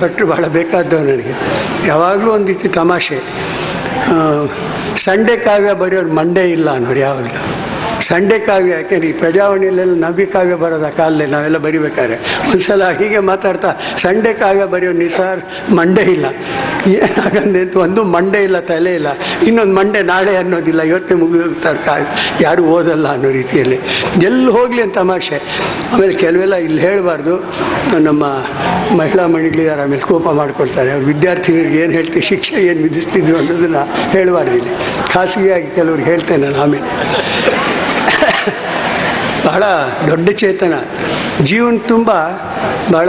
ಭಟ್ರು ಭಾಳ ಬೇಕಾದವು ನನಗೆ. ಯಾವಾಗಲೂ ಒಂದು ರೀತಿ ತಮಾಷೆ. ಸಂಡೆ ಕಾವ್ಯ ಬರೆಯೋರು ಮಂಡೇ ಇಲ್ಲ ಅನ್ನೋರು ಯಾವಾಗಲೂ. ಸಂಡೆ ಕಾವ್ಯ, ಯಾಕೆಂದ್ರೆ ಈ ಪ್ರಜಾವಾಣಿಯಲ್ಲೆಲ್ಲ ನವ್ಯ ಕಾವ್ಯ ಬರೋದು ಆ ಕಾಲದಲ್ಲಿ ನಾವೆಲ್ಲ ಬರಿಬೇಕಾದ್ರೆ ಒಂದ್ಸಲ ಹೀಗೆ ಮಾತಾಡ್ತಾ ಸಂಡೆ ಕಾವ್ಯ ಬರೆಯೋ ನಿಸಾರ್ ಮಂಡೇ ಇಲ್ಲ. ಹಾಗಂದ್ರೆ ಒಂದು ಮಂಡೇ ಇಲ್ಲ, ತಲೆ ಇಲ್ಲ, ಇನ್ನೊಂದು ಮಂಡೇ ನಾಳೆ ಅನ್ನೋದಿಲ್ಲ, ಇವತ್ತೇ ಮುಗಿದೋಗ್ತಾರೆ ಕಾವ್ಯ, ಯಾರು ಓದಲ್ಲ ಅನ್ನೋ ರೀತಿಯಲ್ಲಿ ಎಲ್ಲಿ ಹೋಗಲಿ ಅಂತ ತಮಾಷೆ. ಆಮೇಲೆ ಕೆಲವೆಲ್ಲ ಇಲ್ಲಿ ಹೇಳಬಾರ್ದು, ನಮ್ಮ ಮಹಿಳಾ ಮಂಡಳಿಯರು ಆಮೇಲೆ ಕೋಪ ಮಾಡ್ಕೊಳ್ತಾರೆ. ಅವ್ರು ವಿದ್ಯಾರ್ಥಿಗಳಿಗೆ ಏನು ಹೇಳ್ತೀವಿ, ಶಿಕ್ಷೆ ಏನು ವಿಧಿಸ್ತಿದ್ರು ಅನ್ನೋದನ್ನು ಹೇಳಬಾರ್ದು ಇಲ್ಲಿ. ಖಾಸಗಿಯಾಗಿ ಕೆಲವ್ರಿಗೆ ಹೇಳ್ತೇನೆ ನಾನು. ಆಮೇಲೆ ಬಹಳ ದೊಡ್ಡ ಚೇತನ, ಜೀವನ ತುಂಬ ಭಾಳ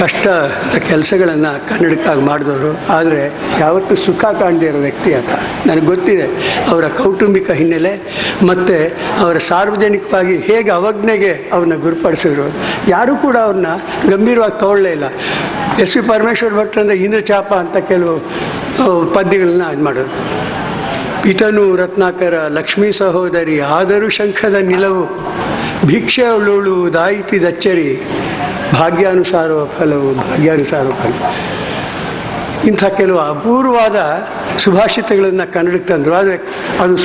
ಕಷ್ಟ ಕೆಲಸಗಳನ್ನು ಕನ್ನಡಕ್ಕಾಗಿ ಮಾಡಿದವರು. ಆದರೆ ಯಾವತ್ತೂ ಸುಖ ಕಾಣದಿರೋ ವ್ಯಕ್ತಿ ಅಂತ ನನಗೆ ಗೊತ್ತಿದೆ. ಅವರ ಕೌಟುಂಬಿಕ ಹಿನ್ನೆಲೆ ಮತ್ತು ಅವರ ಸಾರ್ವಜನಿಕವಾಗಿ ಹೇಗೆ ಅವಜ್ಞೆಗೆ ಅವ್ರನ್ನ ಗುರುಪಡಿಸಿದ್ರು. ಯಾರೂ ಕೂಡ ಅವ್ರನ್ನ ಗಂಭೀರವಾಗಿ ತಗೊಳ್ಳೇ ಇಲ್ಲ. ಎಸ್ ವಿ ಪರಮೇಶ್ವರ್ ಭಟ್ರಂದ್ರೆ ಇಂದ್ರಚಾಪ ಅಂತ ಕೆಲವು ಪದ್ಯಗಳನ್ನ ಇದು ಮಾಡೋದು. ಪಿತನು ರತ್ನಾಕರ ಲಕ್ಷ್ಮೀ ಸಹೋದರಿ ಆದರೂ ಶಂಖದ ನಿಲವು, ಭಿಕ್ಷೆ ಉಳುವುದಾಯಿತಿದಚ್ಚರಿ ಭಾಗ್ಯಾನುಸಾರ ಫಲವು ಭಾಗ್ಯಾನುಸಾರ ಫಲ. ಇಂಥ ಕೆಲವು ಅಪೂರ್ವವಾದ ಸುಭಾಷಿತಗಳನ್ನು ಕನ್ನಡಕ್ಕೆ ತಂದರು. ಆದರೆ ಅದು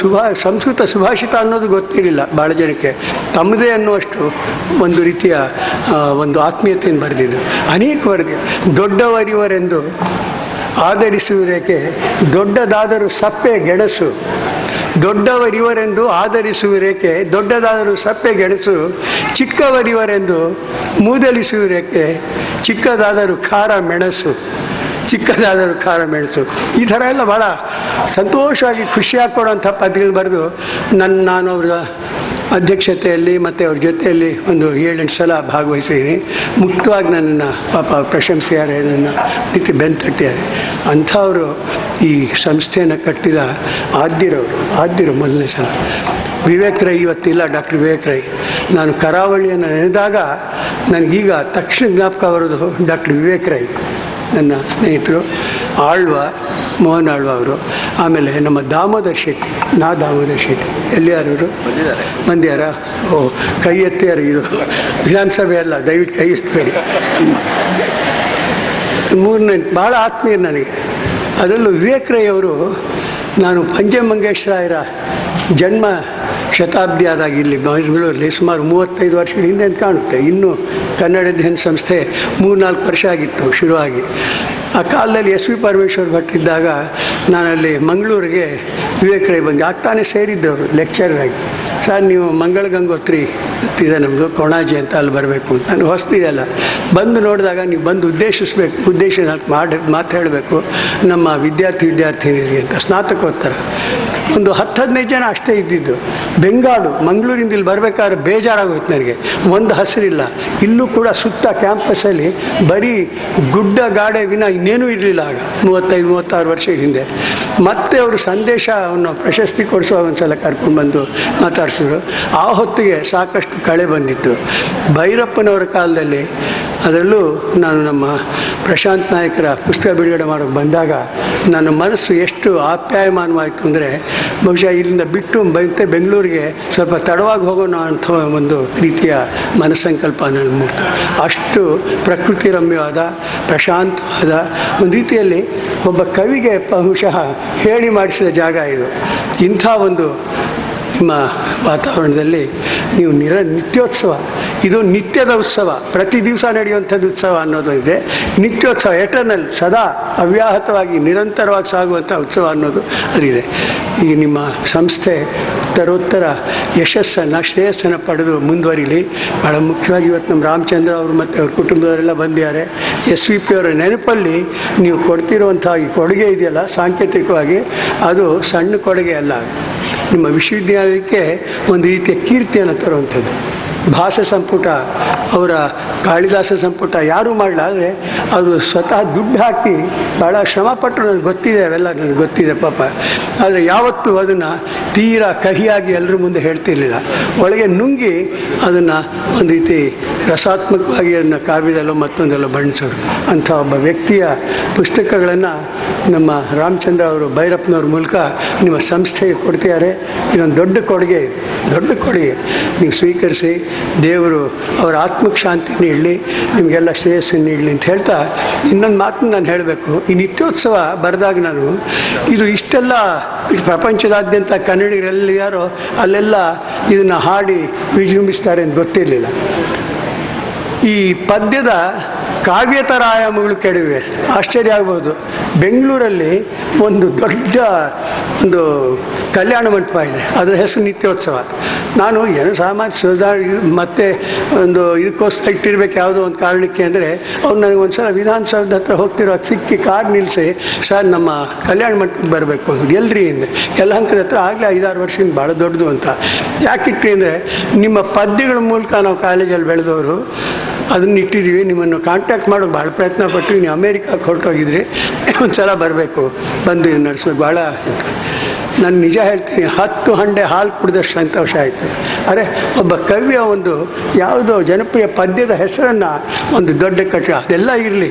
ಸಂಸ್ಕೃತ ಸುಭಾಷಿತ ಅನ್ನೋದು ಗೊತ್ತಿರಲಿಲ್ಲ ಭಾಳ ಜನಕ್ಕೆ. ತಮ್ಮದೇ ಅನ್ನುವಷ್ಟು ಒಂದು ರೀತಿಯ ಒಂದು ಆತ್ಮೀಯತೆಯನ್ನು ಬರೆದಿದ್ದು. ಅನೇಕ ವರದಿ. ದೊಡ್ಡವರಿವರೆಂದು ಆಧರಿಸುವುದಕ್ಕೆ ದೊಡ್ಡದಾದರೂ ಸಪ್ಪೆ ಗೆಣಸು, ದೊಡ್ಡವರಿವರೆಂದು ಆಧರಿಸುವುದಕ್ಕೆ ದೊಡ್ಡದಾದರೂ ಸಪ್ಪೆ ಗೆಣಸು, ಚಿಕ್ಕವರಿವರೆಂದು ಮೂದಲಿಸುವುದಕ್ಕೆ ಚಿಕ್ಕದಾದರೂ ಖಾರ ಮೆಣಸು, ಚಿಕ್ಕದಾದರೂ ಖಾರ ಮೆಣಸು. ಈ ಥರ ಎಲ್ಲ ಭಾಳ ಸಂತೋಷವಾಗಿ ಖುಷಿಯಾಗಿ ಕೊಡುವಂಥ ಪದ್ಯಗಳು ಬರೆದು ನಾನು ಅವರ ಅಧ್ಯಕ್ಷತೆಯಲ್ಲಿ ಮತ್ತು ಅವ್ರ ಜೊತೆಯಲ್ಲಿ ಒಂದು 7-8 ಸಲ ಭಾಗವಹಿಸಿದ್ದೀನಿ. ಮುಕ್ತವಾಗಿ ನನ್ನನ್ನು ಪಾಪ ಪ್ರಶಂಸೆಯಾರೆ, ನನ್ನ ರೀತಿ ಬೆಂತಟ್ಟಿದ್ದಾರೆ. ಅಂಥವರು ಈ ಸಂಸ್ಥೆಯನ್ನು ಕಟ್ಟಿದ ಆದ್ಯರು ಮೊದಲನೇ ಸಲ. ವಿವೇಕ್ ರೈ ಇವತ್ತಿಲ್ಲ, ಡಾಕ್ಟರ್ ವಿವೇಕ್ ರೈ. ನಾನು ಕರಾವಳಿಯನ್ನು ನೆನೆದಾಗ ನನಗೀಗ ತಕ್ಷಣ ಜ್ಞಾಪಕ ಬರೋದು ಡಾಕ್ಟರ್ ವಿವೇಕ್ ರೈ, ನನ್ನ ಸ್ನೇಹಿತರು. ಮೋಹನ್ ಆಳ್ವ ಅವರು. ಆಮೇಲೆ ನಮ್ಮ ದಾಮೋದರ್ ಶೆಟ್ಟಿ, ದಾಮೋದರ್ ಶೆಟ್ಟಿ ಎಲ್ಲಿಯಾರವರು ಬಂದ್ಯಾರ? ಓ, ಕೈ ಎತ್ತಿಯಾರ. ಇದು ವಿಧಾನಸಭೆ ಅಲ್ಲ, ದಯವಿಟ್ಟು ಕೈ ಎತ್ತಬೇಡಿ. ಮೂರನೇ ಭಾಳ ಆತ್ಮೀಯರು ನನಗೆ. ಅದರಲ್ಲೂ ವಿವೇಕ್ ರೈ ಅವರು, ನಾನು ಪಂಚಮಂಗೇಶ್ವರಾಯರ ಜನ್ಮ ಶತಾಬ್ದಿ ಆದಾಗ ಇಲ್ಲಿ ಬೆಂಗಳೂರಲ್ಲಿ ಸುಮಾರು 35 ವರ್ಷಗಳ ಹಿಂದೆ ಅಂತ ಕಾಣುತ್ತೆ. ಇನ್ನೂ ಕನ್ನಡ ಅಧ್ಯಯನ ಸಂಸ್ಥೆ 3-4 ವರ್ಷ ಆಗಿತ್ತು ಶುರುವಾಗಿ. ಆ ಕಾಲದಲ್ಲಿ ಎಸ್ ವಿ ಪರಮೇಶ್ವರ್ ಭಟ್ಟಿದ್ದಾಗ ನಾನಲ್ಲಿ ಮಂಗಳೂರಿಗೆ ವಿವೇಕ್ ರೈ ಬಂದು ಆಗ್ತಾನೆ ಸೇರಿದ್ದವರು ಲೆಕ್ಚರ್ ಆಗಿ. ಸರ್, ನೀವು ಮಂಗಳ ಗಂಗೋತ್ರಿ ಇದೆ ನಮ್ಮದು ಕೊಣಾಜಿ ಅಂತ, ಅಲ್ಲಿ ಬರಬೇಕು ಅಂತ. ನಾನು ಹೊಸ್ತಿದೆಲ್ಲ ಬಂದು ನೋಡಿದಾಗ ನೀವು ಬಂದು ಉದ್ದೇಶ ಮಾತಾಡಬೇಕು ನಮ್ಮ ವಿದ್ಯಾರ್ಥಿನಿಯರಿಗೆ ಅಂತ. ಸ್ನಾತಕೋತ್ತರ ಒಂದು 10-15 ಜನ ಅಷ್ಟೇ ಇದ್ದಿದ್ದು. ಬೆಂಗಾಡು ಮಂಗಳೂರಿಂದ ಇಲ್ಲಿ ಬರಬೇಕಾದ್ರೆ ಬೇಜಾರಾಗೋಯ್ತು ನನಗೆ. ಒಂದು ಹಸಿರಿಲ್ಲ. ಇಲ್ಲೂ ಕೂಡ ಸುತ್ತ ಕ್ಯಾಂಪಸ್ಸಲ್ಲಿ ಬರೀ ಗುಡ್ಡ ಗಾಡೆ ವಿನ ಇನ್ನೇನೂ ಇರಲಿಲ್ಲ ಆಗ, 35-36 ವರ್ಷ ಹಿಂದೆ. ಮತ್ತೆ ಅವರು ಸಂದೇಶ ಅವನ್ನ ಪ್ರಶಸ್ತಿ ಕೊಡಿಸುವ ಒಂದ್ಸಲ ಕರ್ಕೊಂಡು ಬಂದು ಮಾತಾಡ್ಸಿದ್ರು. ಆ ಹೊತ್ತಿಗೆ ಸಾಕಷ್ಟು ಕಳೆ ಬಂದಿತ್ತು. ಭೈರಪ್ಪನವರ ಕಾಲದಲ್ಲಿ, ಅದರಲ್ಲೂ ನಾನು ನಮ್ಮ ಪ್ರಶಾಂತ್ ನಾಯಕರ ಪುಸ್ತಕ ಬಿಡುಗಡೆ ಮಾಡೋಕ್ಕೆ ಬಂದಾಗ ನನ್ನ ಮನಸ್ಸು ಎಷ್ಟು ಆಪ್ಯಾಯಮಾನವಾಯಿತು ಅಂದರೆ, ಬಹುಶಃ ಇಲ್ಲಿಂದ ಬಿಟ್ಟು ಬೆಂಗಳೂರಿಗೆ ಸ್ವಲ್ಪ ತಡವಾಗಿ ಹೋಗೋಣ ಅಂತ ಒಂದು ರೀತಿಯ ಮನಸ್ಸಂಕಲ್ಪ ನನ್ನ ಮೂಡ್ತು. ಅಷ್ಟು ಪ್ರಕೃತಿ ರಮ್ಯವಾದ ಪ್ರಶಾಂತವಾದ ಒಂದು ರೀತಿಯಲ್ಲಿ ಒಬ್ಬ ಕವಿಗೆ ಬಹುಶಃ ಹೇಳಿ ಮಾಡಿಸಿದ ಜಾಗ ಇದು. ಇಂಥ ಒಂದು ನಿಮ್ಮ ವಾತಾವರಣದಲ್ಲಿ ನೀವು ನಿತ್ಯೋತ್ಸವ, ಇದು ನಿತ್ಯದ ಉತ್ಸವ, ಪ್ರತಿ ದಿವಸ ನಡೆಯುವಂಥದ್ದು ಉತ್ಸವ ಅನ್ನೋದು ಇದೆ. ನಿತ್ಯೋತ್ಸವ, ಎಟರ್ನಲ್, ಸದಾ ಅವ್ಯಾಹತವಾಗಿ ನಿರಂತರವಾಗಿ ಸಾಗುವಂಥ ಉತ್ಸವ ಅನ್ನೋದು ಅದಿದೆ. ಈ ನಿಮ್ಮ ಸಂಸ್ಥೆ ಉತ್ತರೋತ್ತರ ಯಶಸ್ಸನ್ನು ಶ್ರೇಯಸ್ಸನ್ನು ಪಡೆದು ಮುಂದುವರಿಲಿ. ಬಹಳ ಮುಖ್ಯವಾಗಿ ಇವತ್ತು ನಮ್ಮ ರಾಮಚಂದ್ರ ಅವರು ಮತ್ತು ಅವ್ರ ಕುಟುಂಬದವರೆಲ್ಲ ಬಂದಿದ್ದಾರೆ. SVP ಅವರ ನೆನಪಲ್ಲಿ ನೀವು ಕೊಡ್ತಿರುವಂಥ ಈ ಕೊಡುಗೆ ಇದೆಯಲ್ಲ, ಸಾಂಕೇತಿಕವಾಗಿ ಅದು ಸಣ್ಣ ಕೊಡುಗೆ ಅಲ್ಲ, ನಿಮ್ಮ ವಿಶ್ವವಿದ್ಯಾಲಯಕ್ಕೆ ಒಂದು ರೀತಿಯ ಕೀರ್ತಿಯನ್ನು ತರುವಂಥದ್ದು. ಭಾಷಾ ಸಂಪುಟ, ಅವರ ಕಾಳಿದಾಸ ಸಂಪುಟ ಯಾರೂ ಮಾಡಲ್ಲ, ಆದರೆ ಅವರು ಸ್ವತಃ ದುಡ್ಡು ಹಾಕಿ ಭಾಳ ಶ್ರಮಪಟ್ಟರು. ನನಗೆ ಗೊತ್ತಿದೆ, ಅವೆಲ್ಲ ನನಗೆ ಗೊತ್ತಿದೆ ಪಾಪ. ಆದರೆ ಯಾವತ್ತೂ ಅದನ್ನು ತೀರಾ ಕಹಿಯಾಗಿ ಎಲ್ಲರ ಮುಂದೆ ಹೇಳ್ತಿರ್ಲಿಲ್ಲ. ಒಳಗೆ ನುಂಗಿ ಅದನ್ನು ಒಂದು ರೀತಿ ರಸಾತ್ಮಕವಾಗಿ ಅದನ್ನು ಕಾವ್ಯದಲ್ಲೋ ಮತ್ತೊಂದೆಲ್ಲೋ ಬಣ್ಣಿಸೋರು. ಅಂಥ ಒಬ್ಬ ವ್ಯಕ್ತಿಯ ಪುಸ್ತಕಗಳನ್ನು ನಮ್ಮ ರಾಮಚಂದ್ರ ಅವರು ಭೈರಪ್ಪನವ್ರ ಮೂಲಕ ನಿಮ್ಮ ಸಂಸ್ಥೆಗೆ ಕೊಡ್ತಿದ್ದಾರೆ. ಇದೊಂದು ದೊಡ್ಡ ಕೊಡುಗೆ ನೀವು ಸ್ವೀಕರಿಸಿ. ದೇವರು ಅವರ ಆತ್ಮಕ್ಕೆ ಶಾಂತಿ ನೀಡಲಿ, ನಿಮಗೆಲ್ಲ ಶ್ರೇಯಸ್ಸನ್ನು ನೀಡಲಿ ಅಂತ ಹೇಳ್ತಾ ಇನ್ನೊಂದು ಮಾತನ್ನು ನಾನು ಹೇಳಬೇಕು. ಈ ನಿತ್ಯೋತ್ಸವ ಬರೆದಾಗ ನಾನು ಇದು ಇಷ್ಟೆಲ್ಲ ಪ್ರಪಂಚದಾದ್ಯಂತ ಕನ್ನಡಿಗರೆಲ್ಲ ಯಾರೋ ಅಲ್ಲೆಲ್ಲ ಇದನ್ನು ಹಾಡಿ ವಿಜೃಂಭಿಸ್ತಾರೆ ಅಂತ ಗೊತ್ತಿರಲಿಲ್ಲ. ಈ ಪದ್ಯದ ಕಾವ್ಯೇತರ ಆಯಾಮಗಳು ಕೆಡವಿವೆ. ಆಶ್ಚರ್ಯ ಆಗ್ಬೋದು. ಬೆಂಗಳೂರಲ್ಲಿ ಒಂದು ದೊಡ್ಡ ಒಂದು ಕಲ್ಯಾಣ ಮಂಟಪ ಇದೆ, ಅದರ ಹೆಸರು ನಿತ್ಯೋತ್ಸವ. ನಾನು ಏನು ಸಾಮಾನ್ಯ ಮತ್ತೆ ಒಂದು ಇದಕ್ಕೋಸ್ಕರ ಇಟ್ಟಿರ್ಬೇಕು ಯಾವುದೋ ಒಂದು ಕಾರಣಕ್ಕೆ ಅಂದರೆ ಅವ್ರು ನನಗೆ ಒಂದ್ಸಲ ವಿಧಾನಸೌಧ ಹತ್ರ ಹೋಗ್ತಿರೋ ಸಿಕ್ಕಿ ಕಾರ್ ನಿಲ್ಲಿಸಿ, ಸರ್ ನಮ್ಮ ಕಲ್ಯಾಣ ಮಂಟಪಕ್ಕೆ ಬರಬೇಕು ಅಂತ. ಎಲ್ರಿ ಹಿಂದೆ ಎಲ್ಲ ಹಂತದ ಹತ್ರ ಆಗಲೇ 5-6 ವರ್ಷದಿಂದ ಭಾಳ ದೊಡ್ಡದು ಅಂತ. ಯಾಕಿಟ್ಟಿ ಅಂದರೆ ನಿಮ್ಮ ಪದ್ಯಗಳ ಮೂಲಕ ನಾವು ಕಾಲೇಜಲ್ಲಿ ಬೆಳೆದವರು ಅದನ್ನ ಇಟ್ಟಿದ್ದೀವಿ, ನಿಮ್ಮನ್ನು ಕಾಂಟ್ಯಾಕ್ಟ್ ಮಾಡೋಕೆ ಭಾಳ ಪ್ರಯತ್ನ ಪಟ್ಟು ನೀವು ಅಮೇರಿಕಾಕ್ಕೆ ಹೊರಟೋಗಿದ್ರಿ, ಒಂದ್ಸಲ ಬರಬೇಕು, ಬಂದು ನಡೆಸ್ಬೇಕು. ಭಾಳ ನಾನು ನಿಜ ಹೇಳ್ತೀನಿ, 10 ಹಂಡೆ ಹಾಲು ಕುಡಿದಷ್ಟು ಸಂತೋಷ ಆಯಿತು. ಅರೆ ಒಬ್ಬ ಕವಿಯ ಒಂದು ಯಾವುದೋ ಜನಪ್ರಿಯ ಪದ್ಯದ ಹೆಸರನ್ನು ಒಂದು ದೊಡ್ಡ ಕಟ್ಟಡ ಅದೆಲ್ಲ ಇರಲಿ.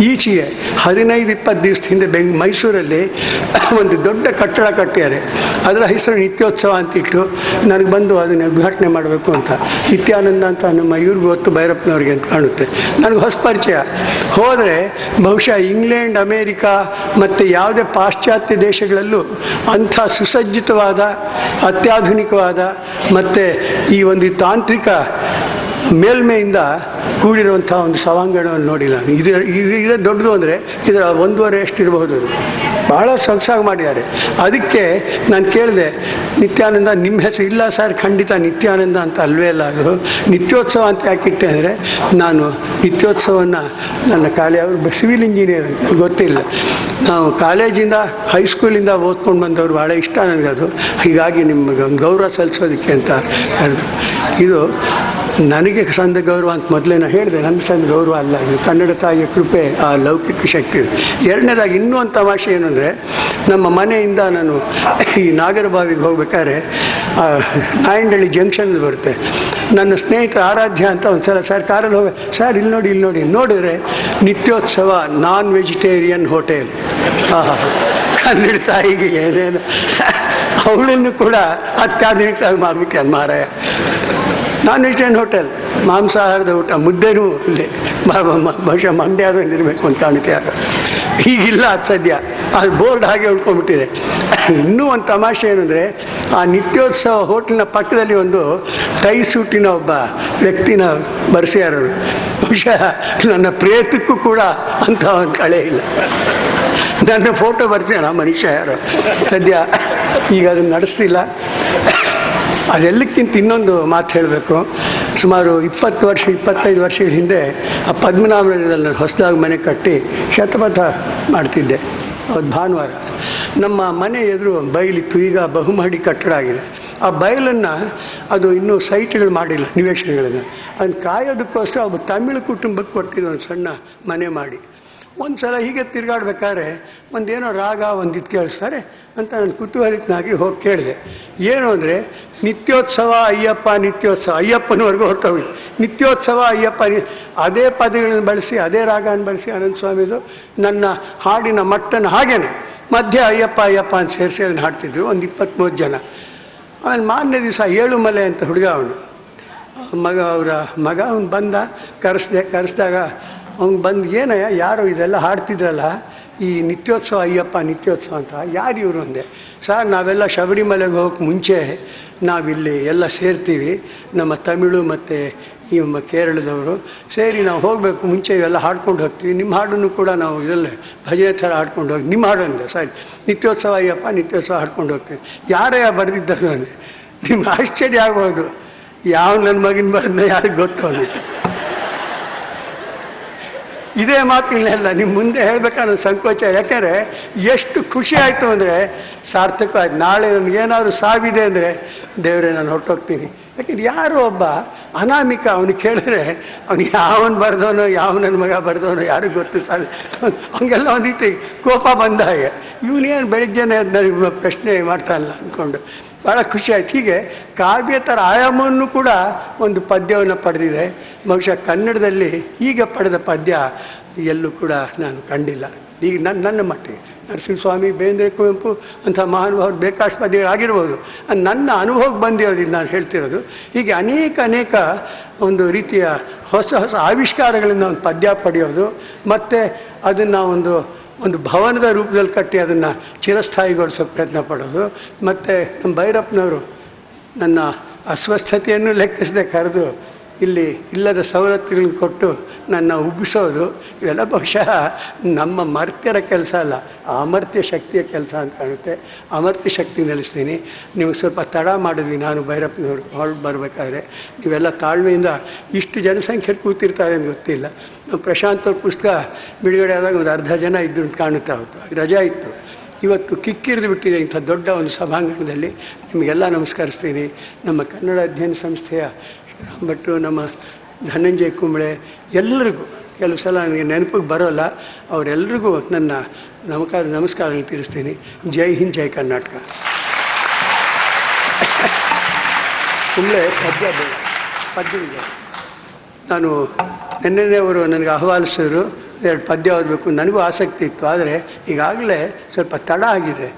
ಈಚೆಗೆ 15-20 ದಿವಸದ ಹಿಂದೆ ಮೈಸೂರಲ್ಲಿ ಒಂದು ದೊಡ್ಡ ಕಟ್ಟಡ ಕಟ್ಟಿದ್ದಾರೆ. ಅದರ ಹೆಸರು ನಿತ್ಯೋತ್ಸವ ಅಂತಿಟ್ಟು ನನಗೆ ಬಂದು ಅದನ್ನು ಉದ್ಘಾಟನೆ ಮಾಡಬೇಕು ಅಂತ. ನಿತ್ಯಾನಂದ ಅಂತ ನಮ್ಮ ಇವ್ರಿಗೂ ಗೊತ್ತು, ಭೈರಪ್ಪನವ್ರಿಗೆ ಅಂತ ಕಾಣುತ್ತೆ. ನನಗೆ ಹೊಸ ಪರಿಚಯ. ಹೋದರೆ ಬಹುಶಃ ಇಂಗ್ಲೆಂಡ್, ಅಮೇರಿಕಾ ಮತ್ತು ಯಾವುದೇ ಪಾಶ್ಚಾತ್ಯ ದೇಶಗಳಲ್ಲೂ ಅಂಥ ಸುಸಜ್ಜಿತವಾದ ಅತ್ಯಾಧುನಿಕವಾದ ಮತ್ತು ಈ ಒಂದು ತಾಂತ್ರಿಕ ಮೇಲ್ಮೆಯಿಂದ ಕೂಡಿರುವಂಥ ಒಂದು ಸಭಾಂಗಣವನ್ನು ನೋಡಿಲ್ಲ. ಇದೇ ದೊಡ್ಡದು ಅಂದರೆ ಇದರ 1.5 ಎಷ್ಟಿರಬಹುದು. ಬಹಳ ಸೊಗಸಾಗಿ ಮಾಡಿದ್ದಾರೆ. ಅದಕ್ಕೆ ನಾನು ಕೇಳಿದೆ, ನಿತ್ಯಾನಂದ ನಿಮ್ಮ ಹೆಸರು? ಇಲ್ಲ ಸರ್, ಖಂಡಿತ ನಿತ್ಯಾನಂದ ಅಂತ ಅಲ್ವೇ ಅಲ್ಲ, ಅದು ನಿತ್ಯೋತ್ಸವ ಅಂತ ಯಾಕಿಟ್ಟೆ ಅಂದರೆ ನಾನು ನಿತ್ಯೋತ್ಸವವನ್ನು ನನ್ನ ಅವರು ಸಿವಿಲ್ ಇಂಜಿನಿಯರ್ ಅಂತ ಗೊತ್ತಿಲ್ಲ. ನಾವು ಕಾಲೇಜಿಂದ ಹೈಸ್ಕೂಲಿಂದ ಓದ್ಕೊಂಡು ಬಂದವರು, ಭಾಳ ಇಷ್ಟ ನನಗದು. ಹೀಗಾಗಿ ನಿಮಗೆ ಒಂದು ಗೌರವ ಸಲ್ಲಿಸೋದಕ್ಕೆ ಅಂತ ಹೇಳಿದ್ರು. ಇದು ನನಗೆ ಸಂದ ಗೌರವ ಅಂತ ಮೊದಲೇ ನಾನು ಹೇಳಿದೆ. ನನ್ನ ಸಂದ ಗೌರವ ಅಲ್ಲ, ಇದು ಕನ್ನಡ ತಾಯಿಯ ಕೃಪೆ, ಆ ಲೌಕಿಕ ಶಕ್ತಿ. ಎರಡನೇದಾಗಿ ಇನ್ನೂ ಒಂದು ತಮಾಷೆ ಏನು ಅಂದರೆ, ನಮ್ಮ ಮನೆಯಿಂದ ನಾನು ಈ ನಾಗರಬಾವಿಗೆ ಹೋಗ್ಬೇಕಾದ್ರೆ ನಾಯಂಡಳ್ಳಿ ಜಂಕ್ಷನ್ ಬರುತ್ತೆ. ನನ್ನ ಸ್ನೇಹಿತ ಆರಾಧ್ಯ ಅಂತ ಒಂದು ಸಲ, ಸರ್ ಕಾರಲ್ಲಿ ಹೋಗ, ಸರ್ ಇಲ್ಲಿ ನೋಡಿ ನೋಡಿದ್ರೆ ನಿತ್ಯೋತ್ಸವ ನಾನ್ ವೆಜಿಟೇರಿಯನ್ ಹೋಟೆಲ್. ಕನ್ನಡ ತಾಯಿಗೆ ಏನೇನು ಅವಳನ್ನು ಕೂಡ ಅತ್ಯಾಧುನಿಕವಾಗಿ ಮಾಡ್ಬಿಟ್ಟೆ ಮಾರಾಯ. ನಾನ್ ವೆಜಿಟೇರಿಯನ್ ಹೋಟೆಲ್, ಮಾಂಸಾಹಾರದ ಊಟ, ಮುದ್ದೆನೂ ಇಲ್ಲೇ ಬಹುಶಃ ಮಂಡ್ಯದಲ್ಲಿ ಇರಬೇಕು ಅಂತ ಕಾಣುತ್ತೆ. ಹೀಗಿಲ್ಲ ಅದು ಸದ್ಯ, ಅದು ಬೋರ್ಡ್ ಹಾಗೆ ಉಳ್ಕೊಂಡ್ಬಿಟ್ಟಿದೆ. ಇನ್ನೂ ಒಂದು ತಮಾಷೆ ಏನಂದರೆ, ಆ ನಿತ್ಯೋತ್ಸವ ಹೋಟೆಲ್ನ ಪಕ್ಕದಲ್ಲಿ ಒಂದು ಟೈ ಸೂಟಿನ ಒಬ್ಬ ವ್ಯಕ್ತಿನ ಬರ್ಸ್ಯಾರು. ಬಹುಶಃ ನನ್ನ ಪ್ರೇತಕ್ಕೂ ಕೂಡ ಅಂಥ ಒಂದು ಕಳೆ ಇಲ್ಲ. ನನ್ನ ಫೋಟೋ ಬರ್ತೀರ ಮನುಷ್ಯ ಯಾರು ಸದ್ಯ ಈಗ ಅದನ್ನು ನಡೆಸ್ತಿಲ್ಲ. ಅದೆಲ್ಲಕ್ಕಿಂತ ಇನ್ನೊಂದು ಮಾತು ಹೇಳಬೇಕು. ಸುಮಾರು 25 ವರ್ಷದ ಹಿಂದೆ ಆ ಪದ್ಮನಾಭನಗರದಲ್ಲಿ ನಾನು ಹೊಸದಾಗಿ ಮನೆ ಕಟ್ಟಿ ಶತಪಥ ಮಾಡ್ತಿದ್ದೆ. ಅವತ್ತು ಭಾನುವಾರ ನಮ್ಮ ಮನೆ ಎದುರು ಬಯಲಿತ್ತು. ಈಗ ಬಹುಮಹಡಿ ಕಟ್ಟಡ ಆಗಿದೆ. ಆ ಬಯಲನ್ನು ಅದು ಇನ್ನೂ ಸೈಟ್ಗಳು ಮಾಡಿಲ್ಲ, ನಿವೇಶನಗಳನ್ನು. ಅದನ್ನು ಕಾಯೋದಕ್ಕೋಸ್ಕರ ಒಬ್ಬ ತಮಿಳು ಕುಟುಂಬಕ್ಕೆ ಕೊಟ್ಟಿದ್ದು ಒಂದು ಸಣ್ಣ ಮನೆ ಮಾಡಿ. ಒಂದು ಸಲ ಹೀಗೆ ತಿರುಗಾಡ್ಬೇಕಾದ್ರೆ ಒಂದೇನೋ ರಾಗ ಒಂದಿದ್ದು ಕೇಳಿಸ್ತಾರೆ ಅಂತ ನಾನು ಕುತೂಹಲಿತನಾಗಿ ಹೋಗಿ ಕೇಳಿದೆ. ಏನು ಅಂದರೆ, ನಿತ್ಯೋತ್ಸವ ಅಯ್ಯಪ್ಪ, ನಿತ್ಯೋತ್ಸವ, ಅಯ್ಯಪ್ಪನವರೆಗೂ ಹೊರಟೋಗಿ ನಿತ್ಯೋತ್ಸವ ಅಯ್ಯಪ್ಪ, ಅದೇ ಪದಗಳನ್ನು ಬಳಸಿ, ಅದೇ ರಾಗವನ್ನು ಬಳಸಿ ಅನಂತ ಸ್ವಾಮಿದು ನನ್ನ ಹಾಡಿನ ಮಟ್ಟನ್ನು ಹಾಗೇನೆ ಮಧ್ಯೆ ಅಯ್ಯಪ್ಪ ಅಂತ ಸೇರಿಸಿ ಅದನ್ನು ಹಾಡ್ತಿದ್ರು. ಒಂದು 23 ಜನ. ಆಮೇಲೆ ಮಾರನೇ ದಿವಸ ಏಳುಮಲೆ ಅಂತ ಹುಡುಗ, ಅವನು ಅವರ ಮಗ ಅವನು ಬಂದ, ಕರೆಸ್ದಾಗ ಅವ್ನು ಬಂದು, ಏನಯ್ಯ ಯಾರೋ ಇದೆಲ್ಲ ಹಾಡ್ತಿದ್ರಲ್ಲ, ಈ ನಿತ್ಯೋತ್ಸವ ಅಯ್ಯಪ್ಪ ನಿತ್ಯೋತ್ಸವ ಅಂತ, ಯಾರು ಇವರು ಅಂದೆ. ಸರ್ ನಾವೆಲ್ಲ ಶಬರಿಮಲೆಗೆ ಹೋಗೋಕ್ಕೆ ಮುಂಚೆ ನಾವಿಲ್ಲಿ ಎಲ್ಲ ಸೇರ್ತೀವಿ, ನಮ್ಮ ತಮಿಳು ಮತ್ತು ಈ ಕೇರಳದವರು ಸೇರಿ ನಾವು ಹೋಗಬೇಕು, ಮುಂಚೆ ಇವೆಲ್ಲ ಹಾಡ್ಕೊಂಡು ಹೋಗ್ತೀವಿ, ನಿಮ್ಮ ಹಾಡನ್ನು ಕೂಡ ನಾವು ಇದರಲ್ಲೇ ಭಜನೆ ಥರ ಹಾಡ್ಕೊಂಡು ಹೋಗಿ, ನಿಮ್ಮ ಹಾಡು ಅಂದೆ. ಸರಿ, ನಿತ್ಯೋತ್ಸವ ಅಯ್ಯಪ್ಪ ನಿತ್ಯೋತ್ಸವ ಹಾಡ್ಕೊಂಡು ಹೋಗ್ತೀವಿ. ಯಾರಯ್ಯ ಬರೆದಿದ್ದರು ಅಂದರೆ ನಿಮ್ಗೆ ಆಶ್ಚರ್ಯ ಆಗ್ಬೋದು. ಯಾವ ನನ್ನ ಮಗಿನ ಬರೆದ ಯಾರಿಗೆ ಗೊತ್ತು ಅಂದಿತ್ತು. ಇದೇ ಮಾತಿಲ್ಲ, ನಿಮ್ಮ ಮುಂದೆ ಹೇಳ್ಬೇಕಾದ್ರೆ ಸಂಕೋಚ. ಯಾಕೆಂದರೆ ಎಷ್ಟು ಖುಷಿ ಆಯಿತು ಅಂದರೆ ಸಾರ್ಥಕವಾಯ್ತು. ನಾಳೆ ನನಗೇನಾದ್ರು ಸಾವಿದೆ ಅಂದರೆ ದೇವರೇ ನಾನು ಹೊರಟೋಗ್ತೀನಿ. ಯಾಕೆಂದ್ರೆ ಯಾರೋ ಒಬ್ಬ ಅನಾಮಿಕ, ಅವನಿಗೆ ಕೇಳಿದ್ರೆ ಅವ್ನಿಗೆ ಯಾವನು ಬರೆದವನೋ ಯಾವ ನನ್ನ ಮಗ ಬರೆದವನೋ ಯಾರಿಗೂ ಗೊತ್ತು ಸರ್. ಹಂಗೆಲ್ಲ ಒಂದು ರೀತಿ ಕೋಪ ಬಂದ ಹಾಗೆ, ಇವನೇನು ಬೆಳಿಗ್ಗೆನೆ ನನಗೆ ಪ್ರಶ್ನೆ ಮಾಡ್ತಾನಲ್ಲ ಅಂದ್ಕೊಂಡು. ಭಾಳ ಖುಷಿ ಆಯ್ತು. ಹೀಗೆ ಕಾವ್ಯೇತರ ಆಯಾಮವನ್ನು ಕೂಡ ಒಂದು ಪದ್ಯವನ್ನು ಪಡೆದಿದೆ. ಬಹುಶಃ ಕನ್ನಡದಲ್ಲಿ ಈಗ ಪಡೆದ ಪದ್ಯ ಎಲ್ಲೂ ಕೂಡ ನಾನು ಕಂಡಿಲ್ಲ. ಈಗ ನನ್ನ ಮಟ್ಟಿಗೆ ನರಸಿಂಹಸ್ವಾಮಿ, ಬೇಂದ್ರೆ, ಕುವೆಂಪು ಅಂಥ ಮಹಾನುಭಾವರು ಬೇಕಾಷ್ಟು ಪದ್ಯಗಳಾಗಿರ್ಬೋದು. ನನ್ನ ಅನುಭವಕ್ಕೆ ಬಂದಿರೋದಿಲ್ಲ ನಾನು ಹೇಳ್ತಿರೋದು. ಹೀಗೆ ಅನೇಕ ಒಂದು ರೀತಿಯ ಹೊಸ ಆವಿಷ್ಕಾರಗಳಿಂದ ಒಂದು ಪದ್ಯ ಪಡೆಯೋದು, ಮತ್ತು ಅದನ್ನು ಒಂದು ಭವನದ ರೂಪದಲ್ಲಿ ಕಟ್ಟಿ ಅದನ್ನು ಚಿರಸ್ಥಾಯಿಗೊಳಿಸೋಕೆ ಪ್ರಯತ್ನ ಪಡೋದು. ಮತ್ತು ನಮ್ಮ ಭೈರಪ್ಪನವರು ನನ್ನ ಅಸ್ವಸ್ಥತೆಯನ್ನು ಲೆಕ್ಕಿಸದೆ ಕರೆದು ಇಲ್ಲಿ ಇಲ್ಲದ ಸವಲತ್ತುಗಳನ್ನು ಕೊಟ್ಟು ನನ್ನ ಉಬ್ಬಿಸೋದು, ಇವೆಲ್ಲ ಬಹುಶಃ ನಮ್ಮ ಮರ್ತ್ಯರ ಕೆಲಸ ಅಲ್ಲ, ಅಮರ್ತ್ಯ ಶಕ್ತಿಯ ಕೆಲಸ ಅಂತ ಕಾಣುತ್ತೆ. ಅಮರ್ತ್ಯ ಶಕ್ತಿ ನೆಲೆಸ್ತೀನಿ. ನೀವು ಸ್ವಲ್ಪ ತಡ ಮಾಡಿದ್ವಿ, ನಾನು ಭೈರಪ್ಪನವರು ಹೊರಟು ಬರಬೇಕಾದ್ರೆ. ನೀವೆಲ್ಲ ತಾಳ್ಮೆಯಿಂದ ಇಷ್ಟು ಜನಸಂಖ್ಯೆ ಕೂತಿರ್ತಾರೆ ಅಂತ ಗೊತ್ತಿಲ್ಲ. ಪ್ರಶಾಂತ್ ಅವ್ರ ಪುಸ್ತಕ ಬಿಡುಗಡೆ ಆದಾಗ ಒಂದು ಅರ್ಧ ಜನ ಇದ್ದು ಅಂತ ಕಾಣುತ್ತಾ ಹೋಯ್ತು, ರಜಾ ಇತ್ತು. ಇವತ್ತು ಕಿಕ್ಕಿರಿದು ಬಿಟ್ಟಿದೆ ಇಂಥ ದೊಡ್ಡ ಒಂದು ಸಭಾಂಗಣದಲ್ಲಿ. ನಿಮಗೆಲ್ಲ ನಮಸ್ಕರಿಸ್ತೀನಿ. ನಮ್ಮ ಕನ್ನಡ ಅಧ್ಯಯನ ಸಂಸ್ಥೆಯ ಭಟ್ರು, ನಮ್ಮ ಧನಂಜಯ ಕುಂಬಳೆ, ಎಲ್ಲರಿಗೂ ಕೆಲವು ಸಲ ನನಗೆ ನೆನಪಿಗೆ ಬರೋಲ್ಲ, ಅವರೆಲ್ಲರಿಗೂ ನನ್ನ ನಮಸ್ಕಾರಗಳನ್ನು ತಿಳಿಸ್ತೀನಿ. ಜೈ ಹಿಂದ್, ಜೈ ಕರ್ನಾಟಕ. ಕುಂಬಳೆ ಪದ್ಯವಿದೆ. ನಾನು ನೆನ್ನೆ ಅವರು ನನಗೆ ಆಹ್ವಾನಿಸಿದ್ರು, 2 ಪದ್ಯ ಓದಬೇಕು. ನನಗೂ ಆಸಕ್ತಿ ಇತ್ತು, ಆದರೆ ಈಗಾಗಲೇ ಸ್ವಲ್ಪ ತಡ ಆಗಿದೆ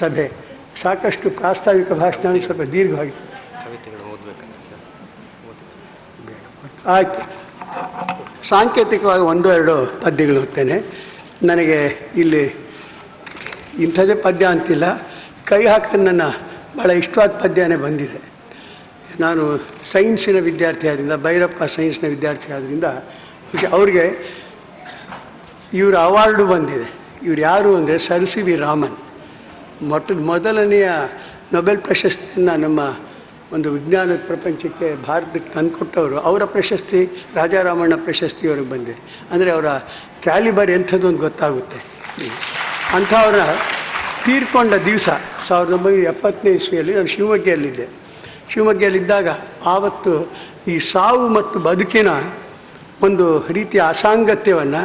ಸಭೆ. ಸಾಕಷ್ಟು ಪ್ರಾಸ್ತಾವಿಕ ಭಾಷಣ ಸ್ವಲ್ಪ ದೀರ್ಘವಾಗಿದೆ. ಆಯ್ತು, ಸಾಂಕೇತಿಕವಾಗಿ 1-2 ಪದ್ಯಗಳು ಓದ್ತೇನೆ. ನನಗೆ ಇಲ್ಲಿ ಇಂಥದ್ದೇ ಪದ್ಯ ಅಂತಿಲ್ಲ, ಕೈ ಹಾಕಿ ನನ್ನ ಭಾಳ ಇಷ್ಟವಾದ ಪದ್ಯನೇ ಬಂದಿದೆ. ನಾನು ಸೈನ್ಸಿನ ವಿದ್ಯಾರ್ಥಿ ಆದ್ದರಿಂದ, ಭೈರಪ್ಪ ಸೈನ್ಸ್ನ ವಿದ್ಯಾರ್ಥಿ ಆದ್ದರಿಂದ ಅವ್ರಿಗೆ ಇವರ ಅವಾರ್ಡು ಬಂದಿದೆ. ಇವ್ರು ಯಾರು ಅಂದರೆ ಸರ್ ಸಿ ವಿ ರಾಮನ್. ಮೊದಲನೆಯ ನೊಬೆಲ್ ಪ್ರಶಸ್ತಿಯನ್ನು ನಮ್ಮ ಒಂದು ವಿಜ್ಞಾನದ ಪ್ರಪಂಚಕ್ಕೆ, ಭಾರತಕ್ಕೆ ತಂದುಕೊಟ್ಟವರು. ಅವರ ಪ್ರಶಸ್ತಿ ರಾಜಾರಾಮಣ್ಣ ಪ್ರಶಸ್ತಿ ಅವ್ರಿಗೆ ಬಂದಿದೆ. ಅಂದರೆ ಅವರ ಕ್ಯಾಲಿಬರ್ ಎಂಥದ್ದು ಅಂತ ಗೊತ್ತಾಗುತ್ತೆ. ಅಂಥವ್ರ ತೀರ್ಕೊಂಡ ದಿವಸ 1970ನೇ ಇಸ್ವಿಯಲ್ಲಿ ನಾನು ಶಿವಮೊಗ್ಗದಲ್ಲಿದ್ದೆ. ಶಿವಮೊಗ್ಗದಲ್ಲಿದ್ದಾಗ ಆವತ್ತು ಈ ಸಾವು ಮತ್ತು ಬದುಕಿನ ಒಂದು ರೀತಿಯ ಅಸಾಂಗತ್ಯವನ್ನು,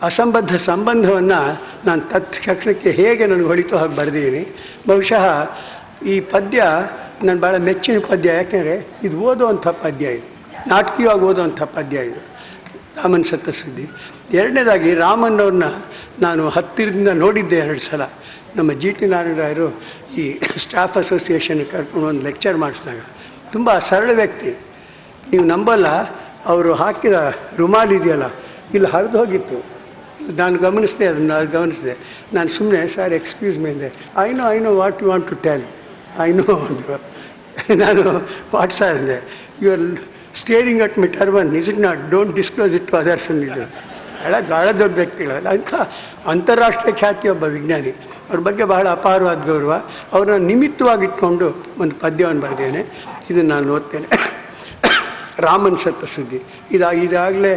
ಅಸಂಬದ್ಧ ಸಂಬಂಧವನ್ನು ನಾನು ತಕ್ಷಣಕ್ಕೆ ಹೇಗೆ ನನಗೆ ಹೊಳಿತೋ ಹಾಗೆ ಬರೆದಿದ್ದೀನಿ. ಬಹುಶಃ ಈ ಪದ್ಯ ನಾನು ಭಾಳ ಮೆಚ್ಚಿನ ಪದ್ಯ. ಯಾಕೆಂದರೆ ಇದು ಓದುವಂಥ ಪದ್ಯ, ಇದು ನಾಟಕೀಯವಾಗಿ ಓದುವಂಥ ಪದ್ಯ. ಇದು ರಾಮನ್ ಸತ್ತ ಸುದ್ದಿ. ಎರಡನೇದಾಗಿ ರಾಮನ್ನವ್ರನ್ನ ನಾನು ಹತ್ತಿರದಿಂದ ನೋಡಿದ್ದೆ 2 ಸಲ. ನಮ್ಮ ಜಿ ಟಿ ನಾರಾಯಣರಾಯರು ಈ ಸ್ಟಾಫ್ ಅಸೋಸಿಯೇಷನ್ ಕರ್ಕೊಂಡು ಒಂದು ಲೆಕ್ಚರ್ ಮಾಡಿಸಿದಾಗ, ತುಂಬ ಸರಳ ವ್ಯಕ್ತಿ. ನೀವು ನಂಬಲ್ಲ, ಅವರು ಹಾಕಿದ ರುಮಾಲ್ ಇದೆಯಲ್ಲ, ಇಲ್ಲಿ ಹರಿದು ಹೋಗಿತ್ತು. ನಾನು ಗಮನಿಸಿದೆ, ನಾನು ಸುಮ್ಮನೆ ಸರ್ ಎಕ್ಸ್ಕ್ಯೂಸ್ ಮೀ ಅಂದೆ. I know what you want to tell, I know ಅಂದರು. ನಾನು ವಾಟ್ ಸರ್ ಅಂದೆ. You are staring at my turban, is it not, don't disclose it to others ಅಂದಿದ್ದು. ಭಾಳ ದೊಡ್ಡ ವ್ಯಕ್ತಿಗಳಲ್ಲ, ಅಂಥ ಅಂತಾರಾಷ್ಟ್ರೀಯ ಖ್ಯಾತಿ ಒಬ್ಬ ವಿಜ್ಞಾನಿ. ಅವ್ರ ಬಗ್ಗೆ ಬಹಳ ಅಪಾರವಾದ ಗೌರವ. ಅವ್ರನ್ನ ನಿಮಿತ್ತವಾಗಿಟ್ಕೊಂಡು ಒಂದು ಪದ್ಯವನ್ನು ಬರೆದೇನೆ, ಇದನ್ನು ನಾನು ಓದ್ತೇನೆ. ರಾಮನ್ ಸತ್ತ ಸುದ್ದಿ. ಇದಾಗಲೇ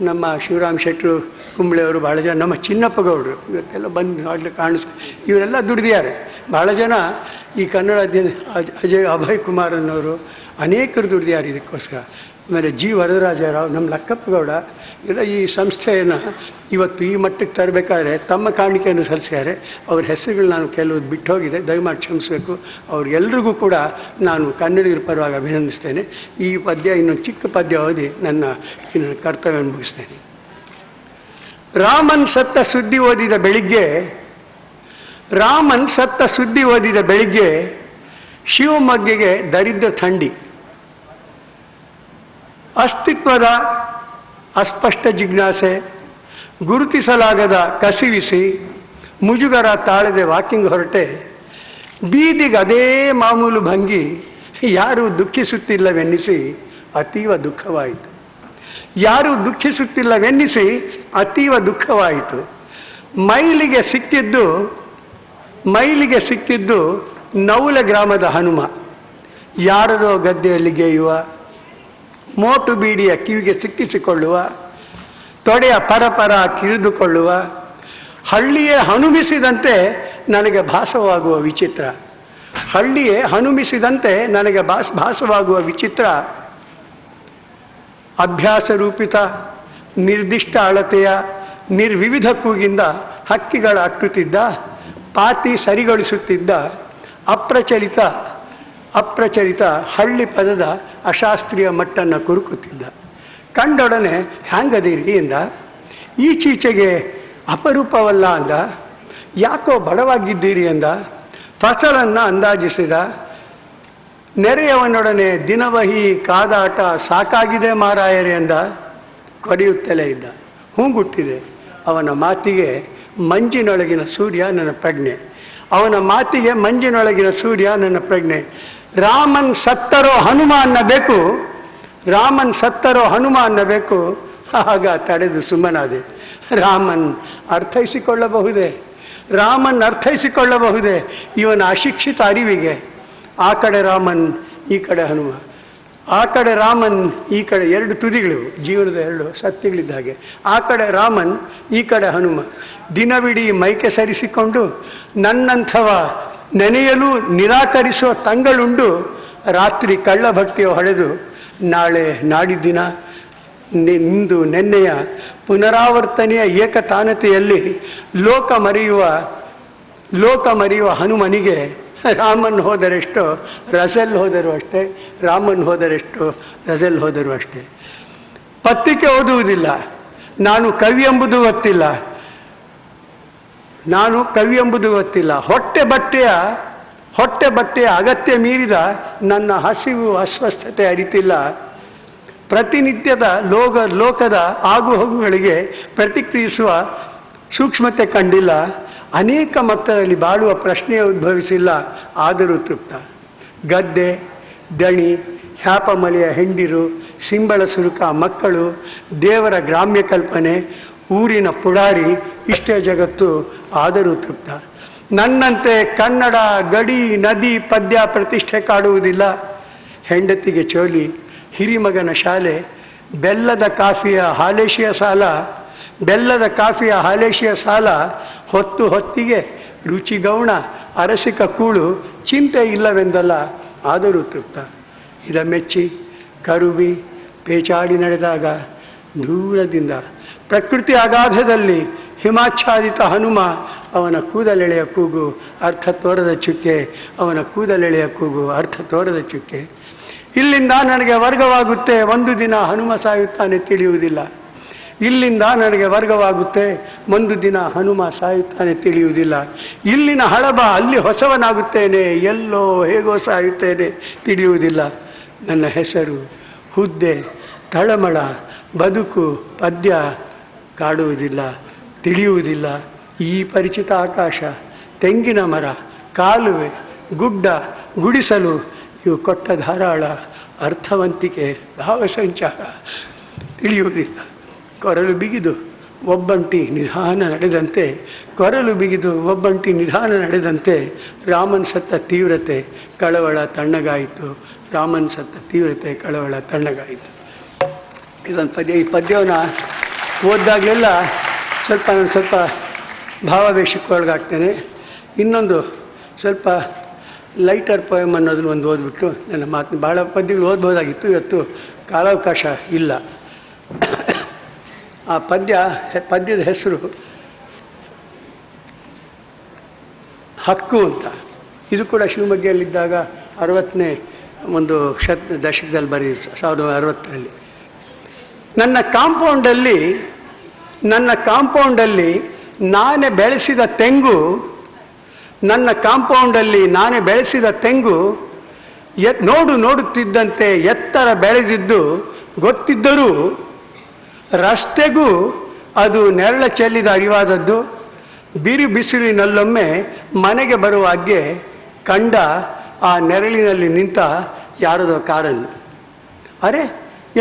ನಮ್ಮ ಶಿವರಾಮ್ ಶೆಟ್ಟರು, ಕುಂಬಳೆಯವರು, ಭಾಳ ಜನ, ನಮ್ಮ ಚಿನ್ನಪ್ಪ ಗೌಡರು ಇವತ್ತೆಲ್ಲ ಬಂದು ಆಗಲೇ ಇವರೆಲ್ಲ ದುಡಿದಿದ್ದಾರೆ. ಭಾಳ ಜನ ಈ ಕನ್ನಡ ಅಭಯ್ ಕುಮಾರನ್ನವರು ಅನೇಕರು ದುಡಿದಿದ್ದಾರೆ ಇದಕ್ಕೋಸ್ಕರ. ಆಮೇಲೆ ಜಿ ವರದರಾಜರಾವ್, ನಮ್ಮ ಲಕ್ಕಪ್ಪ ಗೌಡ, ಎಲ್ಲ ಈ ಸಂಸ್ಥೆಯನ್ನು ಇವತ್ತು ಈ ಮಟ್ಟಕ್ಕೆ ತರಬೇಕಾದ್ರೆ ತಮ್ಮ ಕಾಣಿಕೆಯನ್ನು ಸಲ್ಲಿಸಿದ್ದಾರೆ. ಅವ್ರ ಹೆಸರುಗಳು ನಾನು ಕೆಲವು ಬಿಟ್ಟು ಹೋಗಿದೆ, ದಯಮಾಡಿ ಕ್ಷಮಿಸಬೇಕು. ಅವ್ರಿಗೆಲ್ರಿಗೂ ಕೂಡ ನಾನು ಕನ್ನಡಿಗರ ಪರವಾಗಿ ಅಭಿನಂದಿಸ್ತೇನೆ. ಈ ಪದ್ಯ, ಇನ್ನೊಂದು ಚಿಕ್ಕ ಪದ್ಯ ಓದಿ ನನ್ನ ಕರ್ತವ್ಯವನ್ನು ಮುಗಿಸ್ತೇನೆ. ರಾಮನ್ ಸತ್ತ ಸುದ್ದಿ ಓದಿದ ಬೆಳಿಗ್ಗೆ ಶಿವಮೊಗ್ಗೆಗೆ ದರಿದ್ರ ಥಂಡಿ. ಅಸ್ತಿತ್ವದ ಅಸ್ಪಷ್ಟ ಜಿಜ್ಞಾಸೆ, ಗುರುತಿಸಲಾಗದ ಕಸಿವಿಸಿ, ಮುಜುಗರ ತಾಳದೆ ವಾಕಿಂಗ್ ಹೊರಟೆ. ಬೀದಿಗೆ ಅದೇ ಮಾಮೂಲು ಭಂಗಿ, ಯಾರೂ ದುಃಖಿಸುತ್ತಿಲ್ಲವೆನ್ನಿಸಿ ಅತೀವ ದುಃಖವಾಯಿತು. ಮೈಲಿಗೆ ಸಿಕ್ಕಿದ್ದು ನೌಲ ಗ್ರಾಮದ ಹನುಮ. ಯಾರದೋ ಗದ್ದೆಯಲ್ಲಿ ಗೇಯುವ, ಮೋಟು ಬೀಡಿಯ ಕಿವಿಗೆ ಸಿಕ್ಕಿಸಿಕೊಳ್ಳುವ, ತೊಡೆಯ ಪರಪರ ಕಿರಿದುಕೊಳ್ಳುವ, ಹಳ್ಳಿಯೇ ಹನುಮಿಸಿದಂತೆ ನನಗೆ ಭಾಸವಾಗುವ ವಿಚಿತ್ರ. ಅಭ್ಯಾಸ ರೂಪಿತ ನಿರ್ದಿಷ್ಟ ಅಳತೆಯ ನಿರ್ವಿವಿಧ ಕೂಗಿಂದ ಹಕ್ಕಿಗಳ ಅಟ್ಟುತ್ತಿದ್ದ, ಪಾತಿ ಸರಿಗೊಳಿಸುತ್ತಿದ್ದ, ಅಪ್ರಚಲಿತ ಅಪ್ರಚಲಿತ ಹಳ್ಳಿ ಪದದ ಅಶಾಸ್ತ್ರೀಯ ಮಟ್ಟನ್ನು ಕುರುಕುತ್ತಿದ್ದ. ಕಂಡೊಡನೆ ಹ್ಯಾಂಗದಿರಿ ಎಂದ. ಈಚೀಚೆಗೆ ಅಪರೂಪವಲ್ಲ ಅಂದ. ಯಾಕೋ ಬಡವಾಗಿದ್ದೀರಿ ಎಂದ. ಫಸಲನ್ನು ಅಂದಾಜಿಸಿದ. ನೆರೆಯವನೊಡನೆ ದಿನವಹಿ ಕಾದಾಟ ಸಾಕಾಗಿದೆ ಮಾರಾಯರೆ ಎಂದ. ಕೊರೆಯುತ್ತಲೇ ಇದ್ದ. ಹೂಗುಟ್ಟಿದೆ ಅವನ ಮಾತಿಗೆ ಮಂಜಿನೊಳಗಿನ ಸೂರ್ಯ ನನ್ನ ಪ್ರಜ್ಞೆ. ಅವನ ಮಾತಿಗೆ ಮಂಜಿನೊಳಗಿನ ಸೂರ್ಯ ನನ್ನ ಪ್ರಜ್ಞೆ. ರಾಮನ್ ಸತ್ತರೋ ಹನುಮ ಅನ್ನಬೇಕು, ರಾಮನ್ ಸತ್ತರೋ ಹನುಮ ಅನ್ನಬೇಕು. ಆಗ ತಡೆದು ಸುಮ್ಮನಾದೆ. ರಾಮನ್ ಅರ್ಥೈಸಿಕೊಳ್ಳಬಹುದೇ, ರಾಮನ್ ಅರ್ಥೈಸಿಕೊಳ್ಳಬಹುದೇ ಇವನ ಅಶಿಕ್ಷಿತ ಅರಿವಿಗೆ. ಆ ಕಡೆ ರಾಮನ್, ಈ ಕಡೆ ಹನುಮ. ಆ ಕಡೆ ರಾಮನ್, ಈ ಕಡೆ ಎರಡು ತುದಿಗಳು, ಜೀವನದ ಎರಡು ಸತ್ಯಗಳಿದ್ದ ಹಾಗೆ. ಆ ಕಡೆ ರಾಮನ್, ಈ ಕಡೆ ಹನುಮ. ದಿನವಿಡೀ ಮೈಕೆ ಸರಿಸಿಕೊಂಡು ನನ್ನಂಥವ ನೆನೆಯಲು ನಿರಾಕರಿಸುವ ತಂಗಳುಂಡು ರಾತ್ರಿ ಕಳ್ಳಭಕ್ತಿಯ ಹೊಡೆದು ನಾಳೆ ನಾಡಿದ್ದಿನ ಇಂದು ನೆನ್ನೆಯ ಪುನರಾವರ್ತನೆಯ ಏಕತಾನತೆಯಲ್ಲಿ ಲೋಕ ಮರೆಯುವ ಹನುಮನಿಗೆ ರಾಮನ್ ಹೋದರೆಷ್ಟೋ ರಸಲ್ ಹೋದರೂ ಅಷ್ಟೇ, ರಾಮನ್ ಹೋದರೆಷ್ಟೋ ರಸಲ್ ಹೋದರೂ ಅಷ್ಟೇ. ಪತ್ರಿಕೆ ಓದುವುದಿಲ್ಲ, ನಾನು ಕವಿ ಎಂಬುದು ಗೊತ್ತಿಲ್ಲ. ಹೊಟ್ಟೆ ಬಟ್ಟೆಯ ಅಗತ್ಯ ಮೀರಿದ ನನ್ನ ಹಸಿವು ಅಸ್ವಸ್ಥತೆ ಅರಿತಿಲ್ಲ. ಪ್ರತಿನಿತ್ಯದ ಲೋಕದ ಆಗುಹೋಗುಗಳಿಗೆ ಪ್ರತಿಕ್ರಿಯಿಸುವ ಸೂಕ್ಷ್ಮತೆ ಕಂಡಿಲ್ಲ. ಅನೇಕ ಮಟ್ಟದಲ್ಲಿ ಬಾಳುವ ಪ್ರಶ್ನೆಯೇ ಉದ್ಭವಿಸಿಲ್ಲ. ಆದರೂ ತೃಪ್ತ. ಗದ್ದೆ, ದಣಿ, ಹ್ಯಾಪಮಲೆಯ ಹೆಂಡಿರು, ಸಿಂಬಳ ಸುರುಕ ಮಕ್ಕಳು, ದೇವರ ಗ್ರಾಮ್ಯ ಕಲ್ಪನೆ, ಊರಿನ ಪುಡಾರಿ, ಇಷ್ಟೇ ಜಗತ್ತು. ಆದರೂ ತೃಪ್ತ. ನನ್ನಂತೆ ಕನ್ನಡ, ಗಡಿ, ನದಿ, ಪದ್ಯ ಪ್ರತಿಷ್ಠೆ ಕಾಡುವುದಿಲ್ಲ. ಹೆಂಡತಿಗೆ ಚೋಲಿ, ಹಿರಿಮಗನ ಶಾಲೆ, ಬೆಲ್ಲದ ಕಾಫಿಯ ಹಾಲೇಶಿಯ ಸಾಲ, ಹೊತ್ತಿಗೆ ರುಚಿಗೌಣ ಅರಸಿಕ ಕೂಳು, ಚಿಂತೆ ಇಲ್ಲವೆಂದಲ್ಲ. ಆದರೂ ತೃಪ್ತ. ಇದ ಮೆಚ್ಚಿ ಕರುವಿ ಪೇಚಾಡಿ ನಡೆದಾಗ ದೂರದಿಂದ ಪ್ರಕೃತಿ ಅಗಾಧದಲ್ಲಿ ಹಿಮಾಚ್ಛಾದಿತ ಹನುಮ, ಅವನ ಕೂದಲೆಳೆಯ ಕೂಗು ಅರ್ಥ ತೋರದ ಚುಕ್ಕೆ, ಅವನ ಕೂದಲೆಳೆಯ ಕೂಗು ಅರ್ಥ ತೋರದ ಚುಕ್ಕೆ. ಇಲ್ಲಿಂದ ನನಗೆ ವರ್ಗವಾಗುತ್ತೆ, ಒಂದು ದಿನ ಹನುಮ ಸಾಯುತ್ತಾನೆ ತಿಳಿಯುವುದಿಲ್ಲ. ಇಲ್ಲಿಂದ ನನಗೆ ವರ್ಗವಾಗುತ್ತೆ, ಒಂದು ದಿನ ಹನುಮ ಸಾಯುತ್ತಾನೆ ತಿಳಿಯುವುದಿಲ್ಲ. ಇಲ್ಲಿನ ಹಳಬ ಅಲ್ಲಿ ಹೊಸವನಾಗುತ್ತೇನೆ, ಎಲ್ಲೋ ಹೇಗೋ ಸಾಯುತ್ತೇನೆ ತಿಳಿಯುವುದಿಲ್ಲ. ನನ್ನ ಹೆಸರು, ಹುದ್ದೆ, ತಳಮಳ, ಬದುಕು, ಪದ್ಯ ಕಾಡುವುದಿಲ್ಲ, ತಿಳಿಯುವುದಿಲ್ಲ. ಈ ಪರಿಚಿತ ಆಕಾಶ, ತೆಂಗಿನ ಮರ, ಕಾಲುವೆ, ಗುಡ್ಡ, ಗುಡಿಸಲು, ಇವು ಕೊಟ್ಟ ಧಾರಾಳ ಅರ್ಥವಂತಿಕೆ, ಭಾವಸಂಚಾರ ತಿಳಿಯುವುದಿಲ್ಲ. ಕೊರಲು ಬಿಗಿದು ಒಬ್ಬಂಟಿ ನಿಧಾನ ನಡೆದಂತೆ ರಾಮನ್ ಸತ್ತ ತೀವ್ರತೆ ಕಳವಳ ತಣ್ಣಗಾಯಿತು. ಇದೊಂದು ಪದ್ಯ. ಈ ಪದ್ಯವನ್ನು ಓದಿದಾಗಲೆಲ್ಲ ಸ್ವಲ್ಪ ಭಾವಾವೇಶಕ್ಕೆ ಒಳಗಾಗ್ತೇನೆ. ಇನ್ನೊಂದು ಸ್ವಲ್ಪ ಲೈಟರ್ ಪೋಯಮ್ ಅನ್ನೋದನ್ನು ಒಂದು ಓದ್ಬಿಟ್ಟು ನನ್ನ ಮಾತು, ಭಾಳ ಪದ್ಯಗಳು ಓದ್ಬೋದಾಗಿತ್ತು, ಇವತ್ತು ಕಾಲಾವಕಾಶ ಇಲ್ಲ. ಆ ಪದ್ಯದ ಹೆಸರು ಹಕ್ಕು ಅಂತ. ಇದು ಕೂಡ ಶಿವಮೊಗ್ಗದಲ್ಲಿದ್ದಾಗ 60ನೇ ಒಂದು ದಶಕದಲ್ಲಿ ಬರೆದಿತ್ತು, 1960ರಲ್ಲಿ. ನನ್ನ ಕಾಂಪೌಂಡಲ್ಲಿ ನಾನೇ ಬೆಳೆಸಿದ ತೆಂಗು ನೋಡುತ್ತಿದ್ದಂತೆ ಎತ್ತರ ಬೆಳೆದಿದ್ದು ಗೊತ್ತಿದ್ದರೂ ರಸ್ತೆಗೂ ಅದು ನೆರಳ ಚೆಲ್ಲಿದ ಅರಿವಾದದ್ದು. ಬಿಸಿಲಿನಲ್ಲೊಮ್ಮೆ ಮನೆಗೆ ಬರುವಾಗೆ ಕಂಡ ಆ ನೆರಳಿನಲ್ಲಿ ನಿಂತ ಯಾರದೋ ಕಾರನ್ನು. ಅರೆ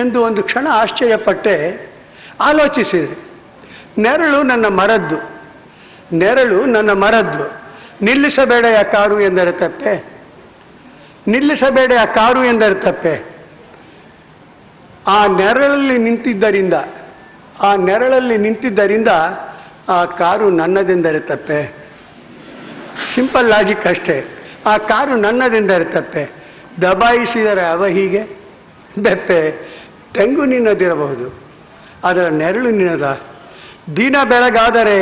ಎಂದು ಒಂದು ಕ್ಷಣ ಆಶ್ಚರ್ಯಪಟ್ಟೆ. ಆಲೋಚಿಸಿದೆ, ನೆರಳು ನನ್ನ ಮರದ್ದು. ನಿಲ್ಲಿಸಬೇಡೆಯ ಕಾರು ಎಂದರೆ ತಪ್ಪೆ. ಆ ನೆರಳಲ್ಲಿ ನಿಂತಿದ್ದರಿಂದ ಆ ಕಾರು ನನ್ನದೆಂದರೆ ತಪ್ಪೆ. ಸಿಂಪಲ್ ಲಾಜಿಕ್ ಅಷ್ಟೇ. ಆ ಕಾರು ನನ್ನದೆಂದರೆ ತಪ್ಪೆ. ದಬಾಯಿಸಿದರೆ ಅವ ಹೀಗೆ ಬೆಪ್ಪೆ. ತೆಂಗು ನಿನ್ನದಿರಬಹುದು, ಅದರ ನೆರಳು ನಿನ್ನದ. ದಿನ ಬೆಳಗಾದರೆ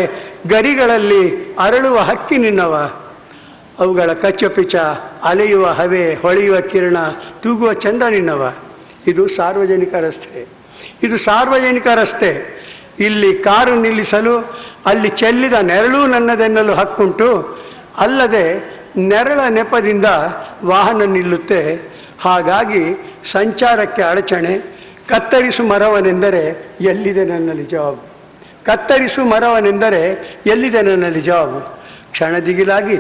ಗರಿಗಳಲ್ಲಿ ಅರಳುವ ಹಕ್ಕಿ ನಿನ್ನವ. ಅವುಗಳ ಕಚ್ಚಪಿಚ, ಅಲೆಯುವ ಹವೆ, ಹೊಳೆಯುವ ಕಿರಣ, ತೂಗುವ ಚಂದ ನಿನ್ನವ. ಇದು ಸಾರ್ವಜನಿಕ ರಸ್ತೆ. ಇದು ಸಾರ್ವಜನಿಕ ರಸ್ತೆ. ಇಲ್ಲಿ ಕಾರು ನಿಲ್ಲಿಸಲು ಅಲ್ಲಿ ಚೆಲ್ಲಿದ ನೆರಳು ನನ್ನದೆನ್ನಲು ಹಕ್ಕುಂಟು. ಅಲ್ಲದೆ ನೆರಳ ನೆಪದಿಂದ ವಾಹನ ನಿಲ್ಲುತ್ತೆ. ಹಾಗಾಗಿ ಸಂಚಾರಕ್ಕೆ ಅಡಚಣೆ. ಕತ್ತರಿಸು ಮರವನೆಂದರೆ ಎಲ್ಲಿದೆ ನನ್ನಲ್ಲಿ ಜವಾಬು. ಕತ್ತರಿಸು ಮರವನೆಂದರೆ ಎಲ್ಲಿದೆ ನನ್ನಲ್ಲಿ ಜವಾಬು. ಕ್ಷಣದಿಗಿಲಾಗಿ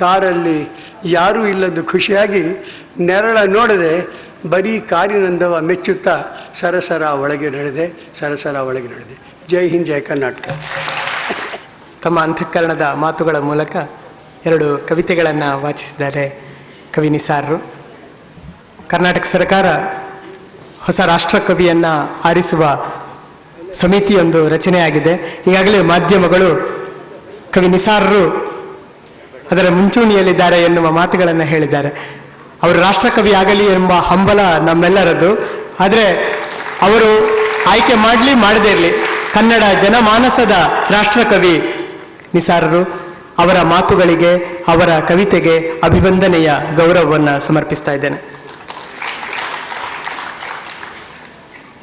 ಕಾರಲ್ಲಿ ಯಾರೂ ಇಲ್ಲದ್ದು ಖುಷಿಯಾಗಿ ನೆರಳ ನೋಡದೆ ಬರೀ ಕಾರಿನಂದವ ಮೆಚ್ಚುತ್ತಾ ಸರಸರ ಒಳಗೆ ನಡೆದೆ. ಜೈ ಹಿಂದ್, ಜೈ ಕರ್ನಾಟಕ. ತಮ್ಮ ಅಂತಃಕರಣದ ಮಾತುಗಳ ಮೂಲಕ 2 ಕವಿತೆಗಳನ್ನು ವಾಚಿಸಿದ್ದಾರೆ ಕವಿ ನಿಸಾರರು. ಕರ್ನಾಟಕ ಸರ್ಕಾರ ಹೊಸ ರಾಷ್ಟ್ರಕವಿಯನ್ನು ಆರಿಸುವ ಸಮಿತಿಯೊಂದು ರಚನೆಯಾಗಿದೆ. ಈಗಾಗಲೇ ಮಾಧ್ಯಮಗಳು ಕವಿ ನಿಸಾರರು ಅದರ ಮುಂಚೂಣಿಯಲ್ಲಿದ್ದಾರೆ ಎನ್ನುವ ಮಾತುಗಳನ್ನು ಹೇಳಿದ್ದಾರೆ. ಅವರು ರಾಷ್ಟ್ರಕವಿ ಆಗಲಿ ಎಂಬ ಹಂಬಲ ನಮ್ಮೆಲ್ಲರದ್ದು. ಆದರೆ ಅವರು ಆಯ್ಕೆ ಮಾಡದೇ ಇರಲಿ, ಕನ್ನಡ ಜನಮಾನಸದ ರಾಷ್ಟ್ರಕವಿ ನಿಸಾರರು. ಅವರ ಮಾತುಗಳಿಗೆ, ಅವರ ಕವಿತೆಗೆ ಅಭಿವಂದನೆಯ ಗೌರವವನ್ನು ಸಮರ್ಪಿಸ್ತಾ ಇದ್ದೇನೆ.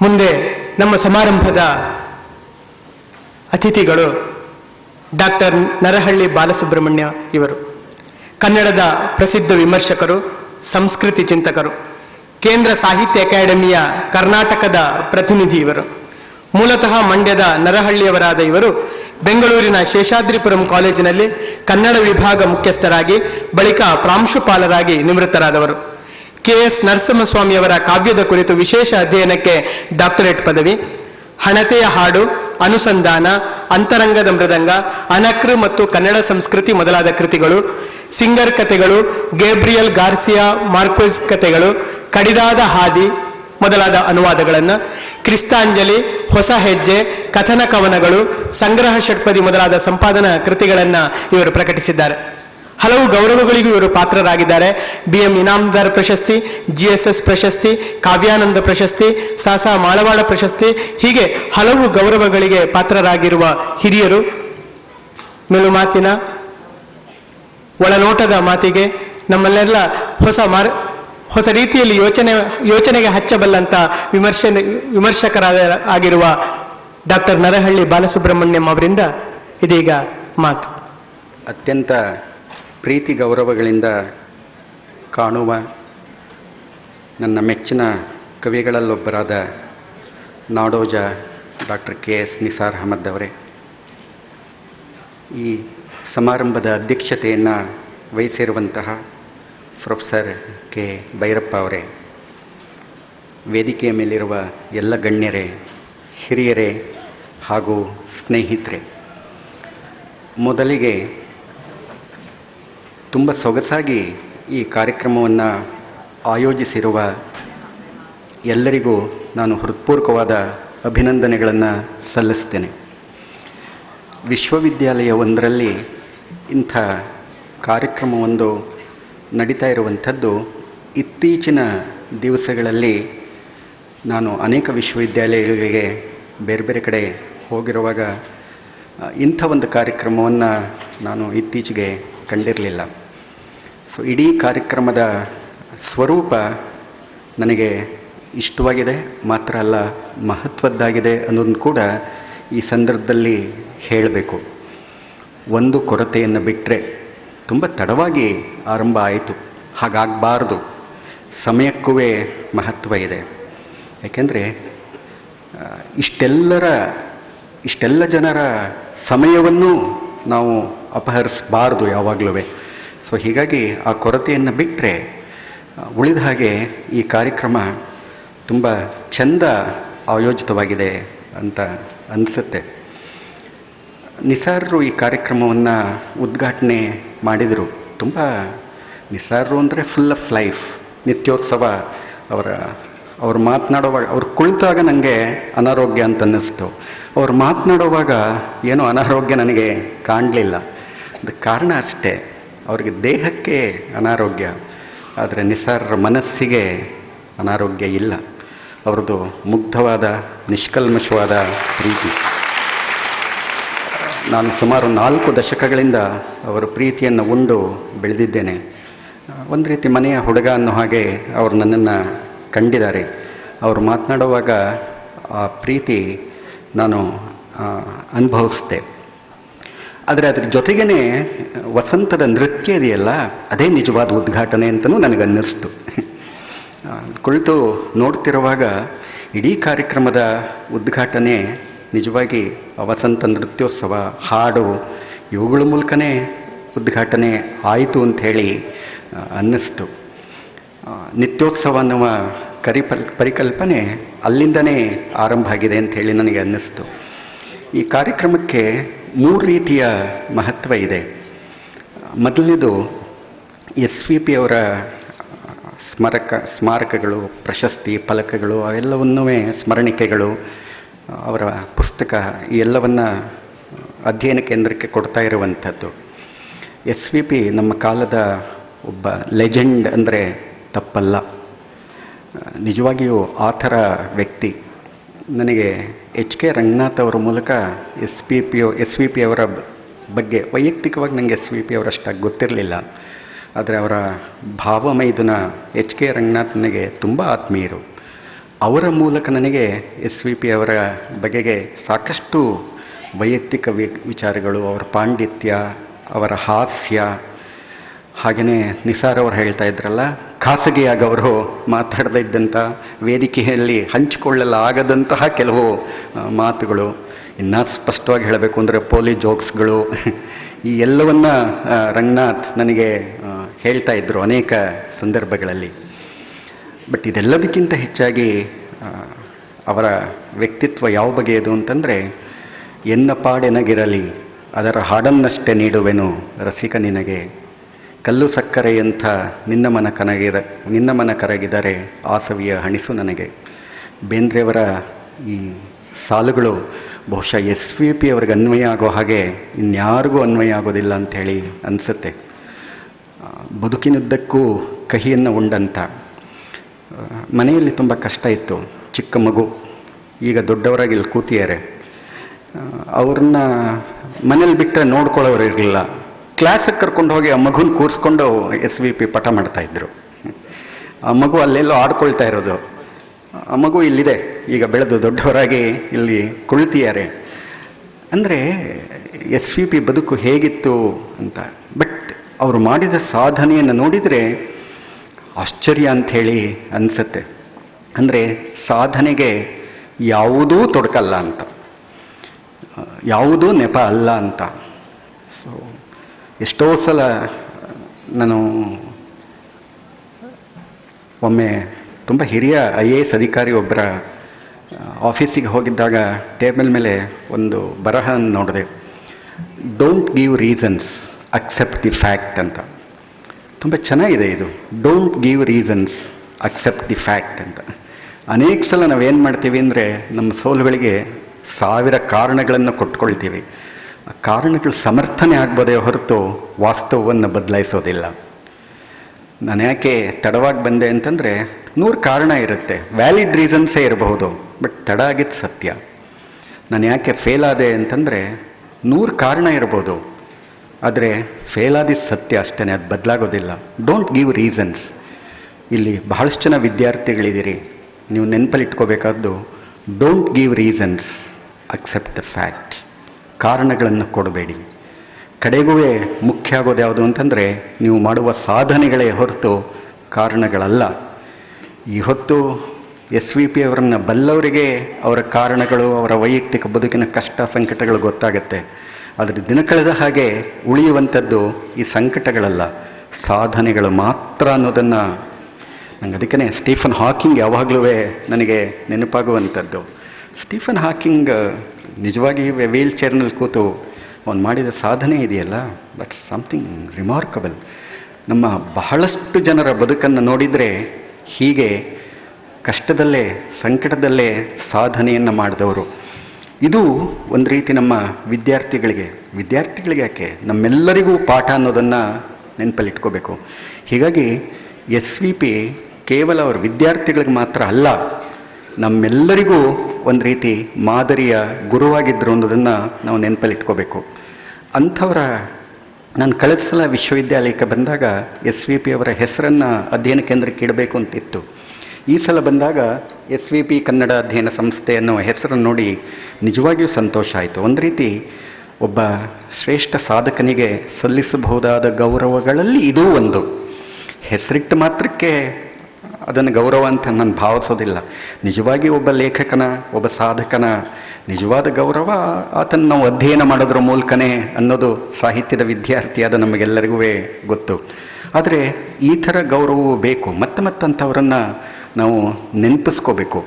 ಮುಂದೆ ನಮ್ಮ ಸಮಾರಂಭದ ಅತಿಥಿಗಳು ಡಾಕ್ಟರ್ ನರಹಳ್ಳಿ ಬಾಲಸುಬ್ರಹ್ಮಣ್ಯ ಇವರು. ಕನ್ನಡದ ಪ್ರಸಿದ್ಧ ವಿಮರ್ಶಕರು, ಸಂಸ್ಕೃತಿ ಚಿಂತಕರು, ಕೇಂದ್ರ ಸಾಹಿತ್ಯ ಅಕಾಡೆಮಿಯ ಕರ್ನಾಟಕದ ಪ್ರತಿನಿಧಿ ಇವರು. ಮೂಲತಃ ಮಂಡ್ಯದ ನರಹಳ್ಳಿಯವರಾದ ಇವರು ಬೆಂಗಳೂರಿನ ಶೇಷಾದ್ರಿಪುರಂ ಕಾಲೇಜಿನಲ್ಲಿ ಕನ್ನಡ ವಿಭಾಗ ಮುಖ್ಯಸ್ಥರಾಗಿ ಬಳಿಕ ಪ್ರಾಂಶುಪಾಲರಾಗಿ ನಿವೃತ್ತರಾದವರು. KS ನರಸಿಂಹಸ್ವಾಮಿಯವರ ಕಾವ್ಯದ ಕುರಿತು ವಿಶೇಷ ಅಧ್ಯಯನಕ್ಕೆ ಡಾಕ್ಟರೇಟ್ ಪದವಿ, ಹಣತೆಯ ಹಾಡು, ಅನುಸಂಧಾನ, ಅಂತರಂಗದ ಮೃದಂಗ, ಅನಕೃ ಮತ್ತು ಕನ್ನಡ ಸಂಸ್ಕೃತಿ ಮೊದಲಾದ ಕೃತಿಗಳು, ಸಿಂಗರ್ ಕಥೆಗಳು, ಗೇಬ್ರಿಯಲ್ ಗಾರ್ಸಿಯಾ ಮಾರ್ಕ್ವೆಸ್ ಕಥೆಗಳು, ಕಡಿದಾದ ಹಾದಿ ಮೊದಲಾದ ಅನುವಾದಗಳನ್ನು, ಕ್ರಿಸ್ತಾಂಜಲಿ, ಹೊಸ ಹೆಜ್ಜೆ, ಕಥನ ಕವನಗಳು, ಸಂಗ್ರಹ ಷಟ್ಪದಿ ಮೊದಲಾದ ಸಂಪಾದನಾ ಕೃತಿಗಳನ್ನು ಇವರು ಪ್ರಕಟಿಸಿದ್ದಾರೆ. ಹಲವು ಗೌರವಗಳಿಗೂ ಇವರು ಪಾತ್ರರಾಗಿದ್ದಾರೆ. BM ಇನಾಮದಾರ್ ಪ್ರಶಸ್ತಿ, GSS ಪ್ರಶಸ್ತಿ, ಕಾವ್ಯಾನಂದ ಪ್ರಶಸ್ತಿ, ಸಾಸಾ ಮಾಳವಾಡ ಪ್ರಶಸ್ತಿ, ಹೀಗೆ ಹಲವು ಗೌರವಗಳಿಗೆ ಪಾತ್ರರಾಗಿರುವ ಹಿರಿಯರು. ಮೆಲುಮಾತಿನ ಒಳನೋಟದ ಮಾತಿಗೆ ನಮ್ಮಲ್ಲೆಲ್ಲ ಹೊಸ ರೀತಿಯಲ್ಲಿ ಯೋಚನೆಗೆ ಹಚ್ಚಬಲ್ಲಂತ ವಿಮರ್ಶಕರಾಗಿರುವ ಡಾಕ್ಟರ್ ನರಹಳ್ಳಿ ಬಾಲಸುಬ್ರಹ್ಮಣ್ಯಂ ಅವರಿಂದ ಇದೀಗ ಮಾತು. ಅತ್ಯಂತ ಪ್ರೀತಿ ಗೌರವಗಳಿಂದ ಕಾಣುವ ನನ್ನ ಮೆಚ್ಚಿನ ಕವಿಗಳಲ್ಲೊಬ್ಬರಾದ ನಾಡೋಜ ಡಾಕ್ಟರ್ KS ನಿಸಾರ್ ಅಹಮದ್ ಅವರೇ, ಈ ಸಮಾರಂಭದ ಅಧ್ಯಕ್ಷತೆಯನ್ನು ವಹಿಸಿರುವಂತಹ ಪ್ರೊಫೆಸರ್ K. ಭೈರಪ್ಪ ಅವರೇ, ವೇದಿಕೆಯ ಮೇಲಿರುವ ಎಲ್ಲ ಗಣ್ಯರೇ, ಹಿರಿಯರೇ ಹಾಗೂ ಸ್ನೇಹಿತರೆ, ಮೊದಲಿಗೆ ತುಂಬ ಸೊಗಸಾಗಿ ಈ ಕಾರ್ಯಕ್ರಮವನ್ನು ಆಯೋಜಿಸಿರುವ ಎಲ್ಲರಿಗೂ ನಾನು ಹೃತ್ಪೂರ್ವಕವಾದ ಅಭಿನಂದನೆಗಳನ್ನು ಸಲ್ಲಿಸ್ತೇನೆ. ವಿಶ್ವವಿದ್ಯಾಲಯವೊಂದರಲ್ಲಿ ಇಂಥ ಕಾರ್ಯಕ್ರಮವೊಂದು ನಡೀತಾ ಇರುವಂಥದ್ದು ಇತ್ತೀಚಿನ ದಿವಸಗಳಲ್ಲಿ ನಾನು ಅನೇಕ ವಿಶ್ವವಿದ್ಯಾಲಯಗಳಿಗೆ ಬೇರೆ ಬೇರೆ ಕಡೆ ಹೋಗಿರುವಾಗ ಇಂಥ ಒಂದು ಕಾರ್ಯಕ್ರಮವನ್ನು ನಾನು ಇತ್ತೀಚೆಗೆ ಕಂಡಿರಲಿಲ್ಲ. ಸೊ ಇಡೀ ಕಾರ್ಯಕ್ರಮದ ಸ್ವರೂಪ ನನಗೆ ಇಷ್ಟವಾಗಿದೆ, ಮಾತ್ರ ಅಲ್ಲ ಮಹತ್ವದ್ದಾಗಿದೆ ಅನ್ನೋದನ್ನು ಕೂಡ ಈ ಸಂದರ್ಭದಲ್ಲಿ ಹೇಳಬೇಕು. ಒಂದು ಕೊರತೆಯನ್ನು ಬಿಟ್ಟರೆ ತುಂಬ ತಡವಾಗಿ ಆರಂಭ ಆಯಿತು. ಹಾಗಾಗಬಾರ್ದು. ಸಮಯಕ್ಕೂ ಮಹತ್ವ ಇದೆ. ಯಾಕೆಂದರೆ ಇಷ್ಟೆಲ್ಲ ಜನರ ಸಮಯವನ್ನು ನಾವು ಅಪಹರಿಸಬಾರ್ದು ಯಾವಾಗಲೂ. ಸೊ ಹೀಗಾಗಿ ಆ ಕೊರತೆಯನ್ನು ಬಿಟ್ಟರೆ ಉಳಿದ ಹಾಗೆ ಈ ಕಾರ್ಯಕ್ರಮ ತುಂಬ ಚೆಂದ ಆಯೋಜಿತವಾಗಿದೆ ಅಂತ ಅನಿಸುತ್ತೆ. ನಿಸಾರರು ಈ ಕಾರ್ಯಕ್ರಮವನ್ನು ಉದ್ಘಾಟನೆ ಮಾಡಿದರು. ತುಂಬ ನಿಸಾರರು ಅಂದರೆ ಫುಲ್ ಆಫ್ ಲೈಫ್, ನಿತ್ಯೋತ್ಸವ. ಅವ್ರು ಮಾತನಾಡುವಾಗ, ಅವ್ರು ಕುಳಿತಾಗ ನನಗೆ ಅನಾರೋಗ್ಯ ಅಂತ ಅನ್ನಿಸ್ತು. ಅವ್ರು ಮಾತನಾಡುವಾಗ ಏನೋ ಅನಾರೋಗ್ಯ ನನಗೆ ಕಾಣಲಿಲ್ಲ. ಅದಕ್ಕೆ ಕಾರಣ ಅಷ್ಟೇ, ಅವ್ರಿಗೆ ದೇಹಕ್ಕೆ ಅನಾರೋಗ್ಯ, ಆದರೆ ನಿಸಾರರ ಮನಸ್ಸಿಗೆ ಅನಾರೋಗ್ಯ ಇಲ್ಲ. ಅವ್ರದ್ದು ಮುಗ್ಧವಾದ ನಿಷ್ಕಲ್ಮಶವಾದ ಪ್ರೀತಿ. ನಾನು ಸುಮಾರು 4 ದಶಕಗಳಿಂದ ಅವರ ಪ್ರೀತಿಯನ್ನು ಉಂಡು ಬೆಳೆದಿದ್ದೇನೆ. ಒಂದು ರೀತಿ ಮನೆಯ ಹುಡುಗ ಅನ್ನೋ ಹಾಗೆ ಅವರು ನನ್ನನ್ನು ಕಂಡಿದ್ದಾರೆ. ಅವರು ಮಾತನಾಡುವಾಗ ಆ ಪ್ರೀತಿ ನಾನು ಅನುಭವಿಸಿದೆ. ಆದರೆ ಅದ್ರ ಜೊತೆಗೇ ವಸಂತದ ನೃತ್ಯ ಇದೆಯಲ್ಲ, ಅದೇ ನಿಜವಾದ ಉದ್ಘಾಟನೆ ಅಂತಲೂ ನನಗನ್ನಿಸ್ತು. ಕುಳಿತು ನೋಡ್ತಿರುವಾಗ ಇಡೀ ಕಾರ್ಯಕ್ರಮದ ಉದ್ಘಾಟನೆ ನಿಜವಾಗಿ ವಸಂತ ನೃತ್ಯೋತ್ಸವ, ಹಾಡು ಇವುಗಳ ಮೂಲಕನೇ ಉದ್ಘಾಟನೆ ಆಯಿತು ಅಂಥೇಳಿ ಅನ್ನಿಸ್ತು. ನಿತ್ಯೋತ್ಸವ ಅನ್ನುವ ಪರಿಕಲ್ಪನೆ ಅಲ್ಲಿಂದನೇ ಆರಂಭ ಆಗಿದೆ ಅಂಥೇಳಿ ನನಗೆ ಅನ್ನಿಸ್ತು. ಈ ಕಾರ್ಯಕ್ರಮಕ್ಕೆ 3 ರೀತಿಯ ಮಹತ್ವ ಇದೆ. ಮೊದಲನೇದು SVP ಅವರ ಸ್ಮಾರಕಗಳು, ಪ್ರಶಸ್ತಿ, ಫಲಕಗಳು ಅವೆಲ್ಲವನ್ನೂ ಸ್ಮರಣಿಕೆಗಳು, ಅವರ ಪುಸ್ತಕ ಈ ಎಲ್ಲವನ್ನ ಅಧ್ಯಯನ ಕೇಂದ್ರಕ್ಕೆ ಕೊಡ್ತಾ ಇರುವಂಥದ್ದು. SVP ನಮ್ಮ ಕಾಲದ ಒಬ್ಬ ಲೆಜೆಂಡ್ ಅಂದರೆ ತಪ್ಪಲ್ಲ. ನಿಜವಾಗಿಯೂ ಆ ಥರ ವ್ಯಕ್ತಿ. ನನಗೆ HK ರಂಗನಾಥ್ ಅವರ ಮೂಲಕ SVP ಅವರ ಬಗ್ಗೆ ವೈಯಕ್ತಿಕವಾಗಿ ನನಗೆ SVP ಅವರಷ್ಟಾಗಿ ಗೊತ್ತಿರಲಿಲ್ಲ. ಆದರೆ ಅವರ ಭಾವಮೈದುನ HK ರಂಗನಾಥ್ ನನಗೆ ತುಂಬ ಆತ್ಮೀಯರು. ಅವರ ಮೂಲಕ ನನಗೆ SVP ಅವರ ಬಗೆಗೆ ಸಾಕಷ್ಟು ವೈಯಕ್ತಿಕ ವಿಚಾರಗಳು, ಅವರ ಪಾಂಡಿತ್ಯ, ಅವರ ಹಾಸ್ಯ, ಹಾಗೆಯೇ ನಿಸಾರ್ ಅವರು ಹೇಳ್ತಾ ಇದ್ರಲ್ಲ, ಖಾಸಗಿಯಾಗಿ ಅವರು ಮಾತಾಡದೇ ಇದ್ದಂಥ, ವೇದಿಕೆಯಲ್ಲಿ ಹಂಚಿಕೊಳ್ಳಲಾಗದಂತಹ ಕೆಲವು ಮಾತುಗಳು, ಇನ್ನೂ ಸ್ಪಷ್ಟವಾಗಿ ಹೇಳಬೇಕು ಅಂದರೆ ಪೋಲಿ ಜೋಕ್ಸ್ಗಳು, ಈ ಎಲ್ಲವನ್ನ ರಂಗನಾಥ್ ನನಗೆ ಹೇಳ್ತಾ ಇದ್ದರು ಅನೇಕ ಸಂದರ್ಭಗಳಲ್ಲಿ. ಬಟ್ ಇದೆಲ್ಲದಕ್ಕಿಂತ ಹೆಚ್ಚಾಗಿ ಅವರ ವ್ಯಕ್ತಿತ್ವ ಯಾವ ಬಗೆಯದು ಅಂತಂದರೆ, ಎನ್ನ ಪಾಡೆನಗಿರಲಿ ಅದರ ಹಾಡನ್ನಷ್ಟೇ ನೀಡುವೆನು ರಸಿಕ ನಿನಗೆ, ಕಲ್ಲು ಸಕ್ಕರೆಯಂಥ ನಿನ್ನ ಮನ ಕರಗಿದರೆ ಆಸವಿಯ ಹಣಿಸು ನನಗೆ. ಬೇಂದ್ರೆಯವರ ಈ ಸಾಲುಗಳು ಬಹುಶಃ SVP ಅವರಿಗೆ ಅನ್ವಯ ಆಗೋ ಹಾಗೆ ಇನ್ಯಾರಿಗೂ ಅನ್ವಯ ಆಗೋದಿಲ್ಲ ಅಂಥೇಳಿ ಅನಿಸುತ್ತೆ. ಬದುಕಿನುದ್ದಕ್ಕೂ ಕಹಿಯನ್ನು ಉಂಡಂಥ, ಮನೆಯಲ್ಲಿ ತುಂಬ ಕಷ್ಟ ಇತ್ತು, ಚಿಕ್ಕ ಮಗು, ಈಗ ದೊಡ್ಡವರಾಗಿ ಇಲ್ಲಿ ಕೂತಿದ್ದಾರೆ. ಅವ್ರನ್ನ ಮನೇಲಿ ಬಿಟ್ಟರೆ ನೋಡ್ಕೊಳ್ಳೋರು ಇರಲಿಲ್ಲ. ಕ್ಲಾಸಿಗೆ ಕರ್ಕೊಂಡು ಹೋಗಿ ಆ ಮಗುನ ಕೂರಿಸ್ಕೊಂಡು SVP ಪಾಠ ಮಾಡ್ತಾಯಿದ್ರು. ಆ ಮಗು ಅಲ್ಲೆಲ್ಲೋ ಆಡ್ಕೊಳ್ತಾ ಇರೋದು. ಆ ಮಗು ಇಲ್ಲಿದೆ, ಈಗ ಬೆಳೆದು ದೊಡ್ಡವರಾಗಿ ಇಲ್ಲಿ ಕುಳಿತಿದ್ದಾರೆ. ಅಂದರೆ SVP ಬದುಕು ಹೇಗಿತ್ತು ಅಂತ. ಬಟ್ ಅವರು ಮಾಡಿದ ಸಾಧನೆಯನ್ನು ನೋಡಿದರೆ ಆಶ್ಚರ್ಯ ಅಂಥೇಳಿ ಅನಿಸುತ್ತೆ. ಅಂದರೆ ಸಾಧನೆಗೆ ಯಾವುದೂ ತೊಡಕಲ್ಲ ಅಂತ, ಯಾವುದೂ ನೆಪ ಅಲ್ಲ ಅಂತ. ಸೊ ಎಷ್ಟೋ ಸಲ ನಾನು ಒಮ್ಮೆ ತುಂಬ ಹಿರಿಯ IAS ಅಧಿಕಾರಿ ಒಬ್ಬರ ಆಫೀಸಿಗೆ ಹೋಗಿದ್ದಾಗ ಟೇಬಲ್ ಮೇಲೆ ಒಂದು ಬರಹ ನೋಡಿದೆ, don't give reasons, accept the fact ಅಂತ. ತುಂಬ ಚೆನ್ನಾಗಿದೆ ಇದು, don't give reasons, accept the fact ಅಂತ. ಅನೇಕ ಸಲ ನಾವೇನು ಮಾಡ್ತೀವಿ ಅಂದರೆ, ನಮ್ಮ ಸೋಲುಗಳಿಗೆ 1000 ಕಾರಣಗಳನ್ನು ಕೊಟ್ಕೊಳ್ತೀವಿ. ಆ ಕಾರಣಗಳು ಸಮರ್ಥನೆ ಆಗ್ಬೋದೇ ಹೊರತು ವಾಸ್ತವವನ್ನು ಬದಲಾಯಿಸೋದಿಲ್ಲ. ನಾನು ಯಾಕೆ ತಡವಾಗಿ ಬಂದೆ ಅಂತಂದರೆ, 100 ಕಾರಣ ಇರುತ್ತೆ, ವ್ಯಾಲಿಡ್ ರೀಸನ್ಸೇ ಇರಬಹುದು, ಬಟ್ ತಡ ಆಗಿದ್ದು ಸತ್ಯ. ನಾನು ಯಾಕೆ ಫೇಲ್ ಆದೆ ಅಂತಂದರೆ, 100 ಕಾರಣ ಇರ್ಬೋದು, ಆದರೆ ಫೇಲ್ ಆದಿದ್ದು ಸತ್ಯ ಅಷ್ಟೇ, ಅದು ಬದಲಾಗೋದಿಲ್ಲ. Don't give reasons. ಇಲ್ಲಿ ಬಹಳಷ್ಟು ಜನ ವಿದ್ಯಾರ್ಥಿಗಳಿದ್ದೀರಿ, ನೀವು ನೆನಪಲ್ಲಿಟ್ಕೋಬೇಕಾದ್ದು don't give reasons, accept the fact. ಕಾರಣಗಳನ್ನು ಕೊಡಬೇಡಿ. ಕಡೆಗೂ ಮುಖ್ಯ ಆಗೋದು ಯಾವುದು ಅಂತಂದರೆ, ನೀವು ಮಾಡುವ ಸಾಧನೆಗಳೇ ಹೊರತು ಕಾರಣಗಳಲ್ಲ. ಈ ಹೊತ್ತು SVP ಅವರನ್ನು ಬಲ್ಲವರಿಗೆ ಅವರ ಕಾರಣಗಳು, ಅವರ ವೈಯಕ್ತಿಕ ಬದುಕಿನ ಕಷ್ಟ ಸಂಕಟಗಳು ಗೊತ್ತಾಗುತ್ತೆ. ಆದರೆ ದಿನ ಕಳೆದ ಹಾಗೆ ಉಳಿಯುವಂಥದ್ದು ಈ ಸಂಕಟಗಳಲ್ಲ, ಸಾಧನೆಗಳು ಮಾತ್ರ ಅನ್ನೋದನ್ನು ನಂಗೆ ಅದಕ್ಕೇ ಸ್ಟೀಫನ್ ಹಾಕಿಂಗ್ ಯಾವಾಗಲೂ ನನಗೆ ನೆನಪಾಗುವಂಥದ್ದು. ಸ್ಟೀಫನ್ ಹಾಕಿಂಗ್ ನಿಜವಾಗಿ ವೀಲ್ ಚೇರ್ನಲ್ಲಿ ಕೂತು ಅವನು ಮಾಡಿದ ಸಾಧನೆ ಇದೆಯಲ್ಲ, ಬಟ್ ಸಮಥಿಂಗ್ ರಿಮಾರ್ಕಬಲ್. ನಮ್ಮ ಬಹಳಷ್ಟು ಜನರ ಬದುಕನ್ನು ನೋಡಿದರೆ ಹೀಗೆ ಕಷ್ಟದಲ್ಲೇ ಸಂಕಟದಲ್ಲೇ ಸಾಧನೆಯನ್ನು ಮಾಡಿದವರು. ಇದು ಒಂದು ರೀತಿ ನಮ್ಮ ವಿದ್ಯಾರ್ಥಿಗಳಿಗೆ ಯಾಕೆ, ನಮ್ಮೆಲ್ಲರಿಗೂ ಪಾಠ ಅನ್ನೋದನ್ನು ನೆನಪಲ್ಲಿಟ್ಕೋಬೇಕು. ಹೀಗಾಗಿ SVP ಕೇವಲ ಅವರ ವಿದ್ಯಾರ್ಥಿಗಳಿಗೆ ಮಾತ್ರ ಅಲ್ಲ, ನಮ್ಮೆಲ್ಲರಿಗೂ ಒಂದು ರೀತಿ ಮಾದರಿಯ ಗುರುವಾಗಿದ್ದರು ಅನ್ನೋದನ್ನು ನಾವು ನೆನಪಲ್ಲಿಟ್ಕೋಬೇಕು. ಅಂಥವರ ನಾನು ಕಳೆದ ಸಲ ವಿಶ್ವವಿದ್ಯಾಲಯಕ್ಕೆ ಬಂದಾಗ SVP ಅವರ ಹೆಸರನ್ನು ಅಧ್ಯಯನ ಕೇಂದ್ರಕ್ಕೆ ಇಡಬೇಕು ಅಂತಿತ್ತು. ಈ ಸಲ ಬಂದಾಗ SVP ಕನ್ನಡ ಅಧ್ಯಯನ ಸಂಸ್ಥೆ ಅನ್ನೋ ಹೆಸರನ್ನು ನೋಡಿ ನಿಜವಾಗಿಯೂ ಸಂತೋಷ ಆಯಿತು. ಒಂದು ರೀತಿ ಒಬ್ಬ ಶ್ರೇಷ್ಠ ಸಾಧಕನಿಗೆ ಸಲ್ಲಿಸಬಹುದಾದ ಗೌರವಗಳಲ್ಲಿ ಇದೂ ಒಂದು. ಹೆಸರಿಟ್ಟು ಮಾತ್ರಕ್ಕೆ ಅದನ್ನು ಗೌರವ ಅಂತ ನಾನು ಭಾವಿಸೋದಿಲ್ಲ. ನಿಜವಾಗಿ ಒಬ್ಬ ಲೇಖಕನ, ಒಬ್ಬ ಸಾಧಕನ ನಿಜವಾದ ಗೌರವ ಆತನ್ನು ನಾವು ಅಧ್ಯಯನ ಮಾಡೋದ್ರ ಮೂಲಕನೇ ಅನ್ನೋದು ಸಾಹಿತ್ಯದ ವಿದ್ಯಾರ್ಥಿಯಾದ ನಮಗೆಲ್ಲರಿಗೂ ಗೊತ್ತು. ಆದರೆ ಈ ಥರ ಗೌರವವು ಬೇಕು. ಮತ್ತಂಥವರನ್ನು ನಾವು ನೆನಪಿಸ್ಕೋಬೇಕು.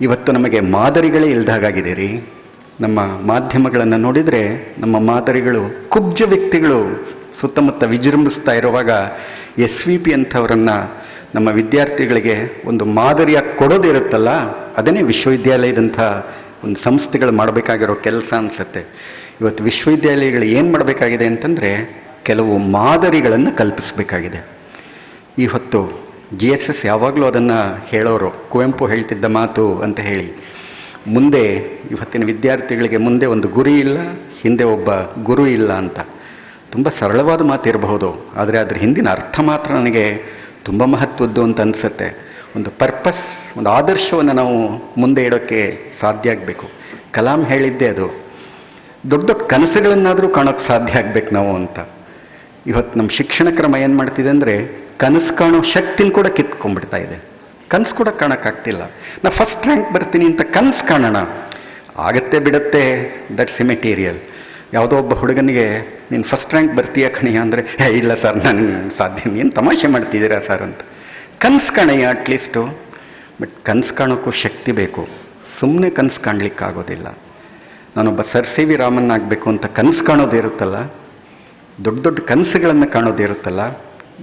ಇವತ್ತು ನಮಗೆ ಮಾದರಿಗಳೇ ಇಲ್ದಾಗಿದೆ ರೀ. ನಮ್ಮ ಮಾಧ್ಯಮಗಳನ್ನು ನೋಡಿದರೆ ನಮ್ಮ ಮಾದರಿಗಳು ಕುಬ್ಜ ವ್ಯಕ್ತಿಗಳು ಸುತ್ತಮುತ್ತ ವಿಜೃಂಭಿಸ್ತಾ ಇರುವಾಗ SVP ಅಂಥವರನ್ನು ನಮ್ಮ ವಿದ್ಯಾರ್ಥಿಗಳಿಗೆ ಒಂದು ಮಾದರಿಯಾಗಿ ಕೊಡೋದಿರುತ್ತಲ್ಲ, ಅದನ್ನೇ ವಿಶ್ವವಿದ್ಯಾಲಯದಂಥ ಒಂದು ಸಂಸ್ಥೆಗಳು ಮಾಡಬೇಕಾಗಿರೋ ಕೆಲಸ ಅನಿಸುತ್ತೆ. ಇವತ್ತು ವಿಶ್ವವಿದ್ಯಾಲಯಗಳು ಏನು ಮಾಡಬೇಕಾಗಿದೆ ಅಂತಂದರೆ ಕೆಲವು ಮಾದರಿಗಳನ್ನು ಕಲ್ಪಿಸಬೇಕಾಗಿದೆ. ಈ ಹೊತ್ತು GSS ಯಾವಾಗಲೂ ಅದನ್ನು ಹೇಳೋರು, ಕುವೆಂಪು ಹೇಳ್ತಿದ್ದ ಮಾತು ಅಂತ ಹೇಳಿ. ಮುಂದೆ ಇವತ್ತಿನ ವಿದ್ಯಾರ್ಥಿಗಳಿಗೆ ಮುಂದೆ ಒಂದು ಗುರಿ ಇಲ್ಲ, ಹಿಂದೆ ಒಬ್ಬ ಗುರು ಇಲ್ಲ ಅಂತ. ತುಂಬ ಸರಳವಾದ ಮಾತಿರಬಹುದು, ಆದರೆ ಅದರ ಹಿಂದಿನ ಅರ್ಥ ಮಾತ್ರ ನನಗೆ ತುಂಬ ಮಹತ್ವದ್ದು ಅಂತ ಅನಿಸುತ್ತೆ. ಒಂದು ಪರ್ಪಸ್, ಒಂದು ಆದರ್ಶವನ್ನು ನಾವು ಮುಂದೆ ಇಡೋಕ್ಕೆ ಸಾಧ್ಯ ಆಗಬೇಕು. ಕಲಾಂ ಹೇಳಿದ್ದೆ ಅದು, ದೊಡ್ಡ ದೊಡ್ಡ ಕನಸುಗಳನ್ನಾದರೂ ಕಾಣೋಕ್ಕೆ ಸಾಧ್ಯ ಆಗಬೇಕು ನಾವು ಅಂತ. ಇವತ್ತು ನಮ್ಮ ಶಿಕ್ಷಣ ಕ್ರಮ ಏನು ಮಾಡ್ತಿದೆ ಅಂದರೆ ಕನಸು ಕಾಣೋ ಶಕ್ತಿನ ಕೂಡ ಕಿತ್ಕೊಂಡ್ಬಿಡ್ತಾ ಇದೆ. ಕನಸು ಕೂಡ ಕಾಣೋಕ್ಕಾಗ್ತಿಲ್ಲ. ನಾ ಫಸ್ಟ್ ರ್ಯಾಂಕ್ ಬರ್ತೀನಿ ಅಂತ ಕನಸು ಕಾಣೋಣ, ಆಗತ್ತೆ ಬಿಡುತ್ತೆ, ದಟ್ಸ್ ಇಮೆಟೀರಿಯಲ್. ಯಾವುದೋ ಒಬ್ಬ ಹುಡುಗನಿಗೆ ನೀನು ಫಸ್ಟ್ ರ್ಯಾಂಕ್ ಬರ್ತೀಯ ಕಣಿಯ ಅಂದರೆ ಇಲ್ಲ ಸರ್ ನನಗೆ ಸಾಧ್ಯ, ಏನು ತಮಾಷೆ ಮಾಡ್ತಿದ್ದೀರಾ ಸರ್ ಅಂತ. ಕನಸು ಕಾಣಯ್ಯ ಅಟ್ಲೀಸ್ಟು. ಬಟ್ ಕನಸು ಕಾಣೋಕ್ಕೂ ಶಕ್ತಿ ಬೇಕು. ಸುಮ್ಮನೆ ಕನಸು ಕಾಣಲಿಕ್ಕಾಗೋದಿಲ್ಲ. ನಾನೊಬ್ಬ ಸರ್ ಸಿ ವಿ ರಾಮನ್ ಆಗಬೇಕು ಅಂತ ಕನಸು ಕಾಣೋದಿರುತ್ತಲ್ಲ, ದೊಡ್ಡ ದೊಡ್ಡ ಕನಸುಗಳನ್ನು ಕಾಣೋದಿರುತ್ತಲ್ಲ,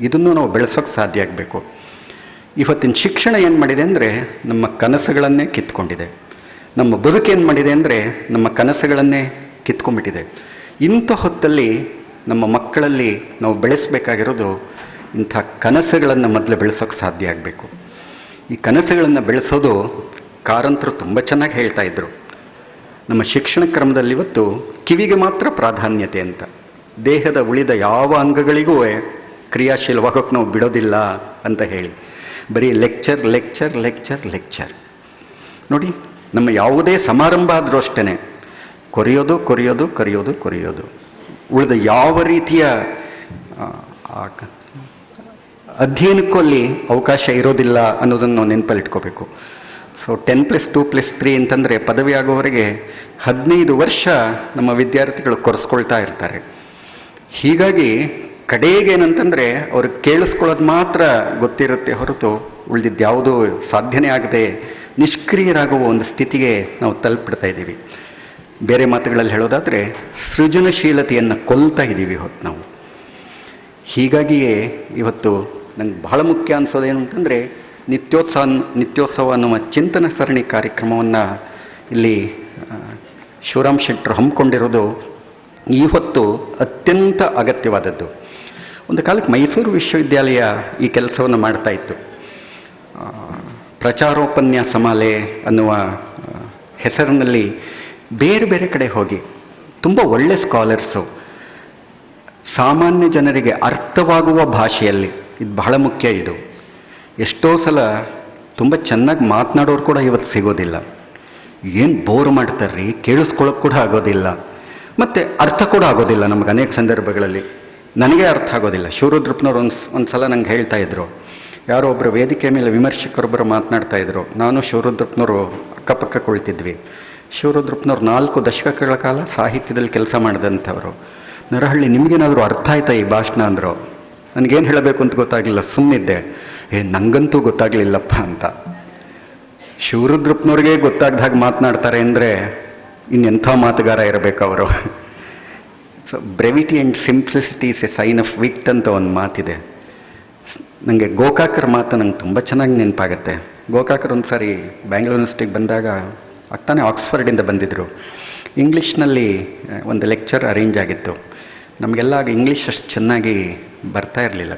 ಇದನ್ನು ನಾವು ಬೆಳೆಸೋಕ್ಕೆ ಸಾಧ್ಯ ಆಗಬೇಕು. ಇವತ್ತಿನ ಶಿಕ್ಷಣ ಏನು ಮಾಡಿದೆ ಅಂದರೆ ನಮ್ಮ ಕನಸುಗಳನ್ನೇ ಕಿತ್ಕೊಂಡಿದೆ. ನಮ್ಮ ಬದುಕೇನು ಮಾಡಿದೆ ಅಂದರೆ ನಮ್ಮ ಕನಸುಗಳನ್ನೇ ಕಿತ್ಕೊಂಡ್ಬಿಟ್ಟಿದೆ. ಇಂಥ ಹೊತ್ತಲ್ಲಿ ನಮ್ಮ ಮಕ್ಕಳಲ್ಲಿ ನಾವು ಬೆಳೆಸಬೇಕಾಗಿರೋದು ಇಂಥ ಕನಸುಗಳನ್ನು ಮೊದಲು ಬೆಳೆಸೋಕ್ಕೆ ಸಾಧ್ಯ ಆಗಬೇಕು. ಈ ಕನಸುಗಳನ್ನು ಬೆಳೆಸೋದು ಕಾರಂತರು ತುಂಬ ಚೆನ್ನಾಗಿ ಹೇಳ್ತಾ ಇದ್ರು. ನಮ್ಮ ಶಿಕ್ಷಣ ಕ್ರಮದಲ್ಲಿ ಇವತ್ತು ಕಿವಿಗೆ ಮಾತ್ರ ಪ್ರಾಧಾನ್ಯತೆ ಅಂತ, ದೇಹದ ಉಳಿದ ಯಾವ ಅಂಗಗಳಿಗೂ ಕ್ರಿಯಾಶೀಲವಾಗೋಕ್ಕೆ ನಾವು ಬಿಡೋದಿಲ್ಲ ಅಂತ ಹೇಳಿ ಬರೀ ಲೆಕ್ಚರ್ ಲೆಕ್ಚರ್ ಲೆಕ್ಚರ್ ಲೆಕ್ಚರ್. ನೋಡಿ, ನಮ್ಮ ಯಾವುದೇ ಸಮಾರಂಭ ಆದರೂ ಅಷ್ಟೇ ಕೊರೆಯೋದು ಕೊರೆಯೋದು ಕರೆಯೋದು ಕೊರೆಯೋದು, ಉಳಿದ ಯಾವ ರೀತಿಯ ಅಧ್ಯಯನಕ್ಕೂ ಅಲ್ಲಿ ಅವಕಾಶ ಇರೋದಿಲ್ಲ ಅನ್ನೋದನ್ನು ನಾವು ನೆನಪಲ್ಲಿಟ್ಕೋಬೇಕು. ಸೊ 10+2+3 ಅಂತಂದರೆ ಪದವಿ ಆಗೋವರೆಗೆ 15 ವರ್ಷ ನಮ್ಮ ವಿದ್ಯಾರ್ಥಿಗಳು ಕೊರೆಸ್ಕೊಳ್ತಾ ಇರ್ತಾರೆ. ಹೀಗಾಗಿ ಕಡೆಗೇನಂತಂದರೆ ಅವ್ರಿಗೆ ಕೇಳಿಸ್ಕೊಳ್ಳೋದು ಮಾತ್ರ ಗೊತ್ತಿರುತ್ತೆ ಹೊರತು ಉಳಿದಿದ್ದು ಯಾವುದೂ ಸಾಧ್ಯನೇ ಆಗದೆ ನಿಷ್ಕ್ರಿಯರಾಗುವ ಒಂದು ಸ್ಥಿತಿಗೆ ನಾವು ತಲುಪಿಡ್ತಾ ಇದ್ದೀವಿ. ಬೇರೆ ಮಾತುಗಳಲ್ಲಿ ಹೇಳೋದಾದರೆ ಸೃಜನಶೀಲತೆಯನ್ನು ಕೊಲ್ತಾ ಇದ್ದೀವಿ ಹೊತ್ತು ನಾವು. ಹೀಗಾಗಿಯೇ ಇವತ್ತು ನಂಗೆ ಬಹಳ ಮುಖ್ಯ ಅನಿಸೋದೇನು ಅಂತಂದರೆ ನಿತ್ಯೋತ್ಸವ ಅನ್ನುವ ಚಿಂತನ ಸರಣಿ ಕಾರ್ಯಕ್ರಮವನ್ನು ಇಲ್ಲಿ ಶಿವರಾಮ್ ಶೆಟ್ಟರು ಹಮ್ಮಿಕೊಂಡಿರೋದು ಈ ಹೊತ್ತು ಅತ್ಯಂತ ಅಗತ್ಯವಾದದ್ದು. ಒಂದು ಕಾಲಕ್ಕೆ ಮೈಸೂರು ವಿಶ್ವವಿದ್ಯಾಲಯ ಈ ಕೆಲಸವನ್ನು ಮಾಡ್ತಾ ಇತ್ತು. ಪ್ರಚಾರೋಪನ್ಯಾಸ ಮಾಲೆ ಅನ್ನುವ ಹೆಸರಿನಲ್ಲಿ ಬೇರೆ ಬೇರೆ ಕಡೆ ಹೋಗಿ ತುಂಬ ಒಳ್ಳೆ ಸ್ಕಾಲರ್ಸು ಸಾಮಾನ್ಯ ಜನರಿಗೆ ಅರ್ಥವಾಗುವ ಭಾಷೆಯಲ್ಲಿ, ಇದು ಬಹಳ ಮುಖ್ಯ. ಇದು ಎಷ್ಟೋ ಸಲ ತುಂಬ ಚೆನ್ನಾಗಿ ಮಾತನಾಡೋರು ಕೂಡ ಇವತ್ತು ಸಿಗೋದಿಲ್ಲ. ಏನು ಬೋರ್ ಮಾಡ್ತಾರ್ರಿ, ಕೇಳಿಸ್ಕೊಳ್ಳೋಕೆ ಕೂಡ ಆಗೋದಿಲ್ಲ, ಮತ್ತು ಅರ್ಥ ಕೂಡ ಆಗೋದಿಲ್ಲ ನಮಗೆ ಅನೇಕ ಸಂದರ್ಭಗಳಲ್ಲಿ. ನನಗೆ ಅರ್ಥ ಆಗೋದಿಲ್ಲ. ಶಿವರುದ್ರಪ್ಪನವ್ರು ಒಂದು ಸಲ ನಂಗೆ ಹೇಳ್ತಾ ಇದ್ರು, ಯಾರೋ ಒಬ್ಬರು ವೇದಿಕೆ ಮೇಲೆ ವಿಮರ್ಶಕರೊಬ್ಬರು ಮಾತನಾಡ್ತಾ ಇದ್ರು. ನಾನು ಶಿವರುದ್ರಪ್ಪನವರು ಅಕ್ಕಪಕ್ಕ ಕುಳಿತಿದ್ವಿ. ಶಿವರುದ್ರಪ್ಪನವ್ರು 4 ದಶಕಗಳ ಕಾಲ ಸಾಹಿತ್ಯದಲ್ಲಿ ಕೆಲಸ ಮಾಡಿದಂಥವರು. ನರಹಳ್ಳಿ, ನಿಮಗೇನಾದರೂ ಅರ್ಥ ಆಯ್ತಾ ಈ ಭಾಷಣ ಅಂದರು. ನನಗೇನು ಹೇಳಬೇಕು ಅಂತ ಗೊತ್ತಾಗಲಿಲ್ಲ, ಸುಮ್ಮನಿದ್ದೆ. ನಂಗಂತೂ ಗೊತ್ತಾಗಲಿಲ್ಲಪ್ಪ ಅಂತ. ಶಿವರುದ್ರಪ್ಪನವ್ರಿಗೆ ಗೊತ್ತಾಗ್ದ ಹಾಗೆ ಮಾತನಾಡ್ತಾರೆ ಅಂದರೆ ಇನ್ನೆಂಥ ಮಾತುಗಾರ ಇರಬೇಕು ಅವರು. So brevity and simplicity is a sign of wit ಅಂತ ಒಂದು ಮಾತಿದೆ. ನನಗೆ ಗೋಕಾಕರ ಮಾತು ನಂಗೆ ತುಂಬ ಚೆನ್ನಾಗಿ ನೆನಪಾಗುತ್ತೆ. ಗೋಕಾಕರ್ ಒಂದು ಸಾರಿ ಬ್ಯಾಂಗ್ಳೂರ್ ಯೂನಿವರ್ಸಿಟಿಗೆ ಬಂದಾಗ ಆಗ್ತಾನೆ ಆಕ್ಸ್ಫರ್ಡಿಂದ ಬಂದಿದ್ದರು. ಇಂಗ್ಲೀಷ್ನಲ್ಲಿ ಒಂದು ಲೆಕ್ಚರ್ ಅರೇಂಜ್ ಆಗಿತ್ತು. ನಮಗೆಲ್ಲ ಆಗ ಇಂಗ್ಲೀಷ್ ಅಷ್ಟು ಚೆನ್ನಾಗಿ ಬರ್ತಾ ಇರಲಿಲ್ಲ,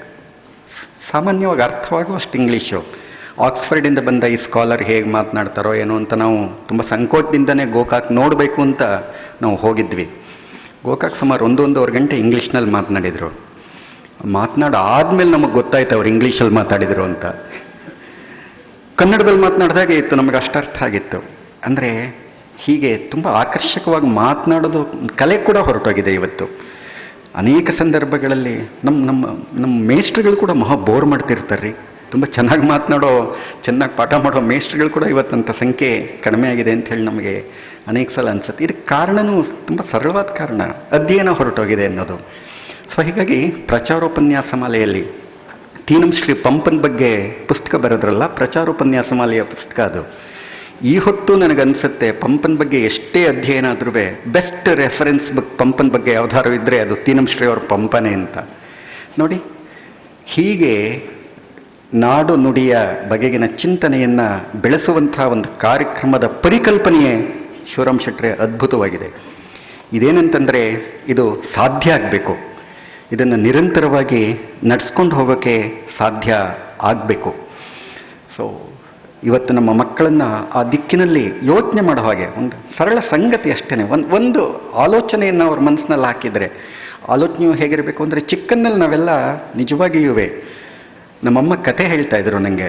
ಸಾಮಾನ್ಯವಾಗಿ ಅರ್ಥವಾಗುವಷ್ಟು ಇಂಗ್ಲೀಷು. ಆಕ್ಸ್ಫರ್ಡಿಂದ ಬಂದ ಈ ಸ್ಕಾಲರ್ ಹೇಗೆ ಮಾತನಾಡ್ತಾರೋ ಏನೋ ಅಂತ ನಾವು ತುಂಬ ಸಂಕೋಚದಿಂದನೇ ಗೋಕಾಕ್ ನೋಡಬೇಕು ಅಂತ ನಾವು ಹೋಗಿದ್ವಿ. ಗೋಕಾಕ್ ಸುಮಾರು 1-1.5 ಗಂಟೆ ಇಂಗ್ಲೀಷ್ನಲ್ಲಿ ಮಾತನಾಡಿದರು. ಆದಮೇಲೆ ನಮಗೆ ಗೊತ್ತಾಯ್ತು ಅವ್ರು ಇಂಗ್ಲೀಷಲ್ಲಿ ಮಾತಾಡಿದರು ಅಂತ. ಕನ್ನಡದಲ್ಲಿ ಮಾತನಾಡಿದಾಗೆ ಇತ್ತು, ನಮಗೆ ಅಷ್ಟರ್ಥ ಆಗಿತ್ತು. ಅಂದರೆ ಹೀಗೆ ತುಂಬ ಆಕರ್ಷಕವಾಗಿ ಮಾತನಾಡೋದು ಕಲೆ ಕೂಡ ಹೊರಟೋಗಿದೆ ಇವತ್ತು. ಅನೇಕ ಸಂದರ್ಭಗಳಲ್ಲಿ ನಮ್ಮ ಮೇಸ್ಟ್ರುಗಳು ಕೂಡ ಮಹಾ ಬೋರ್ ಮಾಡ್ತಿರ್ತಾರೆ ರೀ. ತುಂಬ ಚೆನ್ನಾಗಿ ಚೆನ್ನಾಗಿ ಪಾಠ ಮಾಡೋ ಮೇಸ್ಟ್ರುಗಳು ಕೂಡ ಇವತ್ತಂಥ ಸಂಖ್ಯೆ ಕಡಿಮೆ ಆಗಿದೆ ಅಂತ ಹೇಳಿ ನಮಗೆ ಅನೇಕ ಸಲ ಅನ್ಸುತ್ತೆ. ಇದಕ್ಕೆ ಕಾರಣವೂ ತುಂಬ ಸರಳವಾದ ಕಾರಣ, ಅಧ್ಯಯನ ಹೊರಟೋಗಿದೆ ಅನ್ನೋದು. ಸೊ ಹೀಗಾಗಿ ಪ್ರಚಾರೋಪನ್ಯಾಸ ಮಾಲೆಯಲ್ಲಿ ತೀನಂ ಶ್ರೀ ಪಂಪನ್ ಬಗ್ಗೆ ಪುಸ್ತಕ ಬರೆದ್ರಲ್ಲ, ಪ್ರಚಾರೋಪನ್ಯಾಸ ಮಾಲೆಯ ಪುಸ್ತಕ ಅದು. ಈ ಹೊತ್ತು ನನಗನ್ಸುತ್ತೆ ಪಂಪನ್ ಬಗ್ಗೆ ಎಷ್ಟೇ ಅಧ್ಯಯನ ಆದ್ರೂ ಬೆಸ್ಟ್ ರೆಫರೆನ್ಸ್ ಬುಕ್ ಪಂಪನ್ ಬಗ್ಗೆ ಯಾವ್ದಾರು ಇದ್ದರೆ ಅದು ತೀನಂ ಶ್ರೀ ಅವ್ರ ಪಂಪನೆ ಅಂತ. ನೋಡಿ, ಹೀಗೆ ನಾಡು ನುಡಿಯ ಬಗೆಗಿನ ಚಿಂತನೆಯನ್ನು ಬೆಳೆಸುವಂತಹ ಒಂದು ಕಾರ್ಯಕ್ರಮದ ಪರಿಕಲ್ಪನೆಯೇ ಶಿವರಾಮ್ ಶೆಟ್ರೆ ಅದ್ಭುತವಾಗಿದೆ. ಇದೇನಂತಂದರೆ ಇದು ಸಾಧ್ಯ ಆಗಬೇಕು, ಇದನ್ನು ನಿರಂತರವಾಗಿ ನಡೆಸ್ಕೊಂಡು ಹೋಗೋಕ್ಕೆ ಸಾಧ್ಯ ಆಗಬೇಕು. ಸೊ ಇವತ್ತು ನಮ್ಮ ಮಕ್ಕಳನ್ನು ಆ ದಿಕ್ಕಿನಲ್ಲಿ ಯೋಚನೆ ಮಾಡೋ ಹಾಗೆ ಒಂದು ಸರಳ ಸಂಗತಿ ಅಷ್ಟೇ, ಒಂದು ಆಲೋಚನೆಯನ್ನು ಅವ್ರ ಮನಸ್ಸಿನಲ್ಲಿ ಹಾಕಿದರೆ, ಆಲೋಚನೆಯು ಹೇಗಿರಬೇಕು ಅಂದರೆ, ಚಿಕ್ಕನ್ನಲ್ಲಿ ನಾವೆಲ್ಲ ನಿಜವಾಗಿಯೂ ನಮ್ಮಮ್ಮ ಕತೆ ಹೇಳ್ತಾ ಇದ್ರು ನನಗೆ,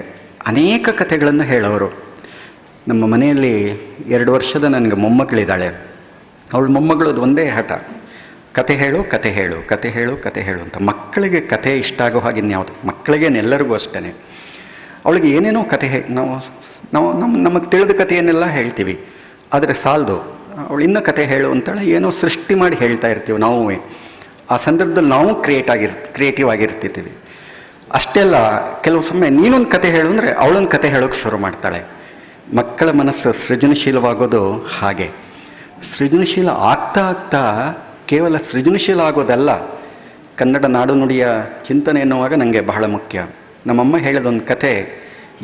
ಅನೇಕ ಕಥೆಗಳನ್ನು ಹೇಳೋರು. ನಮ್ಮ ಮನೆಯಲ್ಲಿ 2 ವರ್ಷದ ನನಗೆ ಮೊಮ್ಮಗಳಿದ್ದಾಳೆ. ಅವಳ ಮೊಮ್ಮಗಳದ್ದು ಒಂದೇ ಹಠ, ಕತೆ ಹೇಳು ಕತೆ ಹೇಳು ಕತೆ ಹೇಳು ಕತೆ ಹೇಳು ಅಂತ. ಮಕ್ಕಳಿಗೆ ಕತೆ ಇಷ್ಟ ಆಗೋ ಹಾಗೆ ಇನ್ಯಾವುದು, ಮಕ್ಕಳಿಗೇನೆಲ್ಲರಿಗೂ ಅಷ್ಟೇ. ಅವಳಿಗೆ ಏನೇನೋ ಕತೆ ನಾವು ನಮಗೆ ತಿಳಿದ ಕಥೆಯನ್ನೆಲ್ಲ ಹೇಳ್ತೀವಿ, ಆದರೆ ಸಾಲದು, ಅವಳು ಇನ್ನೂ ಕತೆ ಹೇಳು ಅಂತೇಳಿ ಏನೋ ಸೃಷ್ಟಿ ಮಾಡಿ ಹೇಳ್ತಾ ಇರ್ತೀವಿ ನಾವು. ಆ ಸಂದರ್ಭದಲ್ಲಿ ನಾವು ಕ್ರಿಯೇಟಿವ್ ಆಗಿರ್ತಿರ್ತೀವಿ. ಅಷ್ಟೇ ಅಲ್ಲ, ಕೆಲವು ಸಮಯ ನೀನೊಂದು ಕತೆ ಹೇಳು ಅಂದರೆ ಅವಳೊಂದು ಕತೆ ಹೇಳೋಕೆ ಶುರು ಮಾಡ್ತಾಳೆ. ಮಕ್ಕಳ ಮನಸ್ಸು ಸೃಜನಶೀಲವಾಗೋದು ಹಾಗೆ. ಸೃಜನಶೀಲ ಆಗ್ತಾ ಆಗ್ತಾ ಕೇವಲ ಸೃಜನಶೀಲ ಆಗೋದಲ್ಲ, ಕನ್ನಡ ನಾಡು ನುಡಿಯ ಚಿಂತನೆ ಎನ್ನುವಾಗ ನನಗೆ ಬಹಳ ಮುಖ್ಯ. ನಮ್ಮಮ್ಮ ಹೇಳಿದೊಂದು ಕತೆ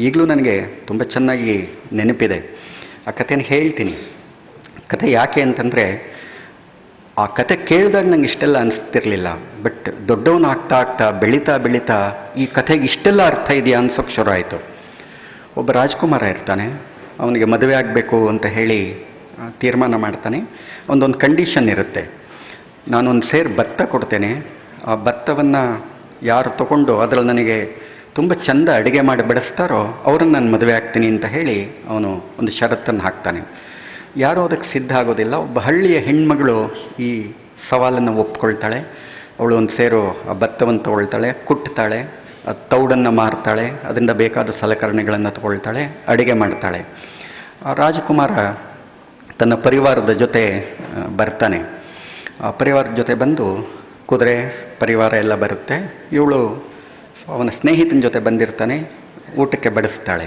ಈಗಲೂ ನನಗೆ ತುಂಬ ಚೆನ್ನಾಗಿ ನೆನಪಿದೆ. ಆ ಕಥೆನ ಹೇಳ್ತೀನಿ. ಕತೆ ಯಾಕೆ ಅಂತಂದರೆ, ಆ ಕತೆ ಕೇಳಿದಾಗ ನಂಗೆ ಇಷ್ಟೆಲ್ಲ ಅನಿಸ್ತಿರ್ಲಿಲ್ಲ. ಬಟ್ ದೊಡ್ಡವನಾಗ್ತಾ ಆಗ್ತಾ ಬೆಳೀತಾ ಈ ಕಥೆಗೆ ಇಷ್ಟೆಲ್ಲ ಅರ್ಥ ಇದೆಯಾ ಅನ್ಸೋಕ್ಕೆ ಶುರು ಆಯಿತು. ಒಬ್ಬ ರಾಜ್ಕುಮಾರ ಇರ್ತಾನೆ, ಅವನಿಗೆ ಮದುವೆ ಆಗಬೇಕು ಅಂತ ಹೇಳಿ ತೀರ್ಮಾನ ಮಾಡ್ತಾನೆ. ಒಂದೊಂದು ಕಂಡೀಷನ್ ಇರುತ್ತೆ, ನಾನೊಂದು ಸೇರು ಭತ್ತ ಕೊಡ್ತೇನೆ, ಆ ಭತ್ತವನ್ನು ಯಾರು ತಗೊಂಡು ಅದರಲ್ಲಿ ನನಗೆ ತುಂಬ ಚೆಂದ ಅಡುಗೆ ಮಾಡಿ ಬಡಿಸ್ತಾರೋ ಅವ್ರನ್ನ ನಾನು ಮದುವೆ ಆಗ್ತೀನಿ ಅಂತ ಹೇಳಿ ಅವನು ಒಂದು ಷರತ್ತನ್ನು ಹಾಕ್ತಾನೆ. ಯಾರೂ ಅದಕ್ಕೆ ಸಿದ್ಧ ಆಗೋದಿಲ್ಲ. ಒಬ್ಬ ಹಳ್ಳಿಯ ಹೆಣ್ಮಗಳು ಈ ಸವಾಲನ್ನು ಒಪ್ಕೊಳ್ತಾಳೆ. ಅವಳು ಒಂದು ಸೇರು ಆ ಭತ್ತವನ್ನು ತಗೊಳ್ತಾಳೆ, ಕುಟ್ತಾಳೆ, ಆ ತೌಡನ್ನು ಮಾರ್ತಾಳೆ, ಅದರಿಂದ ಬೇಕಾದ ಸಲಕರಣೆಗಳನ್ನು ತಗೊಳ್ತಾಳೆ, ಅಡುಗೆ ಮಾಡ್ತಾಳೆ. ಆ ರಾಜಕುಮಾರ ತನ್ನ ಪರಿವಾರದ ಜೊತೆ ಬರ್ತಾನೆ. ಆ ಪರಿವಾರದ ಜೊತೆ ಬಂದು ಕುದುರೆ ಪರಿವಾರ ಎಲ್ಲ ಬರುತ್ತೆ. ಇವಳು ಅವನ ಸ್ನೇಹಿತನ ಜೊತೆ ಬಂದಿರ್ತಾನೆ, ಊಟಕ್ಕೆ ಬಡಿಸ್ತಾಳೆ.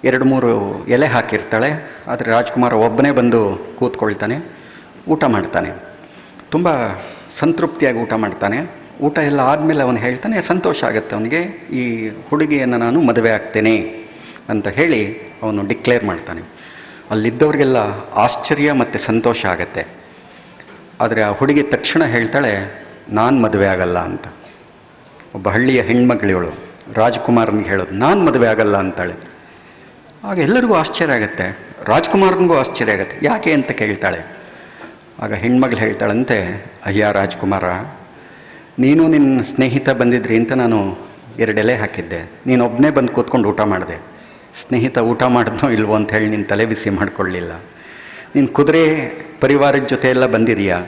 2-3 ಎಲೆ ಹಾಕಿರ್ತಾಳೆ. ಆದರೆ ರಾಜ್ಕುಮಾರ ಒಬ್ಬನೇ ಬಂದು ಕೂತ್ಕೊಳ್ತಾನೆ, ಊಟ ಮಾಡ್ತಾನೆ. ತುಂಬ ಸಂತೃಪ್ತಿಯಾಗಿ ಊಟ ಮಾಡ್ತಾನೆ. ಊಟ ಎಲ್ಲ ಆದಮೇಲೆ ಅವನು ಹೇಳ್ತಾನೆ, ಸಂತೋಷ ಆಗುತ್ತೆ ಅವನಿಗೆ, ಈ ಹುಡುಗಿಯನ್ನು ನಾನು ಮದುವೆ ಆಗ್ತೇನೆ ಅಂತ ಹೇಳಿ ಅವನು ಡಿಕ್ಲೇರ್ ಮಾಡ್ತಾನೆ. ಅಲ್ಲಿದ್ದವ್ರಿಗೆಲ್ಲ ಆಶ್ಚರ್ಯ ಮತ್ತು ಸಂತೋಷ ಆಗತ್ತೆ. ಆದರೆ ಆ ಹುಡುಗಿ ತಕ್ಷಣ ಹೇಳ್ತಾಳೆ, ನಾನು ಮದುವೆ ಆಗಲ್ಲ ಅಂತ. ಒಬ್ಬ ಹಳ್ಳಿಯ ಹೆಣ್ಮಗಳಿವಳು ರಾಜ್ಕುಮಾರನಿಗೆ ಹೇಳೋದು, ನಾನು ಮದುವೆ ಆಗಲ್ಲ ಅಂತಾಳೆ. ಆಗ ಎಲ್ಲರಿಗೂ ಆಶ್ಚರ್ಯ ಆಗುತ್ತೆ, ರಾಜ್ಕುಮಾರನಿಗೂ ಆಶ್ಚರ್ಯ ಆಗುತ್ತೆ. ಯಾಕೆ ಅಂತ ಕೇಳ್ತಾಳೆ. ಆಗ ಹೆಣ್ಮಗಳು ಹೇಳ್ತಾಳಂತೆ, ಅಯ್ಯ ರಾಜ್ಕುಮಾರ, ನೀನು ನಿನ್ನ ಸ್ನೇಹಿತ ಬಂದಿದ್ರಿ ಅಂತ ನಾನು 2 ಎಲೆ ಹಾಕಿದ್ದೆ, ನೀನು ಒಬ್ಬನೇ ಬಂದು ಕೂತ್ಕೊಂಡು ಊಟ ಮಾಡಿದೆ. ಸ್ನೇಹಿತ ಊಟ ಮಾಡಿದ್ನೋ ಇಲ್ವೋ ಅಂತ ಹೇಳಿ ನೀನು ತಲೆ ಬಿಸಿ ಮಾಡಿಕೊಳ್ಳಲಿಲ್ಲ. ನೀನು ಕುದುರೆ ಪರಿವಾರದ ಜೊತೆ ಎಲ್ಲ ಬಂದಿದೆಯಾ,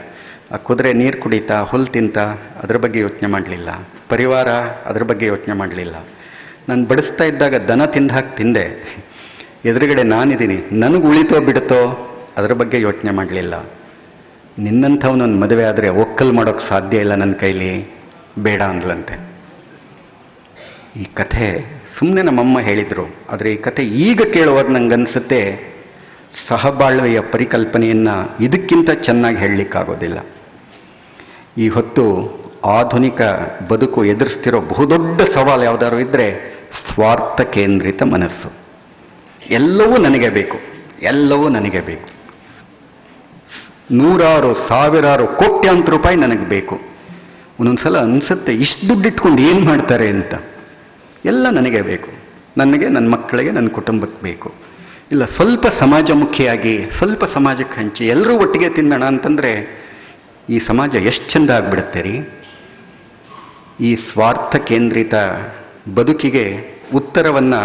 ಆ ಕುದುರೆ ನೀರು ಕುಡಿತಾ ಹುಲ್ಲು ತಿಂತ ಅದ್ರ ಬಗ್ಗೆ ಯೋಚನೆ ಮಾಡಲಿಲ್ಲ. ಪರಿವಾರ ಅದ್ರ ಬಗ್ಗೆ ಯೋಚನೆ ಮಾಡಲಿಲ್ಲ. ನಾನು ಬಡಿಸ್ತಾ ಇದ್ದಾಗ ದನ ತಿಂದಾಕಿ ತಿಂದೆ, ಎದುರುಗಡೆ ನಾನಿದ್ದೀನಿ, ನನಗೆ ಉಳಿತೋ ಬಿಡುತ್ತೋ ಅದ್ರ ಬಗ್ಗೆ ಯೋಚನೆ ಮಾಡಲಿಲ್ಲ. ನಿನ್ನಂಥವು ನನ್ನ ಮದುವೆ ಆದರೆ ಒಕ್ಕಲ್ ಮಾಡೋಕ್ಕೆ ಸಾಧ್ಯ ಇಲ್ಲ ನನ್ನ ಕೈಲಿ, ಬೇಡ ಅಂದ್ಲಂತೆ. ಈ ಕಥೆ ಸುಮ್ಮನೆ ನಮ್ಮಮ್ಮ ಹೇಳಿದರು, ಆದರೆ ಈ ಕಥೆ ಈಗ ಕೇಳುವಾಗ ನಂಗನ್ಸುತ್ತೆ ಸಹಬಾಳ್ವೆಯ ಪರಿಕಲ್ಪನೆಯನ್ನು ಇದಕ್ಕಿಂತ ಚೆನ್ನಾಗಿ ಹೇಳಲಿಕ್ಕಾಗೋದಿಲ್ಲ. ಈ ಹೊತ್ತು ಆಧುನಿಕ ಬದುಕು ಎದುರಿಸ್ತಿರೋ ಬಹುದೊಡ್ಡ ಸವಾಲು ಯಾವುದಾದ್ರು ಇದ್ದರೆ ಸ್ವಾರ್ಥ ಕೇಂದ್ರಿತ ಮನಸ್ಸು. ಎಲ್ಲವೂ ನನಗೆ ಬೇಕು, ಎಲ್ಲವೂ ನನಗೆ ಬೇಕು, 100 ಸಾವಿರಾರು ಕೋಟ್ಯಾಂತರ ರೂಪಾಯಿ ನನಗೆ ಬೇಕು. ಒಂದೊಂದು ಸಲ ಅನಿಸುತ್ತೆ, ಇಷ್ಟು ದುಡ್ಡು ಇಟ್ಕೊಂಡು ಏನು ಮಾಡ್ತಾರೆ ಅಂತ. ಎಲ್ಲ ನನಗೆ ಬೇಕು. ನನಗೆ, ನನ್ನ ಮಕ್ಕಳಿಗೆ, ನನ್ನ ಕುಟುಂಬಕ್ಕೆ ಬೇಕು. ಇಲ್ಲ ಸ್ವಲ್ಪ ಸಮಾಜಮುಖಿಯಾಗಿ, ಸ್ವಲ್ಪ ಸಮಾಜಕ್ಕೆ ಹಂಚಿ ಎಲ್ಲರೂ ಒಟ್ಟಿಗೆ ತಿನ್ನೋಣ ಅಂತಂದರೆ ಈ ಸಮಾಜ ಎಷ್ಟು ಚೆಂದ ಆಗಿಬಿಡುತ್ತೆ ರೀ. ಈ ಸ್ವಾರ್ಥ ಕೇಂದ್ರಿತ ಬದುಕಿಗೆ ಉತ್ತರವನ್ನು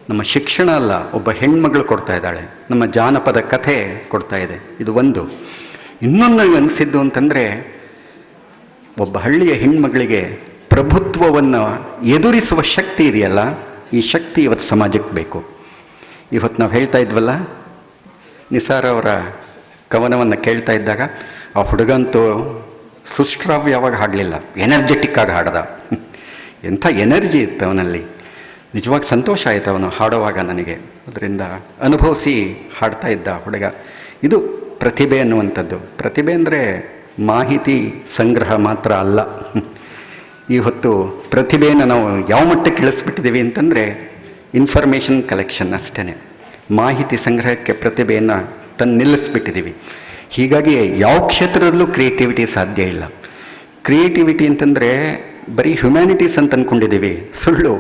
ನಮ್ಮ ಶಿಕ್ಷಣ ಅಲ್ಲ, ಒಬ್ಬ ಹೆಣ್ಮಗಳು ಕೊಡ್ತಾ ಇದ್ದಾಳೆ, ನಮ್ಮ ಜಾನಪದ ಕಥೆ ಕೊಡ್ತಾ ಇದೆ. ಇದು ಒಂದು. ಇನ್ನೊಂದು ನನಗೆ ಅನಿಸಿದ್ದು ಅಂತಂದರೆ, ಒಬ್ಬ ಹಳ್ಳಿಯ ಹೆಣ್ಮಗಳಿಗೆ ಪ್ರಭುತ್ವವನ್ನು ಎದುರಿಸುವ ಶಕ್ತಿ ಇದೆಯಲ್ಲ, ಈ ಶಕ್ತಿ ಇವತ್ತು ಸಮಾಜಕ್ಕೆ ಬೇಕು. ಇವತ್ತು ನಾವು ಹೇಳ್ತಾ ಇದ್ವಲ್ಲ, ನಿಸಾರ್ ಅವರ ಕವನವನ್ನು ಕೇಳ್ತಾ ಇದ್ದಾಗ ಆ ಹುಡುಗಂತೂ ಸುಶ್ರಾವ್ಯವಾಗಿ ಹಾಡಲಿಲ್ಲ, ಎನರ್ಜೆಟಿಕ್ ಆಗಿ ಹಾಡ್ದ. ಎಂಥ ಎನರ್ಜಿ ಇತ್ತು ಅವನಲ್ಲಿ. ನಿಜವಾಗಿ ಸಂತೋಷ ಆಯಿತು ಅವನು ಹಾಡುವಾಗ ನನಗೆ. ಅದರಿಂದ ಅನುಭವಿಸಿ ಹಾಡ್ತಾ ಇದ್ದ ಹುಡುಗ. ಇದು ಪ್ರತಿಭೆ ಅನ್ನುವಂಥದ್ದು. ಪ್ರತಿಭೆ ಅಂದರೆ ಮಾಹಿತಿ ಸಂಗ್ರಹ ಮಾತ್ರ ಅಲ್ಲ. ಈ ಹೊತ್ತು ಪ್ರತಿಭೆಯನ್ನು ನಾವು ಯಾವ ಮಟ್ಟಕ್ಕೆ ಇಳಿಸ್ಬಿಟ್ಟಿದ್ದೀವಿ ಅಂತಂದರೆ ಇನ್ಫಾರ್ಮೇಷನ್ ಕಲೆಕ್ಷನ್ ಅಷ್ಟೇ. ಮಾಹಿತಿ ಸಂಗ್ರಹಕ್ಕೆ ಪ್ರತಿಭೆಯನ್ನು ತಂದು ನಿಲ್ಲಿಸ್ಬಿಟ್ಟಿದ್ದೀವಿ. ಹೀಗಾಗಿ ಯಾವ ಕ್ಷೇತ್ರದಲ್ಲೂ ಕ್ರಿಯೇಟಿವಿಟಿ ಸಾಧ್ಯ ಇಲ್ಲ. ಕ್ರಿಯೇಟಿವಿಟಿ ಅಂತಂದರೆ ಬರೀ ಹ್ಯುಮ್ಯಾನಿಟೀಸ್ ಅಂತ ಅಂದ್ಕೊಂಡಿದ್ದೀವಿ, ಸುಳ್ಳು.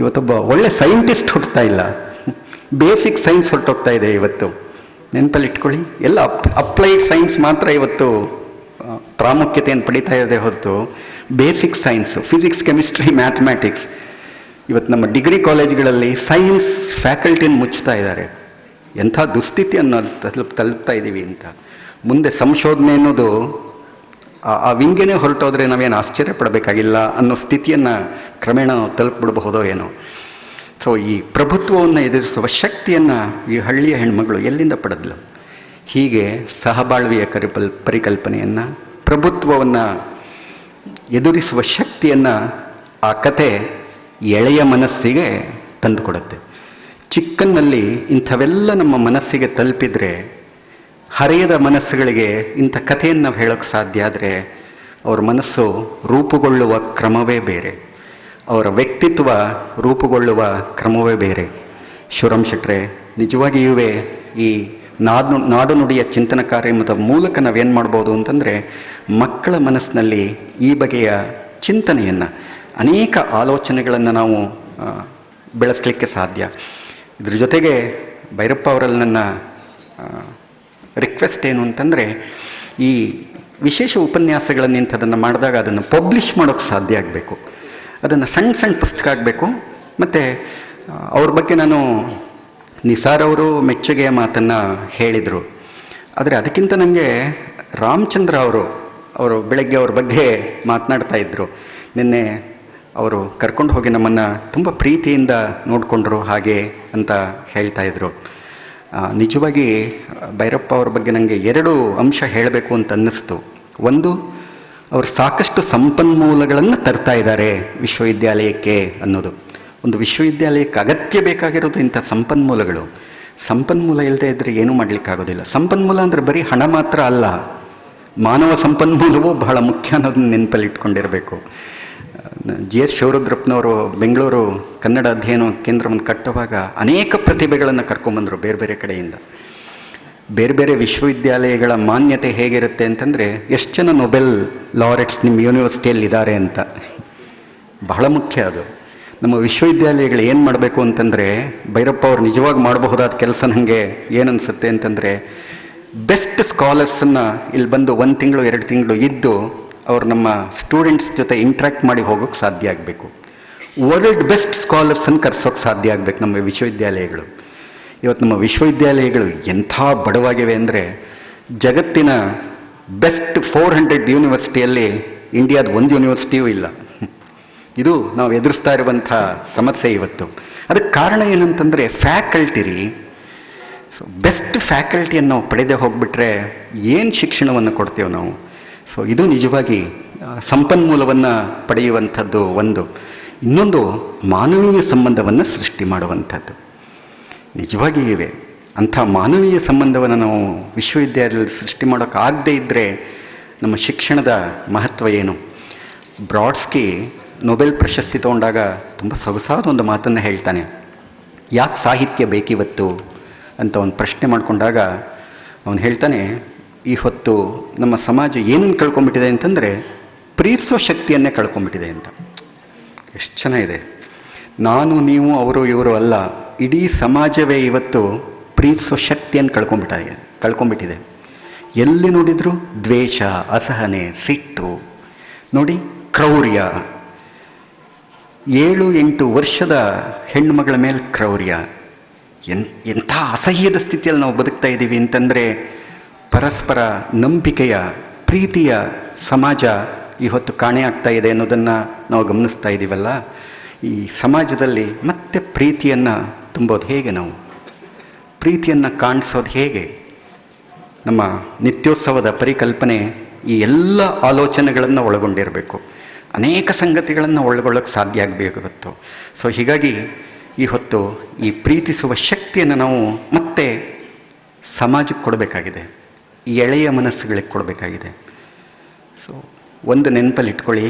ಇವತ್ತೊಬ್ಬ ಒಳ್ಳೆ ಸೈಂಟಿಸ್ಟ್ ಹುಟ್ಟುತ್ತಾ ಇಲ್ಲ, ಬೇಸಿಕ್ ಸೈನ್ಸ್ ಹೊರಟೋಗ್ತಾ ಇದೆ ಇವತ್ತು. ನೆನಪಲ್ಲಿ ಇಟ್ಕೊಳ್ಳಿ, ಎಲ್ಲ ಅಪ್ಲೈಡ್ ಸೈನ್ಸ್ ಮಾತ್ರ ಇವತ್ತು ಪ್ರಾಮುಖ್ಯತೆಯನ್ನು ಪಡೀತಾ ಇದೆ ಹೊರತು basic science, physics, chemistry, mathematics, ಇವತ್ತು ನಮ್ಮ ಡಿಗ್ರಿ ಕಾಲೇಜ್ಗಳಲ್ಲಿ ಸೈನ್ಸ್ ಫ್ಯಾಕಲ್ಟಿಯನ್ನು ಮುಚ್ತಾ ಇದ್ದಾರೆ. ಎಂಥ ದುಸ್ಥಿತಿಯನ್ನು ತಲುಪ್ತಾ ಇದ್ದೀವಿ ಅಂತ. ಮುಂದೆ ಸಂಶೋಧನೆ ಅನ್ನೋದು ಆ ವಿಂಗೇನೆ ಹೊರಟೋದ್ರೆ ನಾವೇನು ಆಶ್ಚರ್ಯ ಪಡಬೇಕಾಗಿಲ್ಲ ಅನ್ನೋ ಸ್ಥಿತಿಯನ್ನು ಕ್ರಮೇಣ ನಾವು ತಲುಪಿಬಿಡಬಹುದೋ ಏನೋ. ಸೊ ಈ ಪ್ರಭುತ್ವವನ್ನು ಎದುರಿಸುವ ಶಕ್ತಿಯನ್ನು ಈ ಹಳ್ಳಿಯ ಹೆಣ್ಮಗಳು ಎಲ್ಲಿಂದ ಪಡೆದ್ಲು? ಹೀಗೆ ಸಹಬಾಳ್ವೆಯ ಪರಿಕಲ್ಪನೆಯನ್ನು, ಪ್ರಭುತ್ವವನ್ನು ಎದುರಿಸುವ ಶಕ್ತಿಯನ್ನು ಆ ಕತೆ ಎಳೆಯ ಮನಸ್ಸಿಗೆ ತಂದುಕೊಡುತ್ತೆ. ಚಿಕ್ಕನ್ನಲ್ಲಿ ಇಂಥವೆಲ್ಲ ನಮ್ಮ ಮನಸ್ಸಿಗೆ ತಲುಪಿದರೆ, ಹರೆಯದ ಮನಸ್ಸುಗಳಿಗೆ ಇಂಥ ಕಥೆಯನ್ನು ನಾವು ಹೇಳೋಕ್ಕೆ ಸಾಧ್ಯ. ಆದರೆ ಅವರ ಮನಸ್ಸು ರೂಪುಗೊಳ್ಳುವ ಕ್ರಮವೇ ಬೇರೆ, ಅವರ ವ್ಯಕ್ತಿತ್ವ ರೂಪುಗೊಳ್ಳುವ ಕ್ರಮವೇ ಬೇರೆ. ಶಿವರಾಮ್ ಶೆಟ್ಟರೆ, ನಿಜವಾಗಿಯೂ ಈ ನಾಡು ನುಡಿಯ ಚಿಂತನ ಕಾರ್ಯಕ್ರಮದ ಮೂಲಕ ನಾವೇನು ಮಾಡ್ಬೋದು ಅಂತಂದರೆ, ಮಕ್ಕಳ ಮನಸ್ಸಿನಲ್ಲಿ ಈ ಬಗೆಯ ಚಿಂತನೆಯನ್ನು, ಅನೇಕ ಆಲೋಚನೆಗಳನ್ನು ನಾವು ಬೆಳೆಸಲಿಕ್ಕೆ ಸಾಧ್ಯ. ಇದ್ರ ಜೊತೆಗೆ ಭೈರಪ್ಪ ಅವರಲ್ಲಿ ನನ್ನ ರಿಕ್ವೆಸ್ಟ್ ಏನು ಅಂತಂದರೆ, ಈ ವಿಶೇಷ ಉಪನ್ಯಾಸಗಳನ್ನು ಇಂಥದನ್ನು ಮಾಡಿದಾಗ ಅದನ್ನು ಪಬ್ಲಿಷ್ ಮಾಡೋಕ್ಕೆ ಸಾಧ್ಯ ಆಗಬೇಕು. ಅದನ್ನು ಸಣ್ಣ ಸಣ್ಣ ಪುಸ್ತಕ ಆಗಬೇಕು. ಮತ್ತು ಅವ್ರ ಬಗ್ಗೆ ನಾನು ನಿಸಾರ್ ಅವರು ಮೆಚ್ಚುಗೆಯ ಮಾತನ್ನು ಹೇಳಿದರು. ಆದರೆ ಅದಕ್ಕಿಂತ ನನಗೆ ರಾಮಚಂದ್ರ ಅವರು ಬೆಳಗ್ಗೆ ಅವ್ರ ಬಗ್ಗೆ ಮಾತನಾಡ್ತಾ ಇದ್ದರು. ನಿನ್ನೆ ಅವರು ಕರ್ಕೊಂಡು ಹೋಗಿ ನಮ್ಮನ್ನು ತುಂಬ ಪ್ರೀತಿಯಿಂದ ನೋಡಿಕೊಂಡ್ರು ಹಾಗೆ ಅಂತ ಹೇಳ್ತಾ ಇದ್ರು. ನಿಜವಾಗಿ ಭೈರಪ್ಪ ಅವ್ರ ಬಗ್ಗೆ ನನಗೆ 2 ಅಂಶ ಹೇಳಬೇಕು ಅಂತ ಅನ್ನಿಸ್ತು. ಒಂದು, ಅವರು ಸಾಕಷ್ಟು ಸಂಪನ್ಮೂಲಗಳನ್ನು ತರ್ತಾ ಇದ್ದಾರೆ ವಿಶ್ವವಿದ್ಯಾಲಯಕ್ಕೆ ಅನ್ನೋದು. ಒಂದು ವಿಶ್ವವಿದ್ಯಾಲಯಕ್ಕೆ ಅಗತ್ಯ ಬೇಕಾಗಿರೋದು ಇಂಥ ಸಂಪನ್ಮೂಲಗಳು. ಸಂಪನ್ಮೂಲ ಇಲ್ಲದೆ ಇದ್ದರೆ ಏನೂ ಮಾಡಲಿಕ್ಕಾಗೋದಿಲ್ಲ. ಸಂಪನ್ಮೂಲ ಅಂದರೆ ಬರೀ ಹಣ ಮಾತ್ರ ಅಲ್ಲ, ಮಾನವ ಸಂಪನ್ಮೂಲವೂ ಬಹಳ ಮುಖ್ಯ ಅನ್ನೋದನ್ನ ನೆನಪಲ್ಲಿ ಇಟ್ಕೊಂಡಿರಬೇಕು. GS ಶಿವರುದ್ರಪ್ಪನವರು ಬೆಂಗಳೂರು ಕನ್ನಡ ಅಧ್ಯಯನ ಕೇಂದ್ರವನ್ನು ಕಟ್ಟುವಾಗ ಅನೇಕ ಪ್ರತಿಭೆಗಳನ್ನು ಕರ್ಕೊಂಬಂದರು ಬೇರೆ ಬೇರೆ ಕಡೆಯಿಂದ. ಬೇರೆ ಬೇರೆ ವಿಶ್ವವಿದ್ಯಾಲಯಗಳ ಮಾನ್ಯತೆ ಹೇಗಿರುತ್ತೆ ಅಂತಂದರೆ, ಎಷ್ಟು ಜನ ನೊಬೆಲ್ ಲಾರೆಟ್ಸ್ ನಿಮ್ಮ ಯೂನಿವರ್ಸಿಟಿಯಲ್ಲಿ ಇದ್ದಾರೆ ಅಂತ. ಬಹಳ ಮುಖ್ಯ ಅದು. ನಮ್ಮ ವಿಶ್ವವಿದ್ಯಾಲಯಗಳು ಏನು ಮಾಡಬೇಕು ಅಂತಂದರೆ, ಭೈರಪ್ಪ ಅವರು ನಿಜವಾಗಿ ಮಾಡಬಹುದಾದ ಕೆಲಸ ನನಗೆ ಏನನ್ಸುತ್ತೆ ಅಂತಂದರೆ, ಬೆಸ್ಟ್ ಸ್ಕಾಲರ್ಸನ್ನು ಇಲ್ಲಿ ಬಂದು 1 ತಿಂಗಳು 2 ತಿಂಗಳು ಇದ್ದು ಅವರು ನಮ್ಮ ಸ್ಟೂಡೆಂಟ್ಸ್ ಜೊತೆ ಇಂಟ್ರ್ಯಾಕ್ಟ್ ಮಾಡಿ ಹೋಗೋಕ್ಕೆ ಸಾಧ್ಯ ಆಗಬೇಕು. ವರ್ಲ್ಡ್ ಬೆಸ್ಟ್ ಸ್ಕಾಲರ್ಸನ್ನು ಕರೆಸೋಕ್ಕೆ ಸಾಧ್ಯ ಆಗಬೇಕು ನಮ್ಮ ವಿಶ್ವವಿದ್ಯಾಲಯಗಳು. ಇವತ್ತು ನಮ್ಮ ವಿಶ್ವವಿದ್ಯಾಲಯಗಳು ಎಂಥ ಬಡವಾಗಿವೆ ಅಂದರೆ, ಜಗತ್ತಿನ ಬೆಸ್ಟ್ 400 ಯೂನಿವರ್ಸಿಟಿಯಲ್ಲಿ ಇಂಡಿಯಾದ 1 ಯೂನಿವರ್ಸಿಟಿಯೂ ಇಲ್ಲ. ಇದು ನಾವು ಎದುರಿಸ್ತಾ ಇರುವಂಥ ಸಮಸ್ಯೆ ಇವತ್ತು. ಅದಕ್ಕೆ ಕಾರಣ ಏನಂತಂದರೆ ಫ್ಯಾಕಲ್ಟಿ ರೀ. ಸೊ ಬೆಸ್ಟ್ ಫ್ಯಾಕಲ್ಟಿಯನ್ನು ನಾವು ಪಡೆದೇ ಹೋಗ್ಬಿಟ್ರೆ ಏನು ಶಿಕ್ಷಣವನ್ನು ಕೊಡ್ತೇವೆ ನಾವು? ಸೊ ಇದು ನಿಜವಾಗಿ ಸಂಪನ್ಮೂಲವನ್ನು ಪಡೆಯುವಂಥದ್ದು ಒಂದು. ಇನ್ನೊಂದು, ಮಾನವೀಯ ಸಂಬಂಧವನ್ನು ಸೃಷ್ಟಿ ಮಾಡುವಂಥದ್ದು. ನಿಜವಾಗಿ ಇವೆ ಅಂಥ ಮಾನವೀಯ ಸಂಬಂಧವನ್ನು ನಾವು ವಿಶ್ವವಿದ್ಯಾಲಯದಲ್ಲಿ ಸೃಷ್ಟಿ ಮಾಡೋಕ್ಕಾಗದೇ ಇದ್ದರೆ ನಮ್ಮ ಶಿಕ್ಷಣದ ಮಹತ್ವ ಏನು? ಬ್ರಾಡ್ಸ್ಕಿ ನೊಬೆಲ್ ಪ್ರಶಸ್ತಿ ತಗೊಂಡಾಗ ತುಂಬ ಸೊಗಸಾದ ಒಂದು ಮಾತನ್ನು ಹೇಳ್ತಾನೆ. ಯಾಕೆ ಸಾಹಿತ್ಯ ಬೇಕಿವತ್ತು ಅಂತ ಒಂದು ಪ್ರಶ್ನೆ ಮಾಡಿಕೊಂಡಾಗ ಅವನು ಹೇಳ್ತಾನೆ, ಈ ಹೊತ್ತು ನಮ್ಮ ಸಮಾಜ ಏನನ್ನು ಕಳ್ಕೊಂಡ್ಬಿಟ್ಟಿದೆ ಅಂತಂದರೆ ಪ್ರೀತಿಸೋ ಶಕ್ತಿಯನ್ನೇ ಕಳ್ಕೊಂಡ್ಬಿಟ್ಟಿದೆ ಅಂತ. ಎಷ್ಟು ಚೆನ್ನಾಗಿದೆ. ನಾನು ನೀವು ಅವರು ಇವರು ಅಲ್ಲ, ಇಡೀ ಸಮಾಜವೇ ಇವತ್ತು ಪ್ರೀತಿಸೋ ಶಕ್ತಿಯನ್ನು ಕಳ್ಕೊಂಡ್ಬಿಟ್ಟಿದೆ. ಎಲ್ಲಿ ನೋಡಿದ್ರು ದ್ವೇಷ, ಅಸಹನೆ, ಸಿಟ್ಟು, ನೋಡಿ ಕ್ರೌರ್ಯ. 7-8 ವರ್ಷದ ಹೆಣ್ಣುಮಗಳ ಮೇಲೆ ಕ್ರೌರ್ಯ. ಎಂಥ ಅಸಹ್ಯದ ಸ್ಥಿತಿಯಲ್ಲಿ ನಾವು ಬದುಕ್ತಾ ಇದ್ದೀವಿ ಅಂತಂದರೆ, ಪರಸ್ಪರ ನಂಬಿಕೆಯ, ಪ್ರೀತಿಯ ಸಮಾಜ ಇವತ್ತು ಕಾಣೆಯಾಗ್ತಾ ಇದೆ ಅನ್ನೋದನ್ನು ನಾವು ಗಮನಿಸ್ತಾ ಇದ್ದೀವಲ್ಲ. ಈ ಸಮಾಜದಲ್ಲಿ ಮತ್ತೆ ಪ್ರೀತಿಯನ್ನು ತುಂಬೋದು ಹೇಗೆ? ನಾವು ಪ್ರೀತಿಯನ್ನು ಕಾಣಿಸೋದು ಹೇಗೆ? ನಮ್ಮ ನಿತ್ಯೋತ್ಸವದ ಪರಿಕಲ್ಪನೆ ಈ ಎಲ್ಲ ಆಲೋಚನೆಗಳನ್ನು ಒಳಗೊಂಡಿರಬೇಕು. ಅನೇಕ ಸಂಗತಿಗಳನ್ನು ಒಳಗೊಳ್ಳೋಕ್ಕೆ ಸಾಧ್ಯ ಆಗಬೇಕಾಗುತ್ತೋ. ಸೊ ಹೀಗಾಗಿ ಈ ಹೊತ್ತು ಈ ಪ್ರೀತಿಸುವ ಶಕ್ತಿಯನ್ನು ನಾವು ಮತ್ತೆ ಸಮಾಜಕ್ಕೆ ಕೊಡಬೇಕಾಗಿದೆ, ಈ ಎಳೆಯ ಮನಸ್ಸುಗಳಿಗೆ ಕೊಡಬೇಕಾಗಿದೆ. ಸೊ ಒಂದು ನೆನಪಲ್ಲಿ ಇಟ್ಕೊಳ್ಳಿ,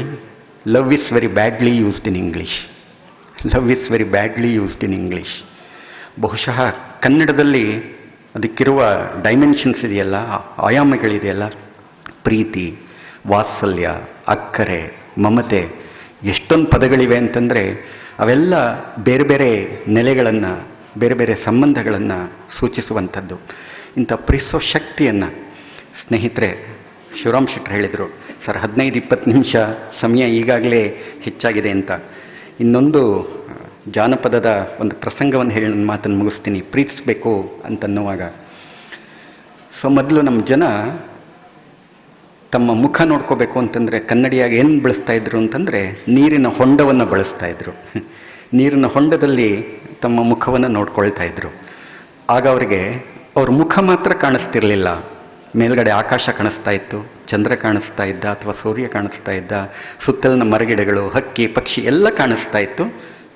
love is very badly used in English. Love is very badly used in English. ಬಹುಶಃ ಕನ್ನಡದಲ್ಲಿ ಅದಕ್ಕಿರುವ ಡೈಮೆನ್ಷನ್ಸ್ ಇದೆಯಲ್ಲ, ಆಯಾಮಗಳಿದೆಯಲ್ಲ, ಪ್ರೀತಿ, ವಾತ್ಸಲ್ಯ, ಅಕ್ಕರೆ, ಮಮತೆ, ಎಷ್ಟೊಂದು ಪದಗಳಿವೆ ಅಂತಂದರೆ ಅವೆಲ್ಲ ಬೇರೆ ಬೇರೆ ನೆಲೆಗಳನ್ನು, ಬೇರೆ ಬೇರೆ ಸಂಬಂಧಗಳನ್ನು ಸೂಚಿಸುವಂಥದ್ದು. ಇಂಥ ಪ್ರೀತಿಸೋ ಶಕ್ತಿಯನ್ನು ಸ್ನೇಹಿತರೆ, ಶಿವರಾಮ್ ಶೆಟ್ಟರ್ ಹೇಳಿದರು, ಸರ್ 15-20 ನಿಮಿಷ ಸಮಯ ಈಗಾಗಲೇ ಹೆಚ್ಚಾಗಿದೆ ಅಂತ. ಇನ್ನೊಂದು ಜಾನಪದದ ಒಂದು ಪ್ರಸಂಗವನ್ನು ಹೇಳಿ ನನ್ನ ಮಾತನ್ನು ಮುಗಿಸ್ತೀನಿ. ಪ್ರೀತಿಸಬೇಕು ಅಂತನ್ನುವಾಗ, ಸೊ ಮೊದಲು ನಮ್ಮ ಜನ ತಮ್ಮ ಮುಖ ನೋಡ್ಕೋಬೇಕು ಅಂತಂದರೆ ಕನ್ನಡಿಯಾಗಿ ಏನು ಬಳಸ್ತಾ ಇದ್ರು ಅಂತಂದರೆ ನೀರಿನ ಹೊಂಡವನ್ನು ಬಳಸ್ತಾ ಇದ್ರು. ನೀರಿನ ಹೊಂಡದಲ್ಲಿ ತಮ್ಮ ಮುಖವನ್ನು ನೋಡ್ಕೊಳ್ತಾ ಇದ್ರು. ಆಗ ಅವರಿಗೆ ಅವ್ರ ಮುಖ ಮಾತ್ರ ಕಾಣಿಸ್ತಿರ್ಲಿಲ್ಲ, ಮೇಲ್ಗಡೆ ಆಕಾಶ ಕಾಣಿಸ್ತಾ ಇತ್ತು, ಚಂದ್ರ ಕಾಣಿಸ್ತಾ ಇದ್ದ ಅಥವಾ ಸೂರ್ಯ ಕಾಣಿಸ್ತಾ ಇದ್ದ, ಸುತ್ತಲಿನ ಮರಗಿಡಗಳು, ಹಕ್ಕಿ ಪಕ್ಷಿ ಎಲ್ಲ ಕಾಣಿಸ್ತಾ ಇತ್ತು,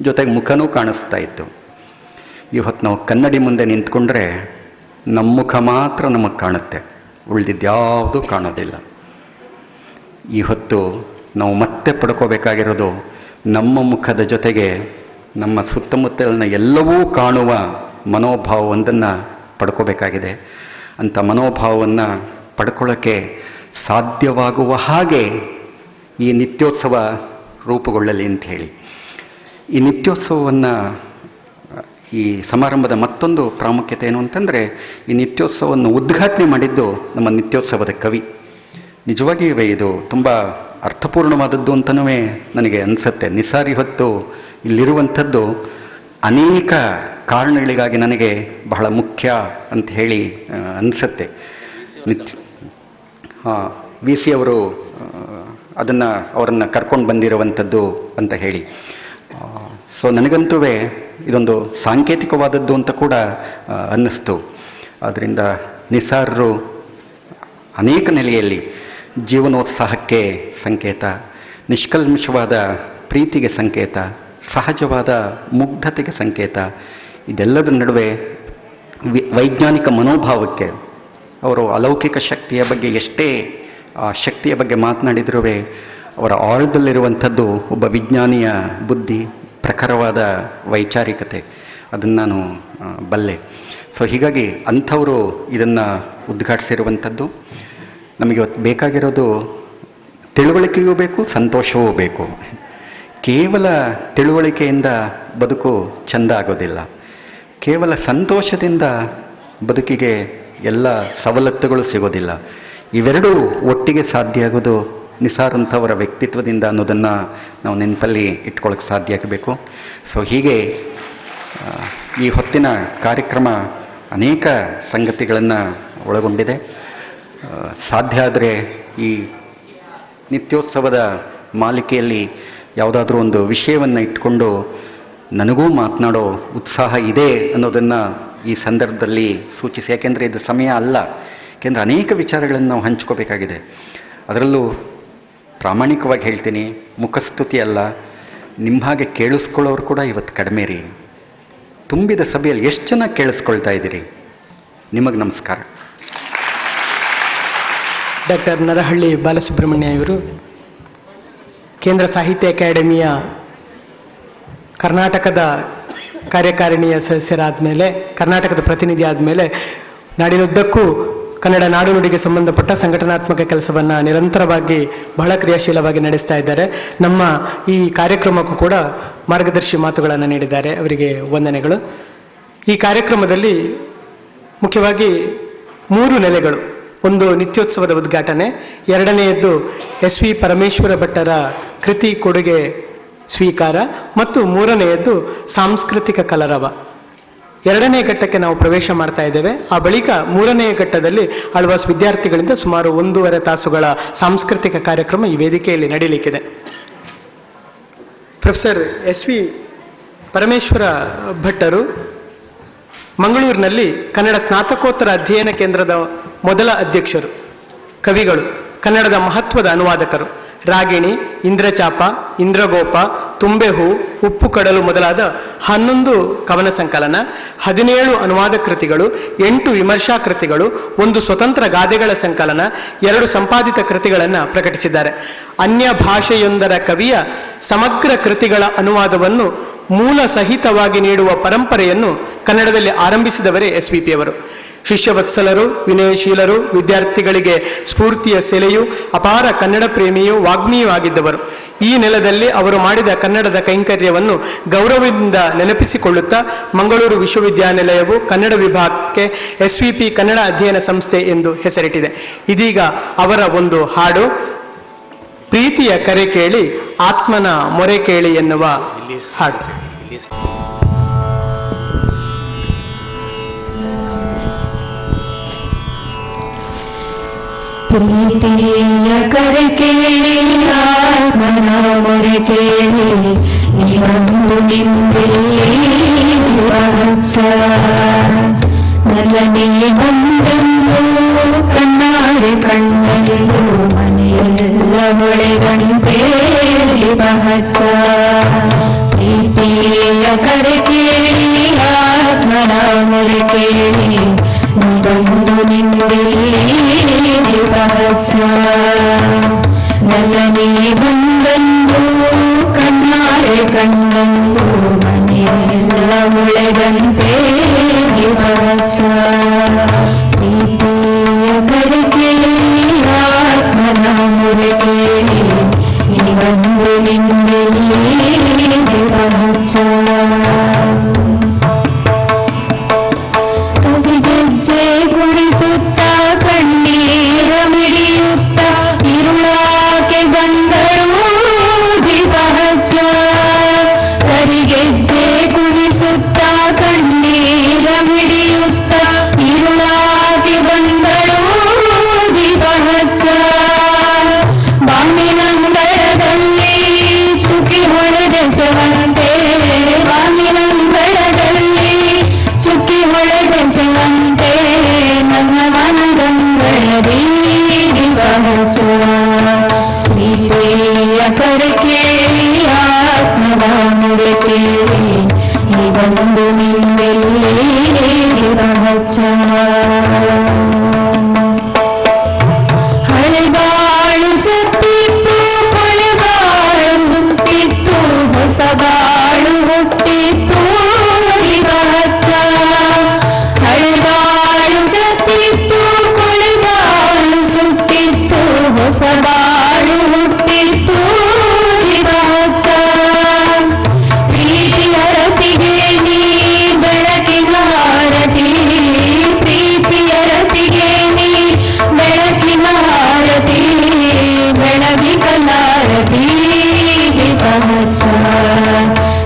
ಜೊತೆಗೆ ಮುಖನೂ ಕಾಣಿಸ್ತಾ ಇತ್ತು. ಇವತ್ತು ನಾವು ಕನ್ನಡಿ ಮುಂದೆ ನಿಂತ್ಕೊಂಡ್ರೆ ನಮ್ಮ ಮುಖ ಮಾತ್ರ ನಮಗೆ ಕಾಣುತ್ತೆ, ಉಳಿದಿದ್ಯಾವುದೂ ಕಾಣೋದಿಲ್ಲ. ಇವತ್ತು ನಾವು ಮತ್ತೆ ಪಡ್ಕೋಬೇಕಾಗಿರೋದು ನಮ್ಮ ಮುಖದ ಜೊತೆಗೆ ನಮ್ಮ ಸುತ್ತಮುತ್ತಲಿನ ಎಲ್ಲವೂ ಕಾಣುವ ಮನೋಭಾವವೊಂದನ್ನು ಪಡ್ಕೋಬೇಕಾಗಿದೆ. ಅಂಥ ಮನೋಭಾವವನ್ನು ಪಡ್ಕೊಳ್ಳೋಕ್ಕೆ ಸಾಧ್ಯವಾಗುವ ಹಾಗೆ ಈ ನಿತ್ಯೋತ್ಸವ ರೂಪುಗೊಳ್ಳಲಿ ಅಂತ ಹೇಳಿ, ಈ ನಿತ್ಯೋತ್ಸವವನ್ನು, ಈ ಸಮಾರಂಭದ ಮತ್ತೊಂದು ಪ್ರಾಮುಖ್ಯತೆ ಏನು ಅಂತಂದರೆ, ಈ ನಿತ್ಯೋತ್ಸವವನ್ನು ಉದ್ಘಾಟನೆ ಮಾಡಿದ್ದು ನಮ್ಮ ನಿತ್ಯೋತ್ಸವದ ಕವಿ. ನಿಜವಾಗಿಯೂ ಇದು ತುಂಬ ಅರ್ಥಪೂರ್ಣವಾದದ್ದು ಅಂತನೂ ನನಗೆ ಅನಿಸುತ್ತೆ. ನಿಸಾರ್ ಇವತ್ತು ಇಲ್ಲಿರುವಂಥದ್ದು ಅನೇಕ ಕಾರಣಗಳಿಗಾಗಿ ನನಗೆ ಬಹಳ ಮುಖ್ಯ ಅಂತ ಹೇಳಿ ಅನಿಸುತ್ತೆ. ವಿ ಸಿ ಅವರು ಅವರನ್ನು ಕರ್ಕೊಂಡು ಬಂದಿರುವಂಥದ್ದು ಅಂತ ಹೇಳಿ. ಸೊ ನನಗಂತೂ ಇದೊಂದು ಸಾಂಕೇತಿಕವಾದದ್ದು ಅಂತ ಕೂಡ ಅನ್ನಿಸ್ತು. ಆದ್ದರಿಂದ ನಿಸಾರರು ಅನೇಕ ನೆಲೆಯಲ್ಲಿ ಜೀವನೋತ್ಸಾಹಕ್ಕೆ ಸಂಕೇತ, ನಿಷ್ಕಲ್ಮಶವಾದ ಪ್ರೀತಿಗೆ ಸಂಕೇತ, ಸಹಜವಾದ ಮುಗ್ಧತೆಗೆ ಸಂಕೇತ, ಇದೆಲ್ಲದರ ನಡುವೆ ವೈಜ್ಞಾನಿಕ ಮನೋಭಾವಕ್ಕೆ, ಅವರು ಅಲೌಕಿಕ ಶಕ್ತಿಯ ಬಗ್ಗೆ ಎಷ್ಟೇ ಆ ಶಕ್ತಿಯ ಬಗ್ಗೆ ಮಾತನಾಡಿದರೂ ಅವರ ಆಳದಲ್ಲಿರುವಂಥದ್ದು ಒಬ್ಬ ವಿಜ್ಞಾನಿಯ ಬುದ್ಧಿ, ಪ್ರಖರವಾದ ವೈಚಾರಿಕತೆ, ಅದನ್ನು ನಾನು ಬಲ್ಲೆ. ಸೊ ಹೀಗಾಗಿ ಅಂಥವರು ಇದನ್ನು ಉದ್ಘಾಟಿಸಿರುವಂಥದ್ದು. ನಮಗೆ ಇವತ್ತು ಬೇಕಾಗಿರೋದು ತಿಳುವಳಿಕೆಯೂ ಬೇಕು, ಸಂತೋಷವೂ ಬೇಕು. ಕೇವಲ ತಿಳುವಳಿಕೆಯಿಂದ ಬದುಕು ಚೆಂದ ಆಗೋದಿಲ್ಲ, ಕೇವಲ ಸಂತೋಷದಿಂದ ಬದುಕಿಗೆ ಎಲ್ಲ ಸವಲತ್ತುಗಳು ಸಿಗೋದಿಲ್ಲ. ಇವೆರಡೂ ಒಟ್ಟಿಗೆ ಸಾಧ್ಯ ಆಗೋದು ನಿಸಾರ್ ಅಂಥವರ ವ್ಯಕ್ತಿತ್ವದಿಂದ ಅನ್ನೋದನ್ನು ನಾವು ನೆನಪಲ್ಲಿ ಇಟ್ಕೊಳ್ಳೋಕ್ಕೆ ಸಾಧ್ಯ ಆಗಬೇಕು. ಸೊ ಹೀಗೆ ಈ ಹೊತ್ತಿನ ಕಾರ್ಯಕ್ರಮ ಅನೇಕ ಸಂಗತಿಗಳನ್ನು ಒಳಗೊಂಡಿದೆ. ಸಾಧ್ಯ ಆದರೆ ಈ ನಿತ್ಯೋತ್ಸವದ ಮಾಲಿಕೆಯಲ್ಲಿ ಯಾವುದಾದ್ರೂ ಒಂದು ವಿಷಯವನ್ನು ಇಟ್ಕೊಂಡು ನನಗೂ ಮಾತನಾಡೋ ಉತ್ಸಾಹ ಇದೆ ಅನ್ನೋದನ್ನು ಈ ಸಂದರ್ಭದಲ್ಲಿ ಸೂಚಿಸಿ. ಯಾಕೆಂದರೆ ಇದು ಸಮಯ ಅಲ್ಲ, ಯಾಕೆಂದರೆ ಅನೇಕ ವಿಚಾರಗಳನ್ನು ನಾವು ಹಂಚ್ಕೋಬೇಕಾಗಿದೆ. ಅದರಲ್ಲೂ ಪ್ರಾಮಾಣಿಕವಾಗಿ ಹೇಳ್ತೀನಿ, ಮುಖಸ್ತುತಿ ಅಲ್ಲ, ನಿಮ್ಮ ಹಾಗೆ ಕೇಳಿಸ್ಕೊಳ್ಳೋರು ಕೂಡ ಇವತ್ತು ಕಡಿಮೆ ರೀ. ತುಂಬಿದ ಸಭೆಯಲ್ಲಿ ಎಷ್ಟು ಜನ ಕೇಳಿಸ್ಕೊಳ್ತಾ ಇದ್ದೀರಿ? ನಿಮಗೆ ನಮಸ್ಕಾರ. ಡಾಕ್ಟರ್ ನರಹಳ್ಳಿ ಬಾಲಸುಬ್ರಹ್ಮಣ್ಯ ಇವರು ಕೇಂದ್ರ ಸಾಹಿತ್ಯ ಅಕಾಡೆಮಿಯ ಕರ್ನಾಟಕದ ಕಾರ್ಯಕಾರಿಣಿಯ ಸದಸ್ಯರಾದ ಮೇಲೆ, ಕರ್ನಾಟಕದ ಪ್ರತಿನಿಧಿ ಆದಮೇಲೆ ನಾಡಿನುದ್ದಕ್ಕೂ ಕನ್ನಡ ನಾಡು ನುಡಿಗೆ ಸಂಬಂಧಪಟ್ಟ ಸಂಘಟನಾತ್ಮಕ ಕೆಲಸವನ್ನು ನಿರಂತರವಾಗಿ ಬಹಳ ಕ್ರಿಯಾಶೀಲವಾಗಿ ನಡೆಸ್ತಾ ಇದ್ದಾರೆ. ನಮ್ಮ ಈ ಕಾರ್ಯಕ್ರಮಕ್ಕೂ ಕೂಡ ಮಾರ್ಗದರ್ಶಿ ಮಾತುಗಳನ್ನು ನೀಡಿದ್ದಾರೆ. ಅವರಿಗೆ ವಂದನೆಗಳು. ಈ ಕಾರ್ಯಕ್ರಮದಲ್ಲಿ ಮುಖ್ಯವಾಗಿ 3 ನೆಲೆಗಳು. ಒಂದು ನಿತ್ಯೋತ್ಸವದ ಉದ್ಘಾಟನೆ, ಎರಡನೆಯದ್ದು SV ಪರಮೇಶ್ವರ ಭಟ್ಟರ ಕೃತಿ ಕೊಡುಗೆ ಸ್ವೀಕಾರ ಮತ್ತು ಮೂರನೆಯದ್ದು ಸಾಂಸ್ಕೃತಿಕ ಕಲರವ. 2ನೇ ಘಟ್ಟಕ್ಕೆ ನಾವು ಪ್ರವೇಶ ಮಾಡ್ತಾ ಇದ್ದೇವೆ. ಆ ಬಳಿಕ 3ನೇ ಘಟ್ಟದಲ್ಲಿ ಆಳ್ವಾಸ್ ವಿದ್ಯಾರ್ಥಿಗಳಿಂದ ಸುಮಾರು 1.5 ತಾಸುಗಳ ಸಾಂಸ್ಕೃತಿಕ ಕಾರ್ಯಕ್ರಮ ಈ ವೇದಿಕೆಯಲ್ಲಿ ನಡೀಲಿಕ್ಕಿದೆ. ಪ್ರೊಫೆಸರ್ SV ಪರಮೇಶ್ವರ ಭಟ್ಟರು ಮಂಗಳೂರಿನಲ್ಲಿ ಕನ್ನಡ ಸ್ನಾತಕೋತ್ತರ ಅಧ್ಯಯನ ಕೇಂದ್ರದ ಮೊದಲ ಅಧ್ಯಕ್ಷರು, ಕವಿಗಳು, ಕನ್ನಡದ ಮಹತ್ವದ ಅನುವಾದಕರು. ರಾಗಿಣಿ, ಇಂದ್ರಚಾಪ, ಇಂದ್ರಗೋಪ, ತುಂಬೆಹೂ, ಉಪ್ಪು ಕಡಲು ಮೊದಲಾದ 11 ಕವನ ಸಂಕಲನ, 17 ಅನುವಾದ ಕೃತಿಗಳು, 8 ವಿಮರ್ಶಾ ಕೃತಿಗಳು, 1 ಸ್ವತಂತ್ರ ಗಾದೆಗಳ ಸಂಕಲನ, 2 ಸಂಪಾದಿತ ಕೃತಿಗಳನ್ನು ಪ್ರಕಟಿಸಿದ್ದಾರೆ. ಅನ್ಯ ಭಾಷೆಯೊಂದರ ಕವಿಯ ಸಮಗ್ರ ಕೃತಿಗಳ ಅನುವಾದವನ್ನು ಮೂಲ ಸಹಿತವಾಗಿ ನೀಡುವ ಪರಂಪರೆಯನ್ನು ಕನ್ನಡದಲ್ಲಿ ಆರಂಭಿಸಿದವರೇ SVP ಅವರು. ಶಿಷ್ಯವತ್ಸಲರು, ವಿನಯಶೀಲರು, ವಿದ್ಯಾರ್ಥಿಗಳಿಗೆ ಸ್ಫೂರ್ತಿಯ ಸೆಲೆಯು, ಅಪಾರ ಕನ್ನಡ ಪ್ರೇಮಿಯೂ ವಾಗ್ಮಿಯೂ ಆಗಿದ್ದವರು. ಈ ನೆಲದಲ್ಲಿ ಅವರು ಮಾಡಿದ ಕನ್ನಡದ ಕೈಂಕರ್ಯವನ್ನು ಗೌರವದಿಂದ ನೆನಪಿಸಿಕೊಳ್ಳುತ್ತಾ ಮಂಗಳೂರು ವಿಶ್ವವಿದ್ಯಾನಿಲಯವು ಕನ್ನಡ ವಿಭಾಗಕ್ಕೆ SVP ಕನ್ನಡ ಅಧ್ಯಯನ ಸಂಸ್ಥೆ ಎಂದು ಹೆಸರಿಟ್ಟಿದೆ. ಇದೀಗ ಅವರ ಒಂದು ಹಾಡು, ಪ್ರೀತಿಯ ಕರೆ ಕೇಳಿ ಆತ್ಮನ ಮೊರೆ ಕೇಳಿ ಎನ್ನುವ ಹಾಡು. ಪ್ರೀತಿಯ ಕರೆ ಕೇಳಿ ಆತ್ಮನ ಮೊರೆ ಕೇಳಿ ಇವತ್ತು ನಿಂಬೆಯೇ ಹಚ್ಚ ನಲ್ಲನೇ ಬಂದೆಂದು ಕಣ್ಣಾರೆ ಕಣ್ಣೆಂದು ಮನೆಯೆಲ್ಲ ಹೊಳೆದಂತೆ ಹಚ್ಚ ಪ್ರೀತಿಯ ಕರೆ ಕೇಳಿ ಆತ್ಮನ ಮೊರೆ ಕೇಳಿ ಬಂದು ನಿಂಬೆಯೇ ಹಚ್ಚ ನಲ್ಲನೇ ಬಂದೆಂದು ಕಣ್ಣಾರೆ ಕಣ್ಣೆಂದು ಮನೆಯೆಲ್ಲ ಹೊಳೆದಂತೆ ಹಚ್ಚ ಪ್ರೀತಿಯ ಕರೆ ಕೇಳಿ ಆತ್ಮನ ಮೊರೆ ಕೇಳಿ ಬಂದು ನಿಂಬೆಯೇ ಹಚ್ಚ ಕವಿಗೆಜ್ಜೆ ಗುಡಿಸುತ್ತ ಕಣ್ಣೀರ ಮಿಡಿಯುತ್ತ ಇರುಳಾಕೆ ಬಂದಳು ದೀಪ ಹಚ್ಚ ಕರಿಗೆಜ್ಜೆ ಗುಡಿಸುತ್ತ ಕಣ್ಣೀರ ಮಿಡಿಯುತ್ತ ಇರುಳಾಕೆ ಬಂದಳು ದೀಪ ಹಚ್ಚ ಬಾನಿನಂಗಳದಲ್ಲಿ ಚುಕ್ಕಿ ಹೊಳೆದೆಸವಂತೆ ಬಾನಿನಂಗಳದಲ್ಲಿ ಚುಕ್ಕಿ ಹೊಳೆದೆಸವಂತೆ ನನ್ನ ಮನದಂಗಳದಿ ದೀಪ ಹಚ್ಚ ಪ್ರೀತಿಯ ಕರೆ ಕೇಳಿ ಆತ್ಮದ ಮೊರೆ ಕೇಳಿ ಬಂದು ನಿಂಬೆಯೇ ದೀಪ ಹಚ್ಚ ಹಳೆಗಾಳು ಸತ್ತಿತ್ತು ಕೊಳೆಗಾಳು ಹುಟ್ಟಿತ್ತು ಹೊಸಗಾಳು ಹುಟ್ಟಿತ್ತು ದೀಪ ಹಚ್ಚ ಹಳೆಗಾಳು ಸತ್ತಿತ್ತು ಕೊಳೆಗಾಳು ಸುಟ್ಟಿತ್ತು ಹೊಸಗಾಳು ಹುಟ್ಟಿತ್ತು ದೀಪ ಹಚ್ಚ ಪ್ರೀತಿಯ ರತಿಗೆ ನೀ ಬೆಳಕಿನ ಹಾರತಿ ಪ್ರೀತಿಯ ರತಿಗೆ ನೀ ಬೆಳಕಿನ ಹಾರತಿ ಬೆಳಗಿಕಲಾರತಿ ದೀಪ ಹಚ್ಚ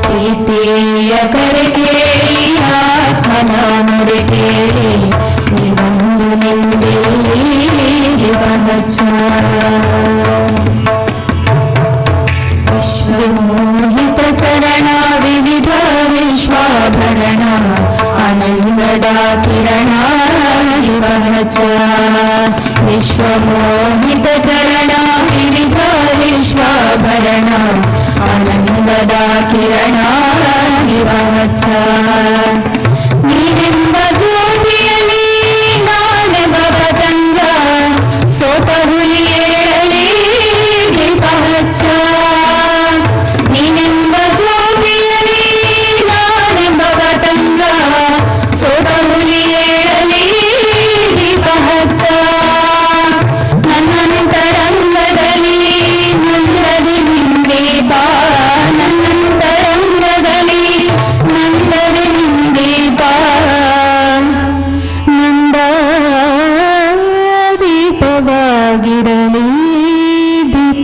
ಪ್ರೀತಿಯ ಕರೆ ಕೇಳಿ ಆತ್ಮನ ಮೊರೆ ಕೇಳಿ ಬಂದು ನಿಂಬೆಯೇ ದೀಪ ಹಚ್ಚ ವಿಶ್ವಮೋಹಿತ ಚರಣ ವಿವಿಧ ವಿಶ್ವಾಭರಣ ಆನಂದದ ಕಿರಣ ದೀಪ ಹಚ್ಚ ವಿಶ್ವಮೋಹಿತ ಚರಣ ವಿವಿಧ ವಿಶ್ವಾಭರಣ ಆನಂದದ ಕಿರಣ ದೀಪ ಹಚ್ಚ ನೀನೆಂಬ ಜ್ಯೋತಿಯಲ್ಲಿ ನಾನೆಂಬ ಪತಂಗ ಸೋತ ಹುಲಿಯೇಳಲಿ ದೀಪ ಹಚ್ಚ ನೀನೆಂಬ ಜ್ಯೋತಿಯಲ್ಲಿ ನಾನೆಂಬ ಪತಂಗ ಸೋತ ಹುಲಿಯೇಳಲಿ ದೀಪ ಹಚ್ಚ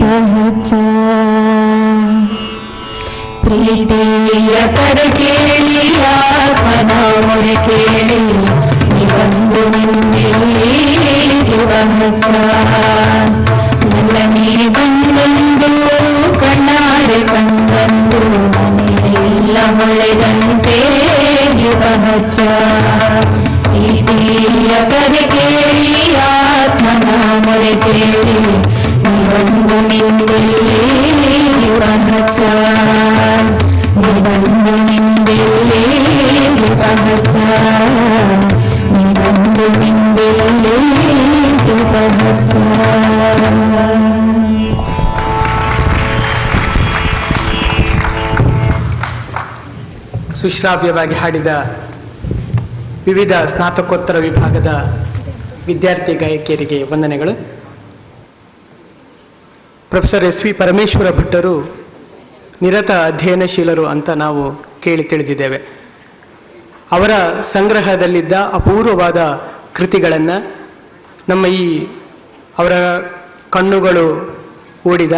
पहचान प्रीतिय कर केळि आत्मनोर केळि निबंधु निन्नेळि पहचान ನಲ್ಲನೇ ಬಂದೊಂದು ಕಣ್ಣಾರೆ ಕಂಡಂದು ಮನೆಯೆಲ್ಲ ಹೊಳೆದಂತೆ ಪಹಚಾನ್ ಪ್ರೀತಿಯ ಕರೆ ಕೇಳಿ ಆತ್ಮನ ಮೊರೆ ಕೇಳಿ ನಿಬಂಧು ನಿಂದೆಲ್ಲೇ ಪಹಚಾನ್ ನಿಬಂಧು ನಿಂದೆಲ್ಲೇ ಪಹಚಾನ್ ನಿಬಂಧು ನಿಂದೆಲ್ಲೇ ಪಹಚಾನ್. ಸುಶ್ರಾವ್ಯವಾಗಿ ಹಾಡಿದ ವಿವಿಧ ಸ್ನಾತಕೋತ್ತರ ವಿಭಾಗದ ವಿದ್ಯಾರ್ಥಿ ಗಾಯಕಿಯರಿಗೆ ವಂದನೆಗಳು. ಪ್ರೊಫೆಸರ್ ಎಸ್ ವಿ ಪರಮೇಶ್ವರ ಭಟ್ಟರು ನಿರತ ಅಧ್ಯಯನಶೀಲರು ಅಂತ ನಾವು ಕೇಳಿ ತಿಳಿದಿದ್ದೇವೆ. ಅವರ ಸಂಗ್ರಹದಲ್ಲಿದ್ದ ಅಪೂರ್ವವಾದ ಕೃತಿಗಳನ್ನು ನಮ್ಮ ಅವರ ಕಣ್ಣುಗಳು ಓಡಿದ,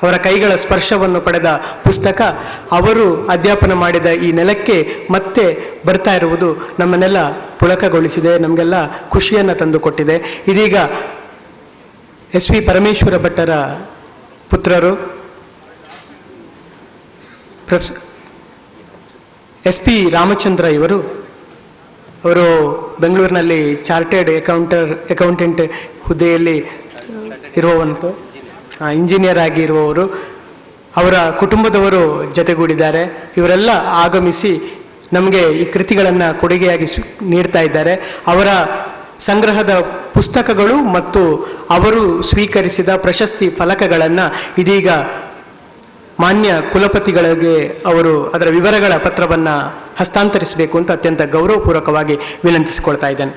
ಅವರ ಕೈಗಳ ಸ್ಪರ್ಶವನ್ನು ಪಡೆದ ಪುಸ್ತಕ ಅವರು ಅಧ್ಯಾಪನ ಮಾಡಿದ ಈ ನೆಲಕ್ಕೆ ಮತ್ತೆ ಬರ್ತಾ ಇರುವುದು ನಮ್ಮನ್ನೆಲ್ಲ ಪುಳಕಗೊಳಿಸಿದೆ, ನಮಗೆಲ್ಲ ಖುಷಿಯನ್ನು ತಂದುಕೊಟ್ಟಿದೆ. ಇದೀಗ ಎಸ್ ವಿ ಪರಮೇಶ್ವರ ಭಟ್ಟರ ಪುತ್ರರು ಎಸ್ ಪಿ ರಾಮಚಂದ್ರ ಅವರು ಬೆಂಗಳೂರಿನಲ್ಲಿ ಚಾರ್ಟೆಡ್ ಅಕೌಂಟೆಂಟ್ ಹುದ್ದೆಯಲ್ಲಿ ಇರುವಂಥ ಇಂಜಿನಿಯರ್ ಆಗಿ ಇರುವವರು. ಅವರ ಕುಟುಂಬದವರು ಜೊತೆಗೂಡಿದ್ದಾರೆ. ಇವರೆಲ್ಲ ಆಗಮಿಸಿ ನಮಗೆ ಈ ಕೃತಿಗಳನ್ನು ಕೊಡುಗೆಯಾಗಿ ನೀಡ್ತಾ ಇದ್ದಾರೆ. ಅವರ ಸಂಗ್ರಹದ ಪುಸ್ತಕಗಳು ಮತ್ತು ಅವರು ಸ್ವೀಕರಿಸಿದ ಪ್ರಶಸ್ತಿ ಫಲಕಗಳನ್ನು ಇದೀಗ ಮಾನ್ಯ ಕುಲಪತಿಗಳಿಗೆ ಅವರು ಅದರ ವಿವರಗಳ ಪತ್ರವನ್ನು ಹಸ್ತಾಂತರಿಸಬೇಕು ಅಂತ ಅತ್ಯಂತ ಗೌರವಪೂರ್ವಕವಾಗಿ ವಿನಂತಿಸಿಕೊಳ್ತಾ ಇದ್ದೇನೆ.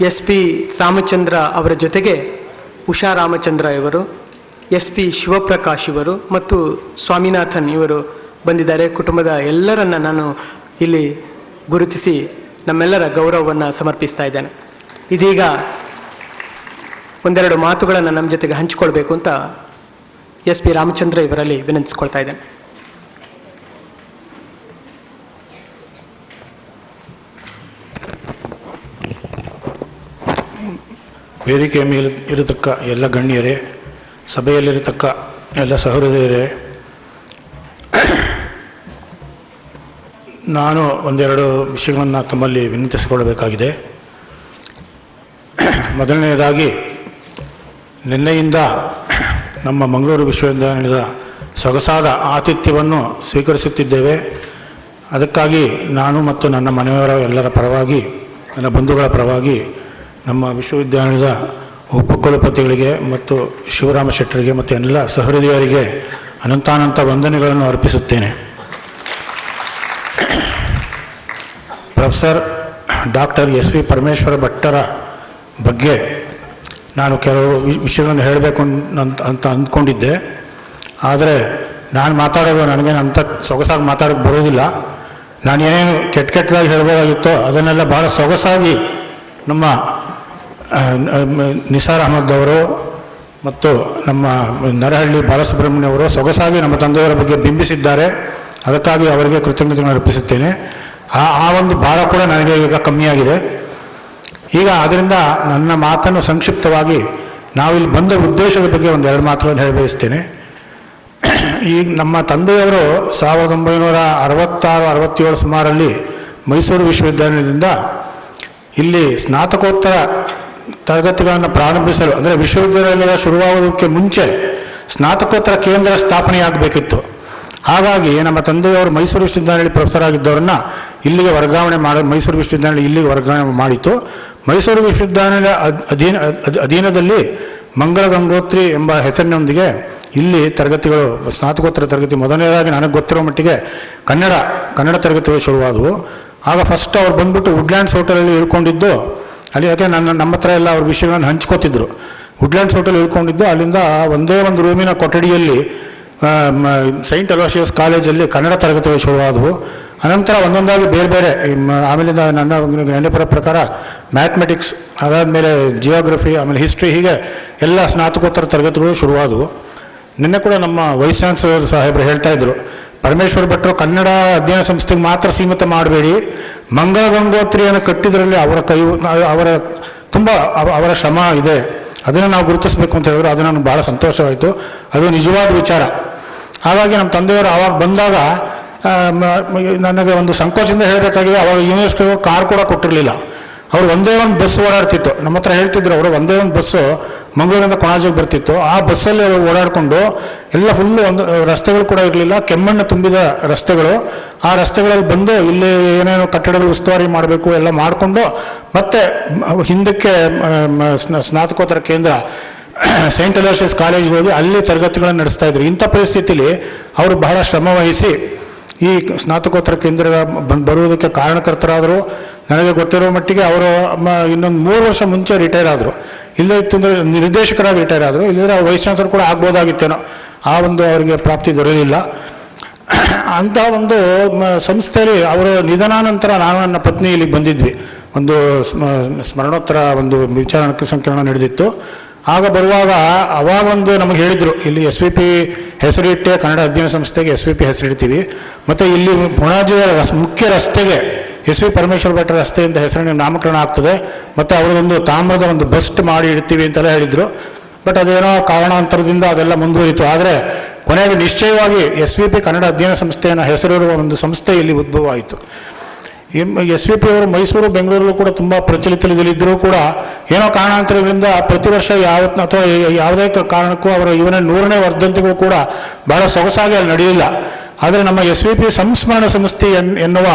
ಎಸ್ ಪಿ ರಾಮಚಂದ್ರ ಅವರ ಜೊತೆಗೆ ಉಷಾ ರಾಮಚಂದ್ರ ಇವರು, ಎಸ್ ಪಿ ಶಿವಪ್ರಕಾಶ್ ಇವರು ಮತ್ತು ಸ್ವಾಮಿನಾಥನ್ ಇವರು ಬಂದಿದ್ದಾರೆ. ಕುಟುಂಬದ ಎಲ್ಲರನ್ನ ನಾನು ಇಲ್ಲಿ ಗುರುತಿಸಿ ನಮ್ಮೆಲ್ಲರ ಗೌರವವನ್ನು ಸಮರ್ಪಿಸ್ತಾ ಇದ್ದೇನೆ. ಇದೀಗ ಒಂದೆರಡು ಮಾತುಗಳನ್ನು ನಮ್ಮ ಜೊತೆಗೆ ಹಂಚಿಕೊಳ್ಬೇಕು ಅಂತ ಎಸ್ ಪಿ ರಾಮಚಂದ್ರ ಇವರಲ್ಲಿ ವಿನಂತಿಸ್ಕೊಳ್ತಾ ಇದ್ದೇನೆ. ವೇದಿಕೆಯ ಮೇಲೆ ಇರತಕ್ಕ ಎಲ್ಲ ಗಣ್ಯರೇ, ಸಭೆಯಲ್ಲಿರತಕ್ಕ ಎಲ್ಲ ಸಹೃದಯರೇ, ನಾನು ಒಂದೆರಡು ವಿಷಯಗಳನ್ನು ತಮ್ಮಲ್ಲಿ ವಿನಂತಿಸಿಕೊಳ್ಳಬೇಕಾಗಿದೆ. ಮೊದಲನೆಯದಾಗಿ, ನಿನ್ನೆಯಿಂದ ನಮ್ಮ ಮಂಗಳೂರು ವಿಶ್ವವಿದ್ಯಾನಿಲಯದ ಸೊಗಸಾದ ಆತಿಥ್ಯವನ್ನು ಸ್ವೀಕರಿಸುತ್ತಿದ್ದೇವೆ. ಅದಕ್ಕಾಗಿ ನಾನು ಮತ್ತು ನನ್ನ ಮನೆಯವರ ಎಲ್ಲರ ಪರವಾಗಿ, ನನ್ನ ಬಂಧುಗಳ ಪರವಾಗಿ ನಮ್ಮ ವಿಶ್ವವಿದ್ಯಾನಿಲಯದ ಉಪಕುಲಪತಿಗಳಿಗೆ ಮತ್ತು ಶಿವರಾಮ ಶೆಟ್ಟರಿಗೆ ಮತ್ತು ಎಲ್ಲ ಸಹೃದಯರಿಗೆ ಅನಂತಾನಂತ ವಂದನೆಗಳನ್ನು ಅರ್ಪಿಸುತ್ತೇನೆ. Professor doctor S V Parameshwara ಭಟ್ಟರ ಬಗ್ಗೆ ನಾನು ಕೆಲವು ವಿಷಯಗಳನ್ನು ಹೇಳಬೇಕು ಅಂತ ಅಂದ್ಕೊಂಡಿದ್ದೆ. ಆದರೆ ನಾನು ಮಾತಾಡೋದು ನನಗೇನು ಅಂಥ ಸೊಗಸಾಗಿ ಮಾತಾಡೋಕ್ಕೆ ಬರೋದಿಲ್ಲ. ನಾನು ಏನೇನು ಕೆಟ್ಟದಾಗಿ ಹೇಳಬೇಕಾಗಿತ್ತೋ ಅದನ್ನೆಲ್ಲ ಬಹಳ ಸೊಗಸಾಗಿ ನಮ್ಮ ನಿಸಾರ್ ಅಹಮದ್ ಅವರು ಮತ್ತು ನಮ್ಮ ನರಹಳ್ಳಿ ಬಾಲಸುಬ್ರಹ್ಮಣ್ಯ ಅವರು ಸೊಗಸಾಗಿ ನಮ್ಮ ತಂದೆಯವರ ಬಗ್ಗೆ ಬಿಂಬಿಸಿದ್ದಾರೆ. ಅದಕ್ಕಾಗಿ ಅವರಿಗೆ ಕೃತಜ್ಞತೆಗಳನ್ನು ಅರ್ಪಿಸುತ್ತೇನೆ. ಆ ಒಂದು ಭಾರ ಕೂಡ ನನಗೆ ಈಗ ಕಮ್ಮಿಯಾಗಿದೆ. ಈಗ ಅದರಿಂದ ನನ್ನ ಮಾತನ್ನು ಸಂಕ್ಷಿಪ್ತವಾಗಿ ನಾವಿಲ್ಲಿ ಬಂದ ಉದ್ದೇಶದ ಬಗ್ಗೆ ಒಂದೆರಡು ಮಾತುಗಳನ್ನು ಹೇಳಬಯಸ್ತೇನೆ. ಈಗ ನಮ್ಮ ತಂದೆಯವರು 1966-67 ಸುಮಾರಲ್ಲಿ ಮೈಸೂರು ವಿಶ್ವವಿದ್ಯಾನಿಲಯದಿಂದ ಇಲ್ಲಿ ಸ್ನಾತಕೋತ್ತರ ತರಗತಿಗಳನ್ನು ಪ್ರಾರಂಭಿಸಲು, ಅಂದರೆ ವಿಶ್ವವಿದ್ಯಾನಿಲಯ ಶುರುವಾಗುವುದಕ್ಕೆ ಮುಂಚೆ ಸ್ನಾತಕೋತ್ತರ ಕೇಂದ್ರ ಸ್ಥಾಪನೆಯಾಗಬೇಕಿತ್ತು. ಹಾಗಾಗಿ ನಮ್ಮ ತಂದೆಯವರು ಮೈಸೂರು ವಿಶ್ವವಿದ್ಯಾನಿಲಯ ಪ್ರೊಫೆಸರ್ ಆಗಿದ್ದವರನ್ನ ಇಲ್ಲಿಗೆ ವರ್ಗಾವಣೆ ಮೈಸೂರು ವಿಶ್ವವಿದ್ಯಾನಿಲಯ ಇಲ್ಲಿಗೆ ವರ್ಗಾವಣೆ ಮಾಡಿತ್ತು. ಮೈಸೂರು ವಿಶ್ವವಿದ್ಯಾನಿಲಯ ಅಧೀನದಲ್ಲಿ ಮಂಗಳ ಗಂಗೋತ್ರಿ ಎಂಬ ಹೆಸರಿನೊಂದಿಗೆ ಇಲ್ಲಿ ತರಗತಿಗಳು, ಸ್ನಾತಕೋತ್ತರ ತರಗತಿ ಮೊದಲನೇದಾಗಿ ನನಗೆ ಗೊತ್ತಿರೋ ಮಟ್ಟಿಗೆ ಕನ್ನಡ ತರಗತಿಗಳು ಶುರುವಾದವು. ಆಗ ಫಸ್ಟ್ ಅವ್ರು ಬಂದ್ಬಿಟ್ಟು ವುಡ್ಲ್ಯಾಂಡ್ಸ್ ಹೋಟೆಲಲ್ಲಿ ಇಳ್ಕೊಂಡಿದ್ದು. ಅಲ್ಲಿ ಯಾಕೆ ನಮ್ಮ ಹತ್ರ ಎಲ್ಲ ಅವ್ರ ವಿಷಯಗಳನ್ನು ಹಂಚ್ಕೋತಿದ್ರು. Woodlands hotel ಇಳ್ಕೊಂಡಿದ್ದು. ಅಲ್ಲಿಂದ ಒಂದೇ ಒಂದು ರೂಮಿನ ಕೊಠಡಿಯಲ್ಲಿ ಸೈಂಟ್ ಅಲೋಷಿಯಸ್ ಕಾಲೇಜಲ್ಲಿ ಕನ್ನಡ ತರಗತಿಗಳು ಶುರುವಾದವು. ಅನಂತರ ಒಂದೊಂದಾಗಿ ಬೇರೆ ಬೇರೆ ಆಮೇಲಿಂದ ನನ್ನ ನೆನಪಿರೋ ಪ್ರಕಾರ ಮ್ಯಾಥಮೆಟಿಕ್ಸ್, ಅದಾದಮೇಲೆ ಜಿಯೋಗ್ರಫಿ, ಆಮೇಲೆ ಹಿಸ್ಟ್ರಿ, ಹೀಗೆ ಎಲ್ಲ ಸ್ನಾತಕೋತ್ತರ ತರಗತಿಗಳು ಶುರುವಾದವು. ನಿನ್ನೆ ಕೂಡ ನಮ್ಮ ವೈಸ್ ಚಾನ್ಸಲರ್ ಸಾಹೇಬರು ಹೇಳ್ತಾ ಇದ್ರು, ಪರಮೇಶ್ವರ್ ಭಟ್ರು ಕನ್ನಡ ಅಧ್ಯಯನ ಸಂಸ್ಥೆಗೆ ಮಾತ್ರ ಸೀಮಿತ ಮಾಡಬೇಡಿ, ಮಂಗಳ ಗಂಗೋತ್ರಿಯನ್ನು ಕಟ್ಟಿದ್ರಲ್ಲಿ ಅವರ ತುಂಬ ಅವರ ಶ್ರಮ ಇದೆ, ಅದನ್ನು ನಾವು ಗುರುತಿಸಬೇಕು ಅಂತ ಹೇಳಿದ್ರು. ಅದು ನನಗೆ ಬಹಳ ಸಂತೋಷವಾಯಿತು, ಅದು ನಿಜವಾದ ವಿಚಾರ. ಹಾಗಾಗಿ ನಮ್ಮ ತಂದೆಯವರು ಆವಾಗ ಬಂದಾಗ ನನಗೆ ಒಂದು ಸಂಕೋಚದಿಂದ ಹೇಳಬೇಕಾಗಿದೆ, ಅವಾಗ ಯೂನಿವರ್ಸಿಟಿ ಕಾರ್ ಕೂಡ ಕೊಟ್ಟಿರಲಿಲ್ಲ. ಅವರು ಒಂದೇ ಒಂದು ಬಸ್ ಓಡಾಡ್ತಿತ್ತು. ನಮ್ಮ ಹತ್ರ ಹೇಳ್ತಿದ್ರು, ಅವರು ಒಂದೇ ಒಂದು ಬಸ್ಸು ಮಂಗಳೂರಿಂದ ಕೊಣಾಜಿಗೆ ಬರ್ತಿತ್ತು. ಆ ಬಸ್ಸಲ್ಲಿ ಅವರು ಓಡಾಡಿಕೊಂಡು ಎಲ್ಲ ಫುಲ್ಲು ಒಂದು ರಸ್ತೆಗಳು ಕೂಡ ಇರಲಿಲ್ಲ, ಕೆಮ್ಮಣ್ಣು ತುಂಬಿದ ರಸ್ತೆಗಳು. ಆ ರಸ್ತೆಗಳಲ್ಲಿ ಬಂದು ಇಲ್ಲಿ ಏನೇನು ಕಟ್ಟಡಗಳು ಉಸ್ತುವಾರಿ ಮಾಡಬೇಕು ಎಲ್ಲ ಮಾಡಿಕೊಂಡು ಮತ್ತೆ ಹಿಂದಕ್ಕೆ ಸ್ನಾತಕೋತ್ತರ ಕೇಂದ್ರ ಸೈಂಟ್ ಅಲೋಸಿಯಸ್ ಕಾಲೇಜಿಗೆ ಹೋಗಿ ಅಲ್ಲಿ ತರಗತಿಗಳನ್ನು ನಡೆಸ್ತಾ ಇದ್ರು. ಇಂಥ ಪರಿಸ್ಥಿತಿಯಲ್ಲಿ ಅವರು ಬಹಳ ಶ್ರಮ ವಹಿಸಿ ಈ ಸ್ನಾತಕೋತ್ತರ ಕೇಂದ್ರ ಬರುವುದಕ್ಕೆ ಕಾರಣಕರ್ತರಾದರು. ನನಗೆ ಗೊತ್ತಿರೋ ಮಟ್ಟಿಗೆ ಅವರು ಇನ್ನೊಂದು 3 ವರ್ಷ ಮುಂಚೆ ರಿಟೈರ್ ಆದರು. ಇಲ್ಲೇ ಇತ್ತಂದ್ರೆ ನಿರ್ದೇಶಕರಾಗಿ ರಿಟೈರ್ ಆದರು, ಇಲ್ಲದ್ರೆ ವೈಸ್ ಚಾನ್ಸಲರ್ ಕೂಡ ಆಗ್ಬೋದಾಗಿತ್ತೇನೋ, ಆ ಒಂದು ಅವರಿಗೆ ಪ್ರಾಪ್ತಿ ದೊರೆಯಲಿಲ್ಲ. ಅಂತ ಒಂದು ಸಂಸ್ಥೆಯಲ್ಲಿ ಅವರು ನಿಧನಾನಂತರ ನಾನು ನನ್ನ ಪತ್ನಿ ಇಲ್ಲಿಗೆ ಬಂದಿದ್ವಿ. ಒಂದು ಸ್ಮರಣೋತ್ತರ ಒಂದು ವಿಚಾರ ಸಂಕಿರಣ ನಡೆದಿತ್ತು. ಆಗ ಬರುವಾಗ ಅವಾಗ ಒಂದು ನಮಗೆ ಹೇಳಿದ್ರು, ಇಲ್ಲಿ SVP ಹೆಸರಿಟ್ಟೆ ಕನ್ನಡ ಅಧ್ಯಯನ ಸಂಸ್ಥೆಗೆ SVP ಹೆಸರಿಡ್ತೀವಿ, ಮತ್ತೆ ಇಲ್ಲಿ ಪುಣಾಜಿಯ ಮುಖ್ಯ ರಸ್ತೆಗೆ SV ಪರಮೇಶ್ವರ್ ಭಟ್ರ ರಸ್ತೆ ಅಂತ ಹೆಸರಿನ ನಾಮಕರಣ ಆಗ್ತದೆ, ಮತ್ತೆ ಅವರದೊಂದು ತಾಮ್ರದ ಒಂದು ಬಸ್ಟ್ ಮಾಡಿ ಇಡ್ತೀವಿ ಅಂತೆಲ್ಲ ಹೇಳಿದ್ರು. ಬಟ್ ಅದೇನೋ ಕಾರಣಾಂತರದಿಂದ ಅದೆಲ್ಲ ಮುಂದುವರಿತು. ಆದರೆ ಕೊನೆಗೆ ನಿಶ್ಚಯವಾಗಿ SVP ಕನ್ನಡ ಅಧ್ಯಯನ ಸಂಸ್ಥೆಯನ್ನು ಹೆಸರಿರುವ ಒಂದು ಸಂಸ್ಥೆ ಇಲ್ಲಿ ಉದ್ಭವ ಆಯಿತು. SVP ಅವರು ಮೈಸೂರು, ಬೆಂಗಳೂರು ಕೂಡ ತುಂಬಾ ಪ್ರಚಲಿತದಲ್ಲಿದ್ದರೂ ಕೂಡ ಏನೋ ಕಾರಣಾಂತರಗಳಿಂದ ಪ್ರತಿ ವರ್ಷ ಅಥವಾ ಯಾವುದೇ ಕಾರಣಕ್ಕೂ ಅವರ ಇವನ 100ನೇ ವರ್ಧಂತಿಗೂ ಕೂಡ ಬಹಳ ಸೊಗಸಾಗಿ ಅಲ್ಲಿ ನಡೆಯಲಿಲ್ಲ. ಆದರೆ ನಮ್ಮ SVP ಸಂಸ್ಮರಣ ಸಂಸ್ಥೆ ಎನ್ನುವ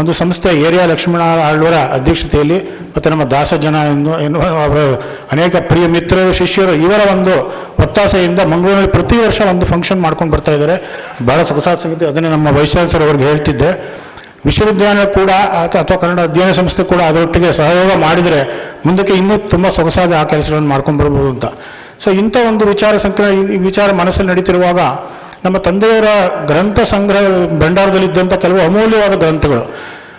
ಒಂದು ಸಂಸ್ಥೆ ಏರಿಯಾ ಲಕ್ಷ್ಮಣ ಆಳ್ವರ ಅಧ್ಯಕ್ಷತೆಯಲ್ಲಿ ಮತ್ತು ನಮ್ಮ ದಾಸಜನ ಎನ್ನುವ ಅವರ ಅನೇಕ ಪ್ರಿಯ ಮಿತ್ರರು, ಶಿಷ್ಯರು, ಇವರ ಒಂದು ಒತ್ತಾಸೆಯಿಂದ ಮಂಗಳೂರಿನಲ್ಲಿ ಪ್ರತಿ ವರ್ಷ ಒಂದು ಫಂಕ್ಷನ್ ಮಾಡ್ಕೊಂಡು ಬರ್ತಾ ಇದ್ದಾರೆ. ಬಹಳ ಸೊಗಸಾದ ಸಂಗತಿ. ಅದನ್ನೇ ನಮ್ಮ ವೈಸ್ ಚಾನ್ಸಲರ್ ಅವ್ರಿಗೆ ಹೇಳ್ತಿದ್ದೆ, ವಿಶ್ವವಿದ್ಯಾಲಯ ಕೂಡ ಅಥವಾ ಕನ್ನಡ ಅಧ್ಯಯನ ಸಂಸ್ಥೆ ಕೂಡ ಅದರೊಟ್ಟಿಗೆ ಸಹಯೋಗ ಮಾಡಿದರೆ ಮುಂದಕ್ಕೆ ಇನ್ನೂ ತುಂಬ ಸೊಗಸಾದ ಆ ಕೆಲಸಗಳನ್ನು ಮಾಡ್ಕೊಂಡು ಬರ್ಬೋದು ಅಂತ. ಸೊ ಇಂಥ ಒಂದು ವಿಚಾರ ಮನಸ್ಸಲ್ಲಿ ನಡೀತಿರುವಾಗ ನಮ್ಮ ತಂದೆಯವರ ಗ್ರಂಥ ಸಂಗ್ರಹ ಭಂಡಾರದಲ್ಲಿದ್ದಂಥ ಕೆಲವು ಅಮೂಲ್ಯವಾದ ಗ್ರಂಥಗಳು,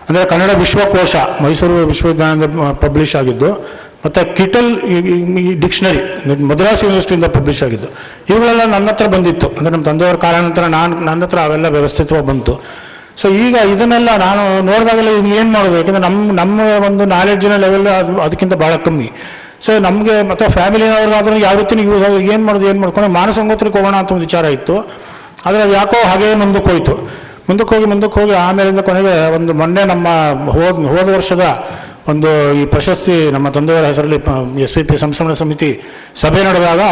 ಅಂದರೆ ಕನ್ನಡ ವಿಶ್ವಕೋಶ ಮೈಸೂರು ವಿಶ್ವವಿದ್ಯಾಲಯದಿಂದ ಪಬ್ಲಿಷ್ ಆಗಿದ್ದು, ಮತ್ತು ಕಿಟಲ್ ಡಿಕ್ಷನರಿ ಮದ್ರಾಸ್ ಯೂನಿವರ್ಸಿಟಿಯಿಂದ ಪಬ್ಲಿಷ್ ಆಗಿದ್ದು, ಇವುಗಳೆಲ್ಲ ನನ್ನ ಹತ್ರ ಬಂದಿತ್ತು. ಅಂದರೆ ನಮ್ಮ ತಂದೆಯವರ ಕಾರಣಾನಂತರ ನನ್ನ ಹತ್ರ ಅವೆಲ್ಲ ವ್ಯವಸ್ಥಿತವಾಗಿ ಬಂತು. ಸೊ ಈಗ ಇದನ್ನೆಲ್ಲ ನಾನು ನೋಡಿದಾಗಲೇ ಏನು ಮಾಡೋದು, ಯಾಕಂದರೆ ನಮ್ಮ ಒಂದು ನಾಲೆಡ್ಜಿನ ಲೆವೆಲ್ ಅದಕ್ಕಿಂತ ಭಾಳ ಕಮ್ಮಿ. ಸೊ ನಮಗೆ ಮತ್ತು ಫ್ಯಾಮಿಲಿನವ್ರಿಗಾದ್ರೂ ಯಾವ ರೀತಿ ನೀವು ಏನು ಮಾಡ್ಕೊಂಡು ಮಾನಸಂಗೋತ್ರಕ್ಕೆ ಹೋಗೋಣ ಅಂತ ಒಂದು ವಿಚಾರ ಇತ್ತು. ಆದರೆ ಯಾಕೋ ಹಾಗೇ ಮುಂದಕ್ಕೆ ಹೋಗಿ ಆಮೇಲಿಂದ ಕೊನೆಗೆ ಒಂದು ಮೊನ್ನೆ ನಮ್ಮ ಹೋದ ವರ್ಷದ ಒಂದು ಈ ಪ್ರಶಸ್ತಿ ನಮ್ಮ ತಂದೆಯವರ ಹೆಸರಲ್ಲಿ SVP ಸಂಸ್ಮರಣ ಸಮಿತಿ ಸಭೆ ನಡೆದಾಗ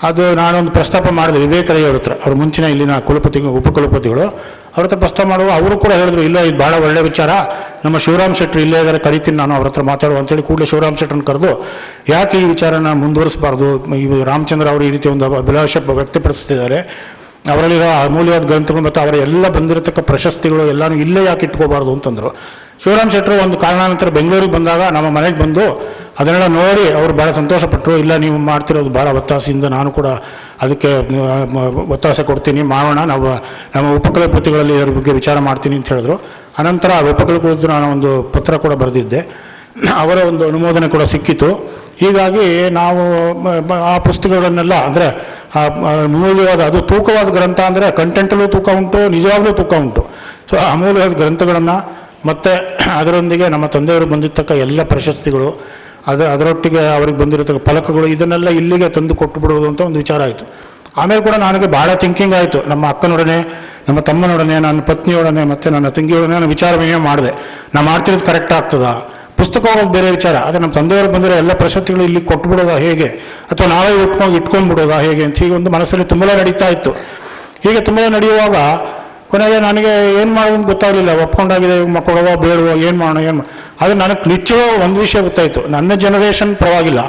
ಅದು ನಾನೊಂದು ಪ್ರಸ್ತಾಪ ಮಾಡಿದೆ ವಿವೇಕರಯ್ಯವ್ರ ಹತ್ರ. ಅವ್ರ ಮುಂಚಿನ ಇಲ್ಲಿನ ಉಪಕುಲಪತಿಗಳು ಅವ್ರ ಹತ್ರ ಪ್ರಸ್ತಾಪ ಮಾಡುವ ಅವರು ಕೂಡ ಹೇಳಿದ್ರು, ಇಲ್ಲ ಇದು ಬಹಳ ಒಳ್ಳೆ ವಿಚಾರ, ನಮ್ಮ ಶಿವರಾಮ್ ಶೆಟ್ಟಿ ಇಲ್ಲೇ ಇದ್ದಾರೆ, ಕರಿತೀನಿ ನಾನು ಅವ್ರ ಹತ್ರ ಮಾತಾಡುವ ಅಂತೇಳಿ ಕೂಡಲೇ ಶಿವರಾಮ್ ಶೆಟ್ಟರನ್ನು ಕರೆದು ಯಾಕೆ ಈ ವಿಚಾರನ ಮುಂದುವರಿಸಬಾರ್ದು, ಈ ರಾಮಚಂದ್ರ ಅವರು ಈ ರೀತಿ ಒಂದು ಅಭಿಲಾಷ ವ್ಯಕ್ತಪಡಿಸ್ತಿದ್ದಾರೆ, ಅವರಲ್ಲಿರೋ ಅಮೂಲ್ಯವಾದ ಗ್ರಂಥಗಳು ಮತ್ತು ಅವರ ಎಲ್ಲ ಬಂದಿರತಕ್ಕ ಪ್ರಶಸ್ತಿಗಳು ಎಲ್ಲಾನು ಇಲ್ಲೇ ಯಾಕೆ ಇಟ್ಕೋಬಾರ್ದು ಅಂತಂದ್ರು. ಶಿವರಾಮ್ ಶೆಟ್ಟರು ಒಂದು ಕಾರಣಾನಂತರ ಬೆಂಗಳೂರಿಗೆ ಬಂದಾಗ ನಮ್ಮ ಮನೆಗೆ ಬಂದು ಅದನ್ನೆಲ್ಲ ನೋಡಿ ಅವರು ಬಹಳ ಸಂತೋಷಪಟ್ಟರು. ಇಲ್ಲ ನೀವು ಮಾಡ್ತಿರೋದು ಬಹಳ ಒತ್ತಾಸೆಯಿಂದ ನಾನು ಕೂಡ ಅದಕ್ಕೆ ಒತ್ತಾಸೆ ಕೊಡ್ತೀನಿ, ಮಾಡೋಣ, ನಮ್ಮ ಉಪಕುಲಪತಿಗಳಲ್ಲಿ ಇದರ ಬಗ್ಗೆ ವಿಚಾರ ಮಾಡ್ತೀನಿ ಅಂತ ಹೇಳಿದ್ರು. ಅನಂತರ ಉಪಕುಲಪತಿ ನಾನು ಒಂದು ಪತ್ರ ಕೂಡ ಬರೆದಿದ್ದೆ, ಅವರ ಒಂದು ಅನುಮೋದನೆ ಕೂಡ ಸಿಕ್ಕಿತು. ಹೀಗಾಗಿ ನಾವು ಆ ಪುಸ್ತಕಗಳನ್ನೆಲ್ಲ ಅಂದರೆ ಅಮೂಲ್ಯವಾದ ಅದು ತೂಕವಾದ ಗ್ರಂಥ ಅಂದರೆ ಕಂಟೆಂಟಲ್ಲೂ ತೂಕ ಉಂಟು, ನಿಜವಾಗ್ಲೂ ತೂಕ ಉಂಟು. ಸೊ ಅಮೂಲ್ಯವಾದ ಗ್ರಂಥಗಳನ್ನು ಮತ್ತು ಅದರೊಂದಿಗೆ ನಮ್ಮ ತಂದೆಯವರು ಬಂದಿರ್ತಕ್ಕ ಎಲ್ಲ ಪ್ರಶಸ್ತಿಗಳು, ಅದರೊಟ್ಟಿಗೆ ಅವ್ರಿಗೆ ಬಂದಿರತಕ್ಕ ಫಲಕಗಳು, ಇದನ್ನೆಲ್ಲ ಇಲ್ಲಿಗೆ ತಂದು ಕೊಟ್ಟು ಬಿಡುವುದು ಅಂತ ಒಂದು ವಿಚಾರ ಆಯಿತು. ಆಮೇಲೆ ಕೂಡ ನನಗೆ ಬಹಳ ಥಿಂಕಿಂಗ್ ಆಯಿತು. ನಮ್ಮ ಅಕ್ಕನೊಡನೆ, ನಮ್ಮ ತಮ್ಮನೊಡನೆ, ನನ್ನ ಪತ್ನಿಯೊಡನೆ ಮತ್ತು ನನ್ನ ತಂಗಿಯೊಡನೆ ನಾನು ವಿಚಾರ ವಿನಿಮಯ ಮಾಡಿದೆ. ನಾನು ಮಾಡ್ತಿರೋದು ಕರೆಕ್ಟ್ ಆಗ್ತದಾ, ಪುಸ್ತಕ ಹೋಗೋದು ಬೇರೆ ವಿಚಾರ, ಆದರೆ ನಮ್ಮ ತಂದೆಯವರು ಬಂದಿರೋ ಎಲ್ಲ ಪ್ರಶಸ್ತಿಗಳು ಇಲ್ಲಿ ಕೊಟ್ಟುಬಿಡೋದಾ ಹೇಗೆ, ಅಥವಾ ನಾವೇ ಇಟ್ಕೊಂಡ್ಬಿಡೋದಾ ಹೇಗೆ ಅಂತ ಹೀಗೆ ಒಂದು ಮನಸ್ಸಲ್ಲಿ ತುಂಬಲೇ ನಡೀತಾ ಇತ್ತು. ಹೀಗೆ ತುಂಬಲೇ ನಡೆಯುವಾಗ ಕೊನೆಗೆ ನನಗೆ ಏನು ಮಾಡೋದು ಗೊತ್ತಾಗಲಿಲ್ಲ. ಒಪ್ಕೊಂಡಾಗಿದೆ, ಮಕ್ಕಳೋ ಬೇಡವೋ, ಏನು ಮಾಡೋಣ. ಆದರೆ ನನಗೆ ನಿಶ್ಚಯವಾಗಿ ಒಂದು ವಿಷಯ ಗೊತ್ತಾಯಿತು, ನನ್ನ ಜನರೇಷನ್ ಪರವಾಗಿಲ್ಲ,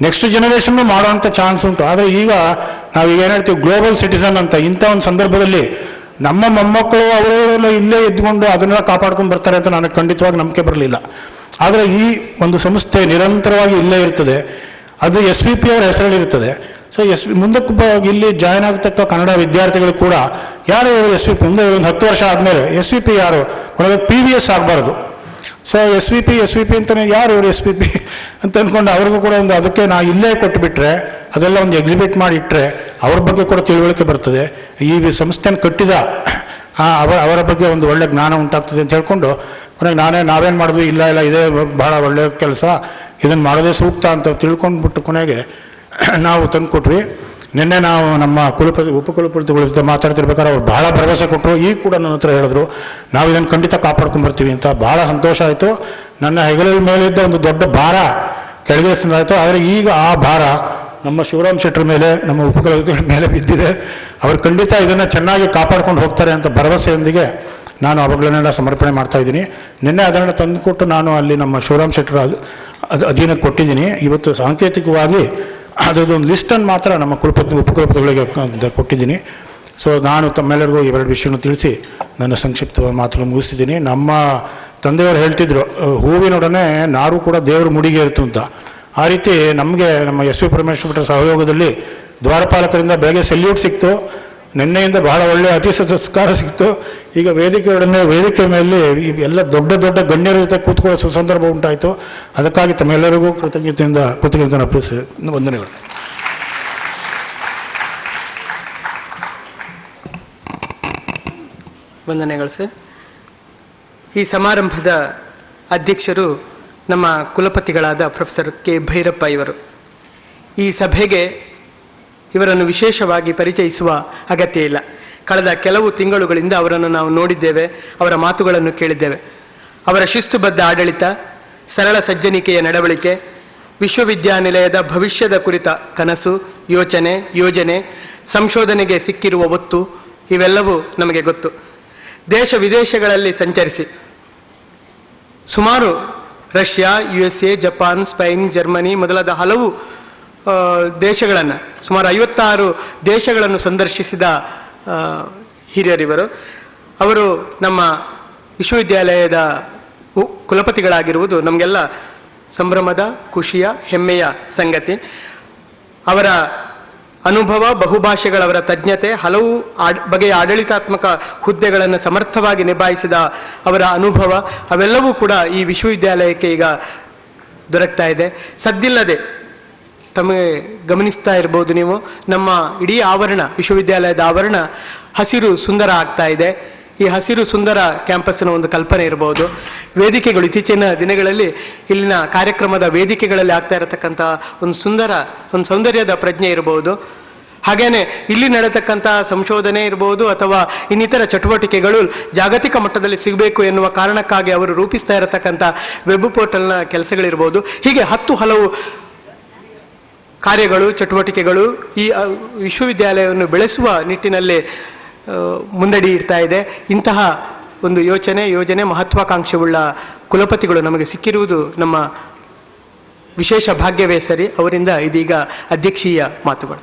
ನೆಕ್ಸ್ಟ್ ಜನರೇಷನ್ನು ಮಾಡೋವಂಥ ಚಾನ್ಸ್ ಉಂಟು. ಆದರೆ ಈಗ ನಾವೀಗ ಏನು ಹೇಳ್ತೀವಿ ಗ್ಲೋಬಲ್ ಸಿಟಿಸನ್ ಅಂತ, ಇಂಥ ಒಂದು ಸಂದರ್ಭದಲ್ಲಿ ನಮ್ಮ ಮೊಮ್ಮಕ್ಕಳು ಅವರೆಲ್ಲ ಇಲ್ಲೇ ಇದ್ಕೊಂಡು ಅದನ್ನೆಲ್ಲ ಕಾಪಾಡ್ಕೊಂಡು ಬರ್ತಾರೆ ಅಂತ ನನಗೆ ಖಂಡಿತವಾಗಿ ನಂಬಿಕೆ ಬರಲಿಲ್ಲ. ಆದರೆ ಈ ಒಂದು ಸಂಸ್ಥೆ ನಿರಂತರವಾಗಿ ಇಲ್ಲೇ ಇರ್ತದೆ, ಅದು SVP ಅವರ ಹೆಸರಲ್ಲಿರ್ತದೆ. ಸೊ ಮುಂದಕ್ಕೆ ಇಲ್ಲಿ ಜಾಯ್ನ್ ಆಗತಕ್ಕ ಕನ್ನಡ ವಿದ್ಯಾರ್ಥಿಗಳು ಕೂಡ ಯಾರು ಎಸ್ ವಿ ಪಿ ಅಂದರೆ ಒಂದು 10 ವರ್ಷ ಆದಮೇಲೆ ಎಸ್ ವಿ ಪಿ ಯಾರು ಕೊನೆಗೆ PVS ಆಗಬಾರ್ದು. ಸೊ ಎಸ್ ವಿ ಪಿ ಅಂತಲೇ ಯಾರು ಇವರು ಎಸ್ ವಿ ಪಿ ಅಂತ ಅಂದ್ಕೊಂಡು ಅವ್ರಿಗೂ ಕೂಡ ಒಂದು ಅದಕ್ಕೆ ನಾವು ಇಲ್ಲೇ ಕೊಟ್ಟುಬಿಟ್ರೆ ಅದೆಲ್ಲ ಒಂದು ಎಕ್ಸಿಬಿಟ್ ಮಾಡಿ ಇಟ್ಟರೆ ಅವ್ರ ಬಗ್ಗೆ ಕೂಡ ತಿಳುವಳಿಕೆ ಬರ್ತದೆ. ಈ ಸಂಸ್ಥೆಯನ್ನು ಕಟ್ಟಿದ ಅವರ ಬಗ್ಗೆ ಒಂದು ಒಳ್ಳೆ ಜ್ಞಾನ ಉಂಟಾಗ್ತದೆ ಅಂತ ಹೇಳ್ಕೊಂಡು ಕೊನೆಗೆ ನಾವೇನು ಮಾಡಿದ್ವಿ, ಇಲ್ಲ ಇದೇ ಬಹಳ ಒಳ್ಳೆಯ ಕೆಲಸ, ಇದನ್ನು ಮಾಡೋದೇ ಸೂಕ್ತ ಅಂತ ತಿಳ್ಕೊಂಡ್ಬಿಟ್ಟು ಕೊನೆಗೆ ನಾವು ತಂದು ಕೊಟ್ವಿ. ನಿನ್ನೆ ನಾವು ನಮ್ಮ ಉಪಕುಲಪತಿಗಳ ಜೊತೆ ಮಾತಾಡ್ತಿರ್ಬೇಕಾದ್ರೆ ಅವ್ರು ಬಹಳ ಭರವಸೆ ಕೊಟ್ಟರು. ಈಗ ಕೂಡ ನನ್ನ ಹತ್ರ ಹೇಳಿದ್ರು ನಾವು ಇದನ್ನು ಖಂಡಿತ ಕಾಪಾಡ್ಕೊಂಡ್ಬರ್ತೀವಿ ಅಂತ. ಬಹಳ ಸಂತೋಷ ಆಯಿತು. ನನ್ನ ಹೆಗಲ ಮೇಲಿದ್ದ ಒಂದು ದೊಡ್ಡ ಭಾರ ಕೆಳಗೆ ಆಯಿತು. ಆದರೆ ಈಗ ಆ ಭಾರ ನಮ್ಮ ಶಿವರಾಮ್ ಶೆಟ್ಟರ್ ಮೇಲೆ, ನಮ್ಮ ಉಪಕುಲಪತಿಗಳ ಮೇಲೆ ಬಿದ್ದಿದೆ. ಅವರು ಖಂಡಿತ ಇದನ್ನು ಚೆನ್ನಾಗಿ ಕಾಪಾಡ್ಕೊಂಡು ಹೋಗ್ತಾರೆ ಅಂತ ಭರವಸೆಯೊಂದಿಗೆ ನಾನು ಅವುಗಳನ್ನೆಲ್ಲ ಸಮರ್ಪಣೆ ಮಾಡ್ತಾ ಇದ್ದೀನಿ. ನಿನ್ನೆ ಅದನ್ನು ತಂದುಕೊಟ್ಟು ನಾನು ಅಲ್ಲಿ ನಮ್ಮ ಶಿವರಾಮ್ ಶೆಟ್ಟರ್ ಅಧೀನಕ್ಕೆ ಕೊಟ್ಟಿದ್ದೀನಿ. ಇವತ್ತು ಸಾಂಕೇತಿಕವಾಗಿ ಅದೊಂದು ಲಿಸ್ಟನ್ನು ಮಾತ್ರ ನಮ್ಮ ಉಪಕುಲಪತಿಗಳಿಗೆ ಕೊಟ್ಟಿದ್ದೀನಿ. ಸೊ ನಾನು ತಮ್ಮೆಲ್ಲರಿಗೂ ಇವೆರಡು ವಿಷಯವನ್ನು ತಿಳಿಸಿ ನನ್ನ ಸಂಕ್ಷಿಪ್ತ ಮಾತುಗಳನ್ನು ಮುಗಿಸ್ತಿದ್ದೀನಿ. ನಮ್ಮ ತಂದೆಯವರು ಹೇಳ್ತಿದ್ರು, ಹೂವಿನೊಡನೆ ನಾರು ಕೂಡ ದೇವರು ಮುಡಿಗೆ ಇರ್ತು ಅಂತ. ಆ ರೀತಿ ನಮಗೆ ನಮ್ಮ ಎಸ್ ವಿ ಪರಮೇಶ್ವರ ಸಹಯೋಗದಲ್ಲಿ ದ್ವಾರಪಾಲಕರಿಂದ ಬೆಳಗ್ಗೆ ಸೆಲ್ಯೂಟ್ ಸಿಕ್ತು. ನಿನ್ನೆಯಿಂದ ಬಹಳ ಒಳ್ಳೆಯ ಅತಿಥಿ ಸಂಸ್ಕಾರ ಸಿಕ್ತು. ಈಗ ವೇದಿಕೆ ಮೇಲೆ ಎಲ್ಲ ದೊಡ್ಡ ಗಣ್ಯರ ಜೊತೆ ಕೂತ್ಕೊಳ್ಳೋ ಸಂದರ್ಭ ಉಂಟಾಯಿತು. ಅದಕ್ಕಾಗಿ ತಮ್ಮೆಲ್ಲರಿಗೂ ಕೃತಜ್ಞತೆ ಅರ್ಪಿಸಿ ವಂದನೆಗಳು. ವಂದನೆಗಳು ಸರ್. ಈ ಸಮಾರಂಭದ ಅಧ್ಯಕ್ಷರು ನಮ್ಮ ಕುಲಪತಿಗಳಾದ ಪ್ರೊಫೆಸರ್ ಕೆ ಭೈರಪ್ಪ ಇವರು. ಈ ಸಭೆಗೆ ಇವರನ್ನು ವಿಶೇಷವಾಗಿ ಪರಿಚಯಿಸುವ ಅಗತ್ಯ ಇಲ್ಲ. ಕಳೆದ ಕೆಲವು ತಿಂಗಳುಗಳಿಂದ ಅವರನ್ನು ನಾವು ನೋಡಿದ್ದೇವೆ, ಅವರ ಮಾತುಗಳನ್ನು ಕೇಳಿದ್ದೇವೆ. ಅವರ ಶಿಸ್ತುಬದ್ಧ ಆಡಳಿತ, ಸರಳ ಸಜ್ಜನಿಕೆಯ ನಡವಳಿಕೆ, ವಿಶ್ವವಿದ್ಯಾನಿಲಯದ ಭವಿಷ್ಯದ ಕುರಿತ ಕನಸು, ಯೋಜನೆ, ಸಂಶೋಧನೆಗೆ ಸಿಕ್ಕಿರುವ ಒತ್ತು ಇವೆಲ್ಲವೂ ನಮಗೆ ಗೊತ್ತು. ದೇಶ ವಿದೇಶಗಳಲ್ಲಿ ಸಂಚರಿಸಿ ಸುಮಾರು Russia, USA, Japan, Spain, Germany ಮೊದಲಾದ ಹಲವು ದೇಶಗಳನ್ನು, ಸುಮಾರು 56 ದೇಶಗಳನ್ನು ಸಂದರ್ಶಿಸಿದ ಹಿರಿಯರಿವರು. ಅವರು ನಮ್ಮ ವಿಶ್ವವಿದ್ಯಾಲಯದ ಕುಲಪತಿಗಳಾಗಿರುವುದು ನಮಗೆಲ್ಲ ಸಂಭ್ರಮದ, ಖುಷಿಯ, ಹೆಮ್ಮೆಯ ಸಂಗತಿ. ಅವರ ಅನುಭವ, ಬಹುಭಾಷೆಗಳವರ ತಜ್ಞತೆ, ಹಲವು ಬಗೆಯ ಆಡಳಿತಾತ್ಮಕ ಹುದ್ದೆಗಳನ್ನು ಸಮರ್ಥವಾಗಿ ನಿಭಾಯಿಸಿದ ಅವರ ಅನುಭವ ಅವೆಲ್ಲವೂ ಕೂಡ ಈ ವಿಶ್ವವಿದ್ಯಾಲಯಕ್ಕೆ ಈಗ ದೊರಕ್ತಾ ಇದೆ. ಸದ್ದಿಲ್ಲದೆ ತಮಗೆ ಗಮನಿಸ್ತಾ ಇರಬಹುದು ನೀವು, ನಮ್ಮ ಇಡೀ ಆವರಣ, ವಿಶ್ವವಿದ್ಯಾಲಯದ ಆವರಣ ಹಸಿರು ಸುಂದರ ಆಗ್ತಾ ಇದೆ. ಈ ಹಸಿರು ಸುಂದರ ಕ್ಯಾಂಪಸ್ನ ಒಂದು ಕಲ್ಪನೆ ಇರಬಹುದು. ವೇದಿಕೆಗಳು, ಇತ್ತೀಚಿನ ದಿನಗಳಲ್ಲಿ ಇಲ್ಲಿನ ಕಾರ್ಯಕ್ರಮದ ವೇದಿಕೆಗಳಲ್ಲಿ ಆಗ್ತಾ ಇರತಕ್ಕಂಥ ಒಂದು ಸೌಂದರ್ಯದ ಪ್ರಜ್ಞೆ ಇರಬಹುದು. ಹಾಗೇನೆ ಇಲ್ಲಿ ನಡೆತಕ್ಕಂಥ ಸಂಶೋಧನೆ ಇರಬಹುದು ಅಥವಾ ಇನ್ನಿತರ ಚಟುವಟಿಕೆಗಳು ಜಾಗತಿಕ ಮಟ್ಟದಲ್ಲಿ ಸಿಗಬೇಕು ಎನ್ನುವ ಕಾರಣಕ್ಕಾಗಿ ಅವರು ರೂಪಿಸ್ತಾ ಇರತಕ್ಕಂಥ ವೆಬ್ ಪೋರ್ಟಲ್ನ ಕೆಲಸಗಳಿರ್ಬೋದು. ಹೀಗೆ ಹಲವು ಕಾರ್ಯಗಳು, ಚಟುವಟಿಕೆಗಳು ಈ ವಿಶ್ವವಿದ್ಯಾಲಯವನ್ನು ಬೆಳೆಸುವ ನಿಟ್ಟಿನಲ್ಲಿ ಮುಂದಡಿ ಇರ್ತಾ ಇದೆ. ಇಂತಹ ಒಂದು ಯೋಜನೆ ಮಹತ್ವಾಕಾಂಕ್ಷೆಯುಳ್ಳ ಕುಲಪತಿಗಳು ನಮಗೆ ಸಿಕ್ಕಿರುವುದು ನಮ್ಮ ವಿಶೇಷ ಭಾಗ್ಯವೇ ಸರಿ. ಅವರಿಂದ ಇದೀಗ ಅಧ್ಯಕ್ಷೀಯ ಮಾತುಗಳು.